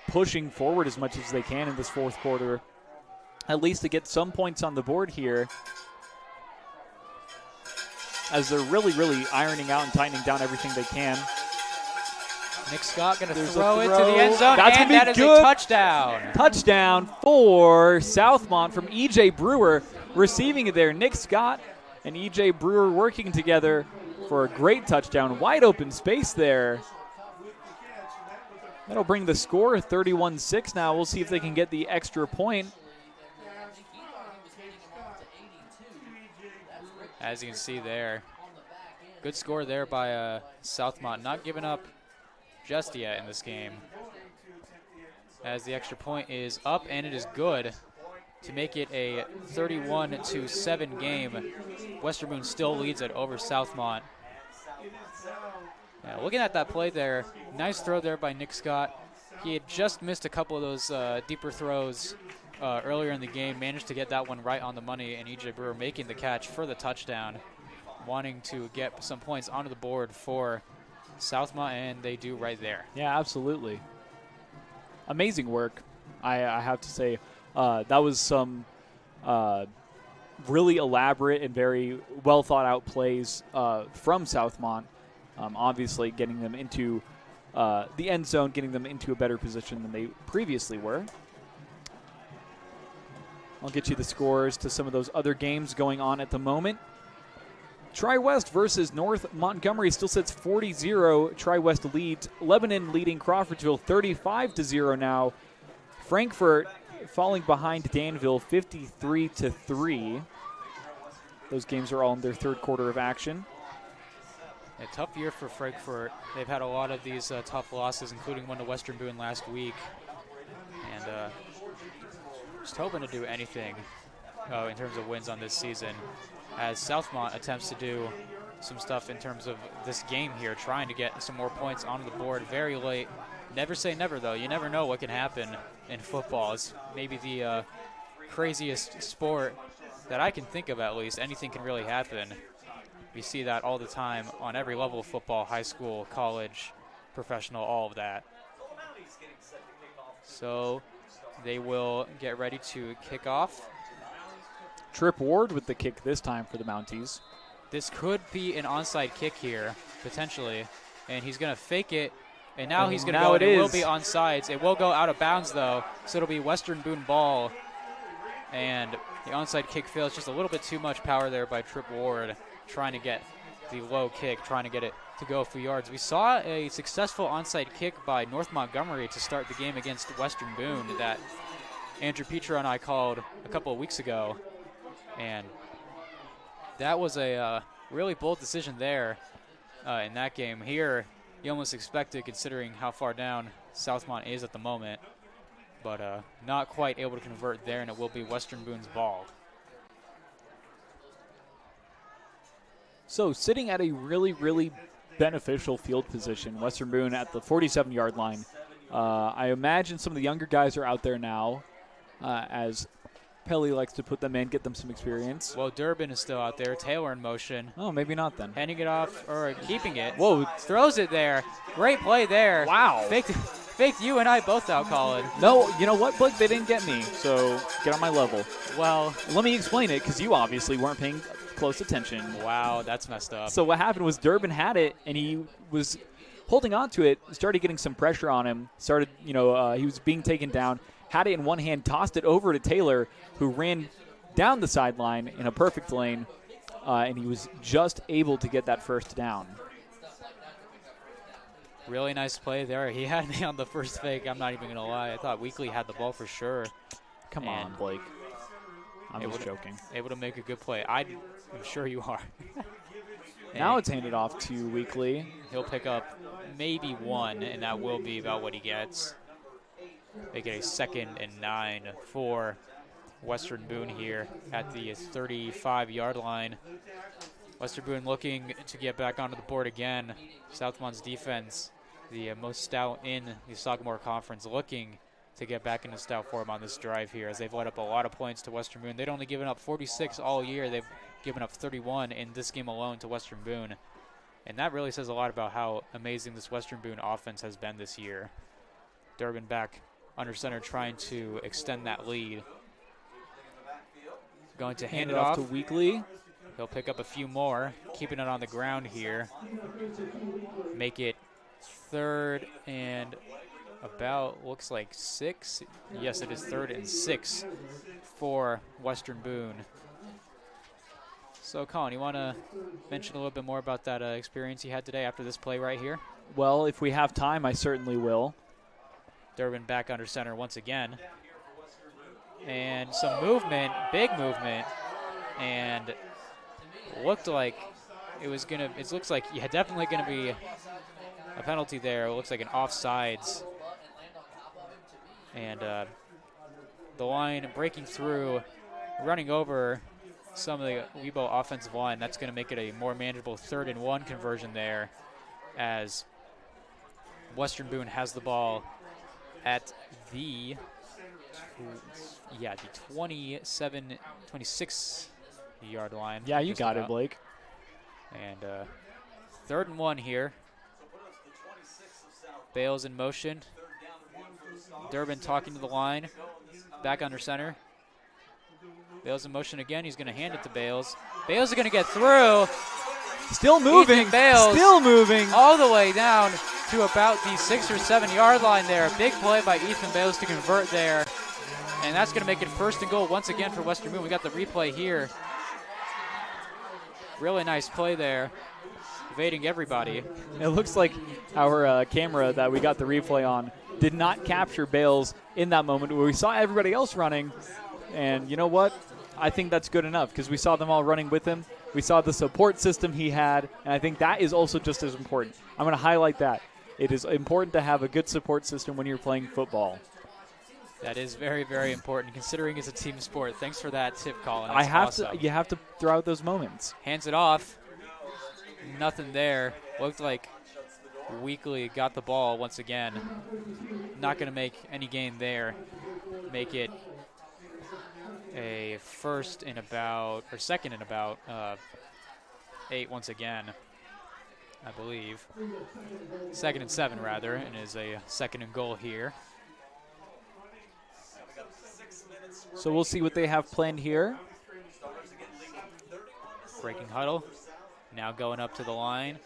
pushing forward as much as they can in this 4th quarter, at least to get some points on the board here, as they're really ironing out and tightening down everything they can. Nick Scott going to throw it to the end zone, That's and gonna be that is good. a touchdown. Touchdown for Southmont from E.J. Brewer, receiving it there. Nick Scott and E.J. Brewer working together for a great touchdown. Wide open space there. That'll bring the score 31-6 now. We'll see if they can get the extra point. As you can see there, good score there by Southmont, not giving up just yet in this game. As the extra point is up, and it is good to make it a 31-7 game. Western Boone still leads it over Southmont. Yeah, looking at that play there, nice throw there by Nick Scott. He had just missed a couple of those deeper throws earlier in the game, managed to get that one right on the money, and E.J. Brewer making the catch for the touchdown, wanting to get some points onto the board for Southmont, and they do right there. Yeah, absolutely. Amazing work, I have to say. That was some really elaborate and very well thought out plays from Southmont. Obviously getting them into the end zone, getting them into a better position than they previously were. I'll get you the scores to some of those other games going on at the moment. Tri-West versus North Montgomery still sits 40-0. Tri-West leads. Lebanon leading Crawfordsville 35-0 now. Frankfort falling behind Danville 53-3. Those games are all in their third quarter of action. A tough year for Frankfort. They've had a lot of these tough losses, including one to Western Boone last week. And just hoping to do anything in terms of wins on this season, as Southmont attempts to do some stuff in terms of this game here, trying to get some more points onto the board very late. Never say never, though. You never know what can happen in football. It's maybe the craziest sport that I can think of, at least. Anything can really happen. We see that all the time on every level of football, high school, college, professional, all of that. So they will get ready to kick off. Trip Ward with the kick this time for the Mounties. This could be an onside kick here, potentially. And he's going to fake it. And now he's going to go, and it will be onsides. It will go out of bounds, though, so it'll be Western Boone ball. And the onside kick fails. Just a little bit too much power there by Trip Ward, trying to get the low kick, trying to get it to go a few yards. We saw a successful onside kick by North Montgomery to start the game against Western Boone that Andrew Petra and I called a couple of weeks ago. And that was a really bold decision there in that game. Here, you almost expect it, considering how far down Southmont is at the moment. But not quite able to convert there, and it will be Western Boone's ball. So sitting at a really, really beneficial field position, Western Boone at the 47-yard line. I imagine some of the younger guys are out there now, as Pelly likes to put them in, get them some experience. Well, Durbin is still out there. Taylor in motion. Oh, maybe not then. Handing it off, or keeping it. Whoa. Throws it there. Great play there. Wow. Faked you and I both out, Colin. No, you know what, Blake? They didn't get me, so get on my level. Well, let me explain it, because you obviously weren't paying close attention. Wow, that's messed up. So what happened was Durbin had it, and he was holding on to it, started getting some pressure on him, he was being taken down, had it in one hand, tossed it over to Taylor, who ran down the sideline in a perfect lane, and he was just able to get that first down. Really nice play there. He had me on the first fake. I'm not even going to lie. I thought Weekly had the ball for sure. Come on, Blake. I'm just joking. Able to make a good play. I'm sure you are. Now it's handed off to Weekly. He'll pick up maybe one, and that will be about what he gets. They get a 2nd and 9 for Western Boone here at the 35-yard line. Western Boone looking to get back onto the board again. Southmont's defense, the most stout in the Sagamore Conference, looking to get back into stout form on this drive here, as they've let up a lot of points to Western Boone. They'd only given up 46 all year. They've given up 31 in this game alone to Western Boone. And that really says a lot about how amazing this Western Boone offense has been this year. Durbin back under center, trying to extend that lead. Going to hand it off to Weekly. He'll pick up a few more, keeping it on the ground here. Make it 3rd and about, looks like 6. Yes, it is 3rd and 6 for Western Boone. So, Colin, you want to mention a little bit more about that experience you had today after this play right here? Well, if we have time, I certainly will. Durbin back under center once again. And some movement, big movement, and looked like it was going to, it looks like definitely going to be a penalty there. It looks like an offsides. And the line breaking through, running over some of the Webo offensive line. That's going to make it a more manageable 3rd and 1 conversion there, as Western Boone has the ball at the 26 yard line. Yeah, you got it, Blake. And 3rd and 1 here. Bales in motion. Durbin talking to the line. Back under center. Bales in motion again. He's going to hand it to Bales. Bales is going to get through. Still moving. Ethan Bales Still moving. all the way down to about the 6 or 7 yard line there. Big play by Ethan Bales to convert there. And that's going to make it 1st and goal once again for Western Boone. We got the replay here. Really nice play there, evading everybody. It looks like our camera that we got the replay on did not capture Bales in that moment where we saw everybody else running. And you know what? I think that's good enough because we saw them all running with him. We saw the support system he had, and I think that is also just as important. I'm going to highlight that. It is important to have a good support system when you're playing football. That is very, very important, considering it's a team sport. Thanks for that tip, Colin. You have to throw out those moments. Hands it off. Nothing there. Looked like Weekly got the ball once again. Not going to make any gain there. Make it a 2nd and about 8 once again, I believe. 2nd and 7 rather, and is a 2nd and goal here. So we'll see what they have planned here. Breaking huddle. Now going up to the line.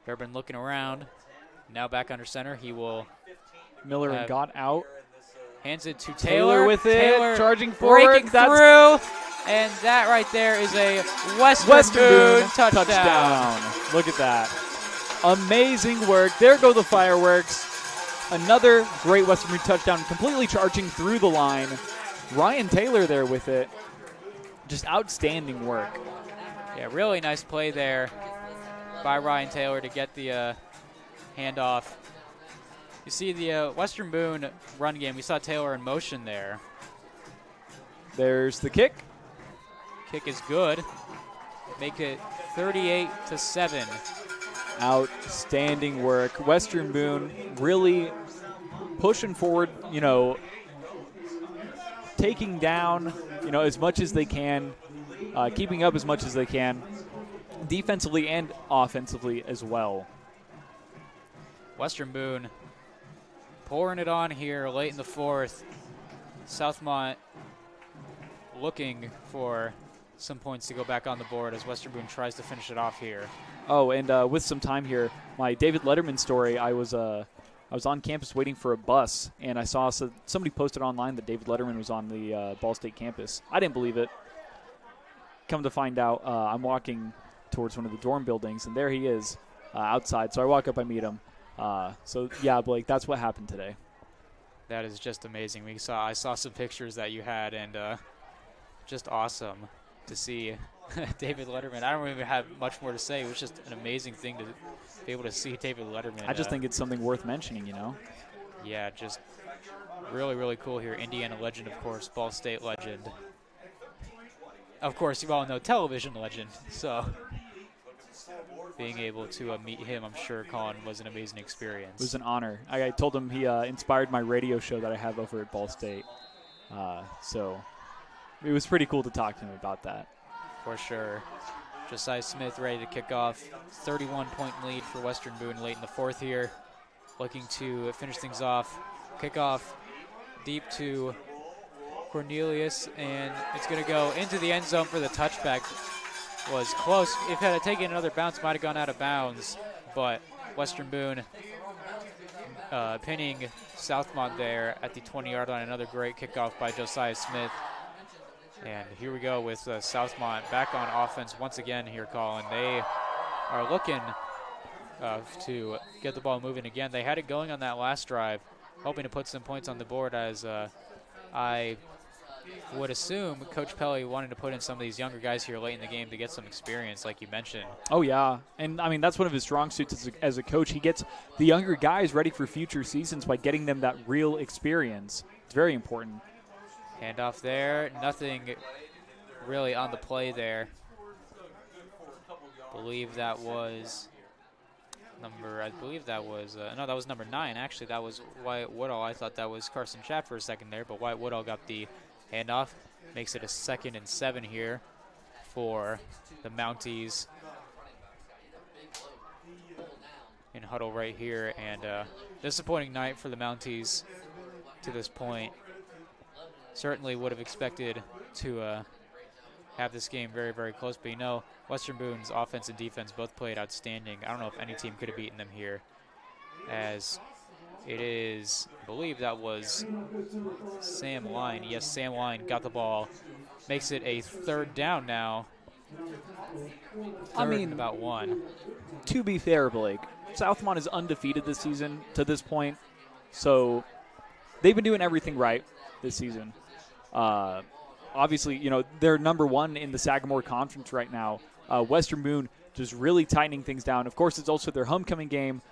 Durbin looking around. Now back under center. He will. Miller got out. Hands it to Taylor with it. Taylor charging forward. Breaking through. And that right there is a Western Boone touchdown. Look at that. Amazing work. There go the fireworks. Another great Western Boone touchdown, completely charging through the line. Ryan Taylor there with it. Just outstanding work. Yeah, really nice play there by Ryan Taylor to get the handoff. You see the Western Boone run game. We saw Taylor in motion there. There's the kick. Kick is good. Make it 38-7. Outstanding work. Western Boone really pushing forward, taking down, as much as they can, keeping up as much as they can, defensively and offensively as well. Western Boone pouring it on here late in the 4th. Southmont looking for some points to go back on the board as Western Boone tries to finish it off here. Oh, and with some time here, my David Letterman story, I was on campus waiting for a bus, and I saw somebody posted online that David Letterman was on the Ball State campus. I didn't believe it. Come to find out, I'm walking towards one of the dorm buildings, and there he is outside. So I walk up, I meet him. So, yeah, Blake, that's what happened today. That is just amazing. I saw some pictures that you had, and just awesome to see David Letterman. I don't even have much more to say. It was just an amazing thing to be able to see David Letterman. I just think it's something worth mentioning, Yeah, just really, really cool here. Indiana legend, of course, Ball State legend. Of course, you all know television legend. So being able to meet him, I'm sure, Colin, was an amazing experience. It was an honor. I told him he inspired my radio show that I have over at Ball State. So it was pretty cool to talk to him about that. For sure. Josiah Smith ready to kick off. 31-point lead for Western Boone late in the 4th here. Looking to finish things off. Kickoff deep to Cornelius, and it's going to go into the end zone for the touchback. Was close. If it had taken another bounce, might have gone out of bounds, but Western Boone pinning Southmont there at the 20-yard line. Another great kickoff by Josiah Smith. And here we go with Southmont back on offense once again here, Colin. They are looking to get the ball moving again. They had it going on that last drive, hoping to put some points on the board, as I would assume Coach Pelly wanted to put in some of these younger guys here late in the game to get some experience, like you mentioned. Oh, yeah. And, I mean, that's one of his strong suits as a coach. He gets the younger guys ready for future seasons by getting them that real experience. It's very important. Handoff there. Nothing really on the play there. I believe that was no, that was number 9. Actually, that was Wyatt Woodall. I thought that was Carson Schaff for a second there, but Wyatt Woodall got the handoff. Makes it a 2nd and 7 here for the Mounties. In huddle right here, and disappointing night for the Mounties to this point. Certainly would have expected to have this game very, very close, but you know, Western Boone's offense and defense both played outstanding. I don't know if any team could have beaten them here, as it is, I believe that was Sam Line. Yes, Sam Line got the ball. Makes it a 3rd down now. I mean, about 1. To be fair, Blake, Southmont is undefeated this season to this point, so they've been doing everything right this season. Obviously, you know, they're number 1 in the Sagamore Conference right now. Western Boone just really tightening things down. Of course, it's also their homecoming game,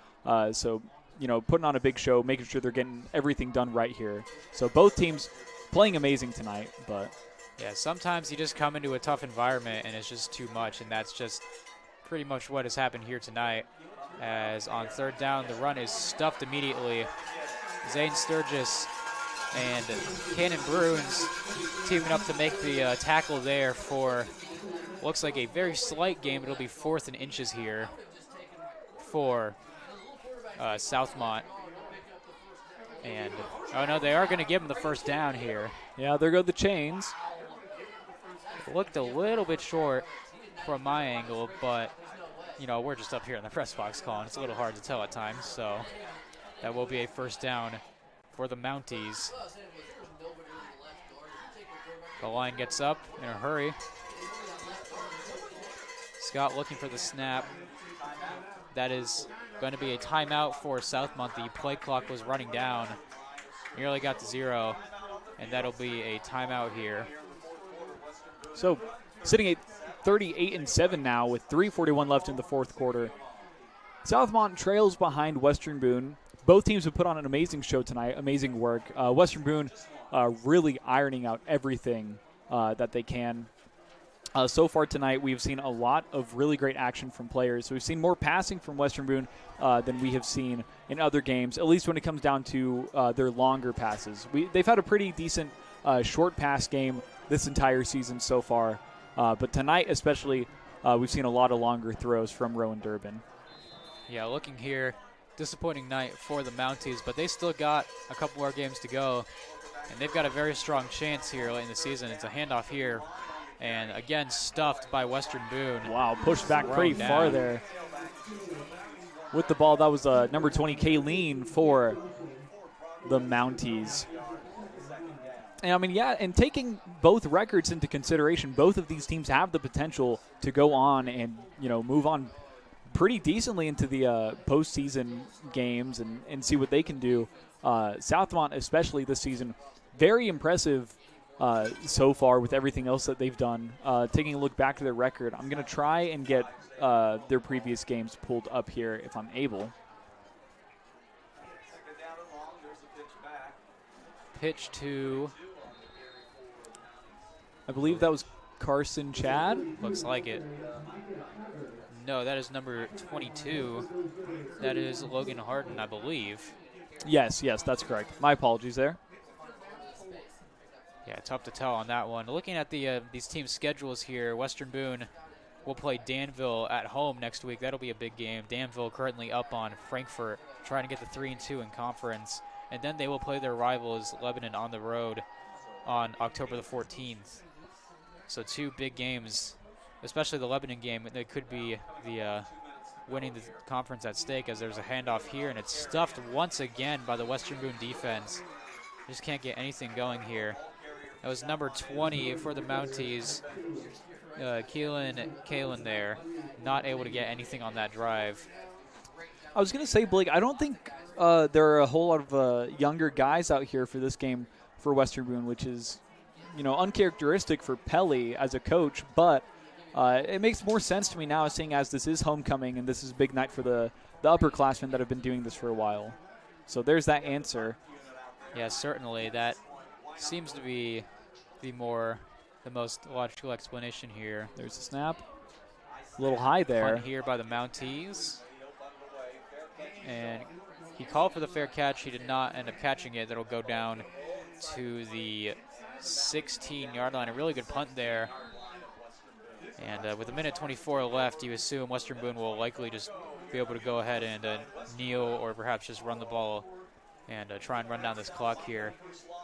so, you know, putting on a big show, making sure they're getting everything done right here. So both teams playing amazing tonight, but... Yeah, sometimes you just come into a tough environment and it's just too much, and that's just pretty much what has happened here tonight. As on 3rd down, the run is stuffed immediately. Zane Sturgis and Cannon Bruins teaming up to make the tackle there for looks like a very slight game. It'll be 4th and inches here for Southmont. And, oh no, they are going to give him the 1st down here. Yeah, there go the chains. Looked a little bit short from my angle, but, you know, we're just up here in the press box calling. It's a little hard to tell at times, so that will be a 1st down for the Mounties. The line gets up in a hurry. Scott looking for the snap. That is going to be a timeout for Southmont. The play clock was running down. Nearly got to 0, and that'll be a timeout here. So sitting at 38-7 now with 3:41 left in the 4th quarter. Southmont trails behind Western Boone. Both teams have put on an amazing show tonight, amazing work. Western Boone really ironing out everything that they can. So far tonight, we've seen a lot of really great action from players. So we've seen more passing from Western Boone than we have seen in other games, at least when it comes down to their longer passes. They've had a pretty decent short pass game this entire season so far. But tonight especially, we've seen a lot of longer throws from Rowan Durbin. Yeah, looking here, disappointing night for the Mounties, but they still got a couple more games to go, and they've got a very strong chance here late in the season. It's a handoff here, and again stuffed by Western Boone. Wow, pushed back pretty far there. With the ball, that was number 20, Kayleen, for the Mounties. And I mean, yeah, and taking both records into consideration, both of these teams have the potential to go on and, you know, move on pretty decently into the postseason games and see what they can do. Southmont, especially this season, very impressive so far with everything else that they've done. Taking a look back to their record, I'm going to try and get their previous games pulled up here if I'm able. Pitch to, I believe that was Carson Chad. Looks like it. No, that is number 22. That is Logan Harden, I believe. Yes, that's correct. My apologies there. Yeah, tough to tell on that one. Looking at the these team schedules here, Western Boone will play Danville at home next week. That'll be a big game. Danville currently up on Frankfurt, trying to get the 3-2 in conference. And then they will play their rivals, Lebanon, on the road on October the 14th. So 2 big games, especially the Lebanon game. That could be the winning the conference at stake, as there's a handoff here, and it's stuffed once again by the Western Boone defense. Just can't get anything going here. That was number 20 for the Mounties. Kalen there, not able to get anything on that drive. I was going to say, Blake, I don't think there are a whole lot of younger guys out here for this game for Western Boone, which is, you know, uncharacteristic for Pelly as a coach, but it makes more sense to me now, seeing as this is homecoming and this is a big night for the upperclassmen that have been doing this for a while. So there's that answer. Yeah, certainly. That seems to be the most logical explanation here. There's the snap. A little high there. Punt here by the Mounties. And he called for the fair catch. He did not end up catching it. That'll go down to the 16-yard line. A really good punt there. And with 1:24 left, you assume Western Boone will likely just be able to go ahead and kneel or perhaps just run the ball and try and run down this clock here.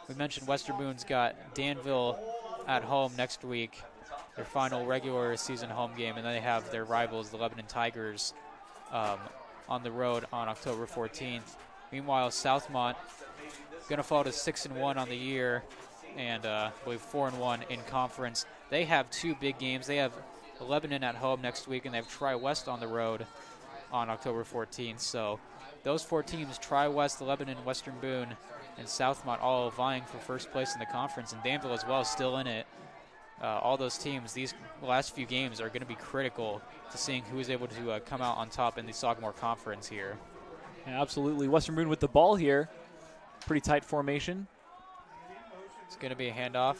We mentioned Western Boone's got Danville at home next week, their final regular season home game, and then they have their rivals, the Lebanon Tigers, on the road on October 14th. Meanwhile, Southmont going to fall to 6-1 on the year, and I believe 4-1 in conference. They have two big games. They have Lebanon at home next week, and they have Tri-West on the road on October 14th. So those four teams, Tri-West, Lebanon, Western Boone, and Southmont, all vying for first place in the conference, and Danville as well, still in it. All those teams, these last few games are going to be critical to seeing who is able to come out on top in the Sagamore Conference here. Yeah, absolutely. Western Boone with the ball here. Pretty tight formation. It's going to be a handoff.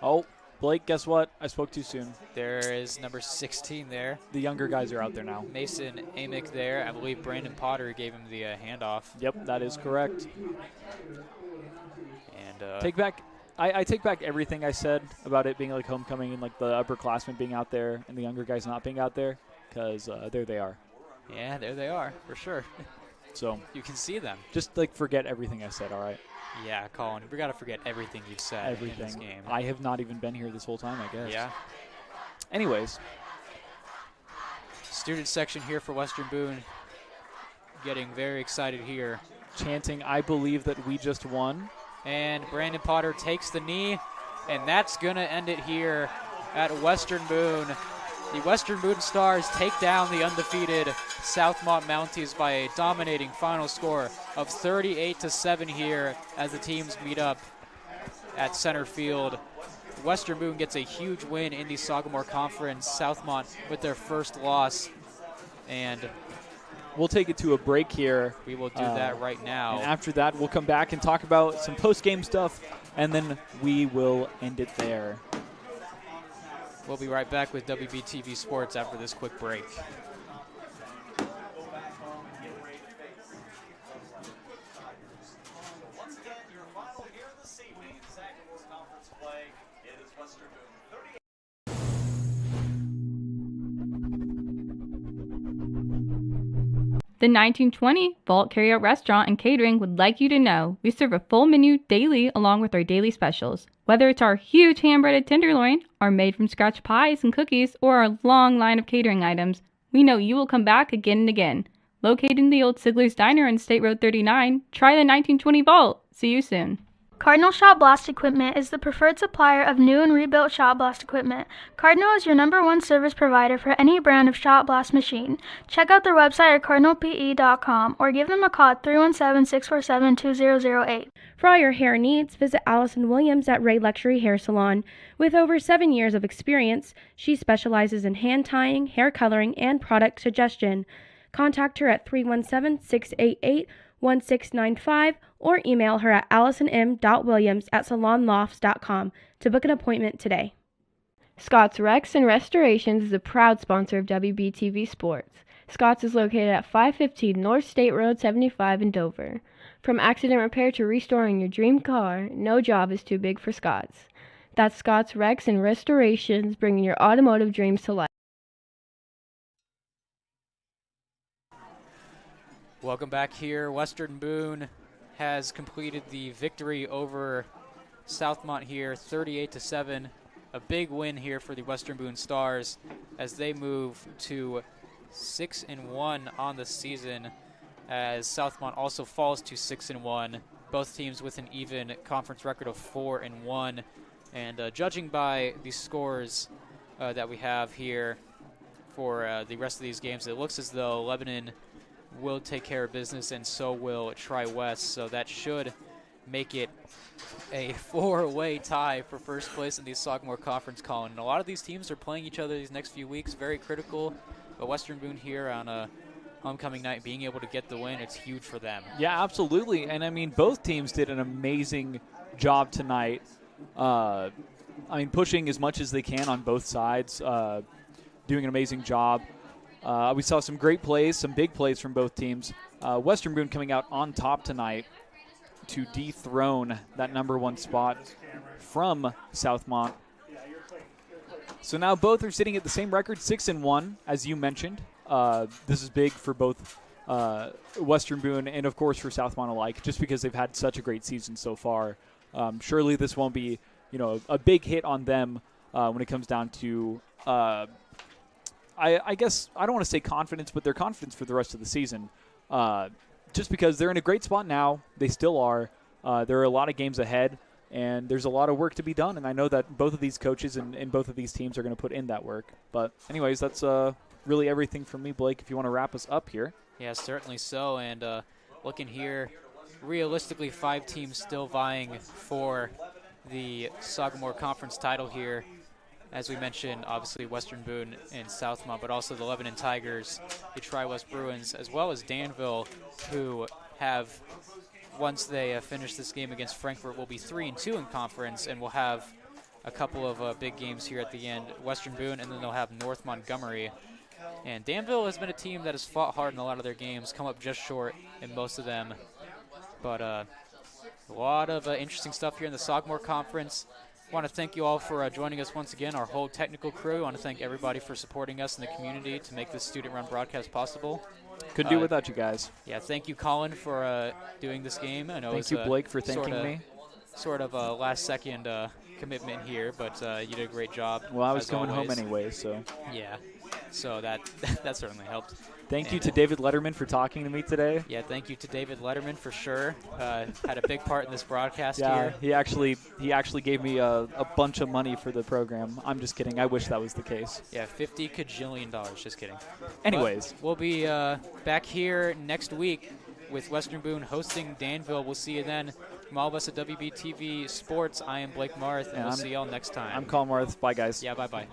Oh, Blake, guess what? I spoke too soon. There is number 16 there. The younger guys are out there now. Mason Amick there. I believe Brandon Potter gave him the handoff. Yep, that is correct. And I take back everything I said about it being like homecoming and like the upperclassmen being out there and the younger guys not being out there, because there they are. Yeah, there they are, for sure. So you can see them. Just like forget everything I said, all right? Yeah, Colin, we got to forget everything you've said in this game. I have not even been here this whole time, I guess. Yeah. Anyways. Student section here for Western Boone getting very excited here. Chanting, I believe that we just won. And Brandon Potter takes the knee, and that's going to end it here at Western Boone. The Western Boone Stars take down the undefeated Southmont Mounties by a dominating final score of 38-7 here as the teams meet up at center field. Western Boone gets a huge win in the Sagamore Conference. Southmont with their first loss. And we'll take it to a break here. We will do that right now. And after that, we'll come back and talk about some post-game stuff, and then we will end it there. We'll be right back with WBTV Sports after this quick break. The 1920 Vault Carryout Restaurant and Catering would like you to know we serve a full menu daily along with our daily specials. Whether it's our huge hand-breaded tenderloin, our made-from-scratch pies and cookies, or our long line of catering items, we know you will come back again and again. Located in the old Sigler's Diner on State Road 39, try the 1920 Vault. See you soon. Cardinal Shot Blast Equipment is the preferred supplier of new and rebuilt shot blast equipment. Cardinal is your #1 service provider for any brand of shot blast machine. Check out their website at cardinalpe.com or give them a call at 317-647-2008. For all your hair needs, visit Allison Williams at Ray Luxury Hair Salon. With over 7 years of experience, she specializes in hand tying, hair coloring, and product suggestion. Contact her at 317-688-1695 or email her at allisonm.williams@salonlofts.com to book an appointment today. Scott's Rex and Restorations is a proud sponsor of WBTV Sports. Scott's is located at 515 North State Road 75 in Dover. From accident repair to restoring your dream car, no job is too big for Scott's. That's Scott's Rex and Restorations, bringing your automotive dreams to life. Welcome back here. Western Boone has completed the victory over Southmont here, 38-7. A big win here for the Western Boone Stars as they move to 6-1 on the season, as Southmont also falls to 6-1. Both teams with an even conference record of 4-1. And judging by the scores that we have here for the rest of these games, it looks as though Lebanon will take care of business, and so will Tri-West. So that should make it a 4-way tie for first place in the Sagamore Conference, Colin. And a lot of these teams are playing each other these next few weeks, very critical. But Western Boone here on a homecoming night, being able to get the win, it's huge for them. Yeah, absolutely. And, I mean, both teams did an amazing job tonight. Pushing as much as they can on both sides, doing an amazing job. We saw some great plays, some big plays from both teams. Western Boone coming out on top tonight to dethrone that number 1 spot from Southmont. So now both are sitting at the same record, 6-1, as you mentioned. This is big for both Western Boone and, of course, for Southmont alike, just because they've had such a great season so far. Surely this won't be, a big hit on them when it comes down to, I guess, I don't want to say confidence, but their confidence for the rest of the season. Just because they're in a great spot now. They still are. There are a lot of games ahead, and there's a lot of work to be done, and I know that both of these coaches and both of these teams are going to put in that work. But anyways, that's really everything from me, Blake, if you want to wrap us up here. Yeah, certainly so. And looking here, realistically, 5 teams still vying for the Sagamore Conference title here. As we mentioned, obviously Western Boone and Southmont, but also the Lebanon Tigers, the Tri-West Bruins, as well as Danville, who have, once they finish this game against Frankfort, will be 3-2 in conference, and will have a couple of big games here at the end. Western Boone, and then they'll have North Montgomery. And Danville has been a team that has fought hard in a lot of their games, come up just short in most of them. But a lot of interesting stuff here in the Sagamore Conference. I want to thank you all for joining us once again, our whole technical crew. I want to thank everybody for supporting us in the community to make this student-run broadcast possible. Couldn't do without you guys. Yeah, thank you, Colin, for doing this game. I know thank you, Blake, for thanking me. Sort of a last-second commitment here, but you did a great job. Well, I was coming home anyway, so. Yeah, so that certainly helped. Thank you to David Letterman for talking to me today. Yeah, thank you to David Letterman for sure. Had a big part in this broadcast here. Yeah, he actually gave me a bunch of money for the program. I'm just kidding. I wish that was the case. Yeah, $50 kajillion. Just kidding. Anyways. But we'll be back here next week with Western Boone hosting Danville. We'll see you then. From all of us at WBTV Sports, I am Blake Marth, and we'll see y'all next time. I'm Colin Marth. Bye, guys. Yeah, bye-bye.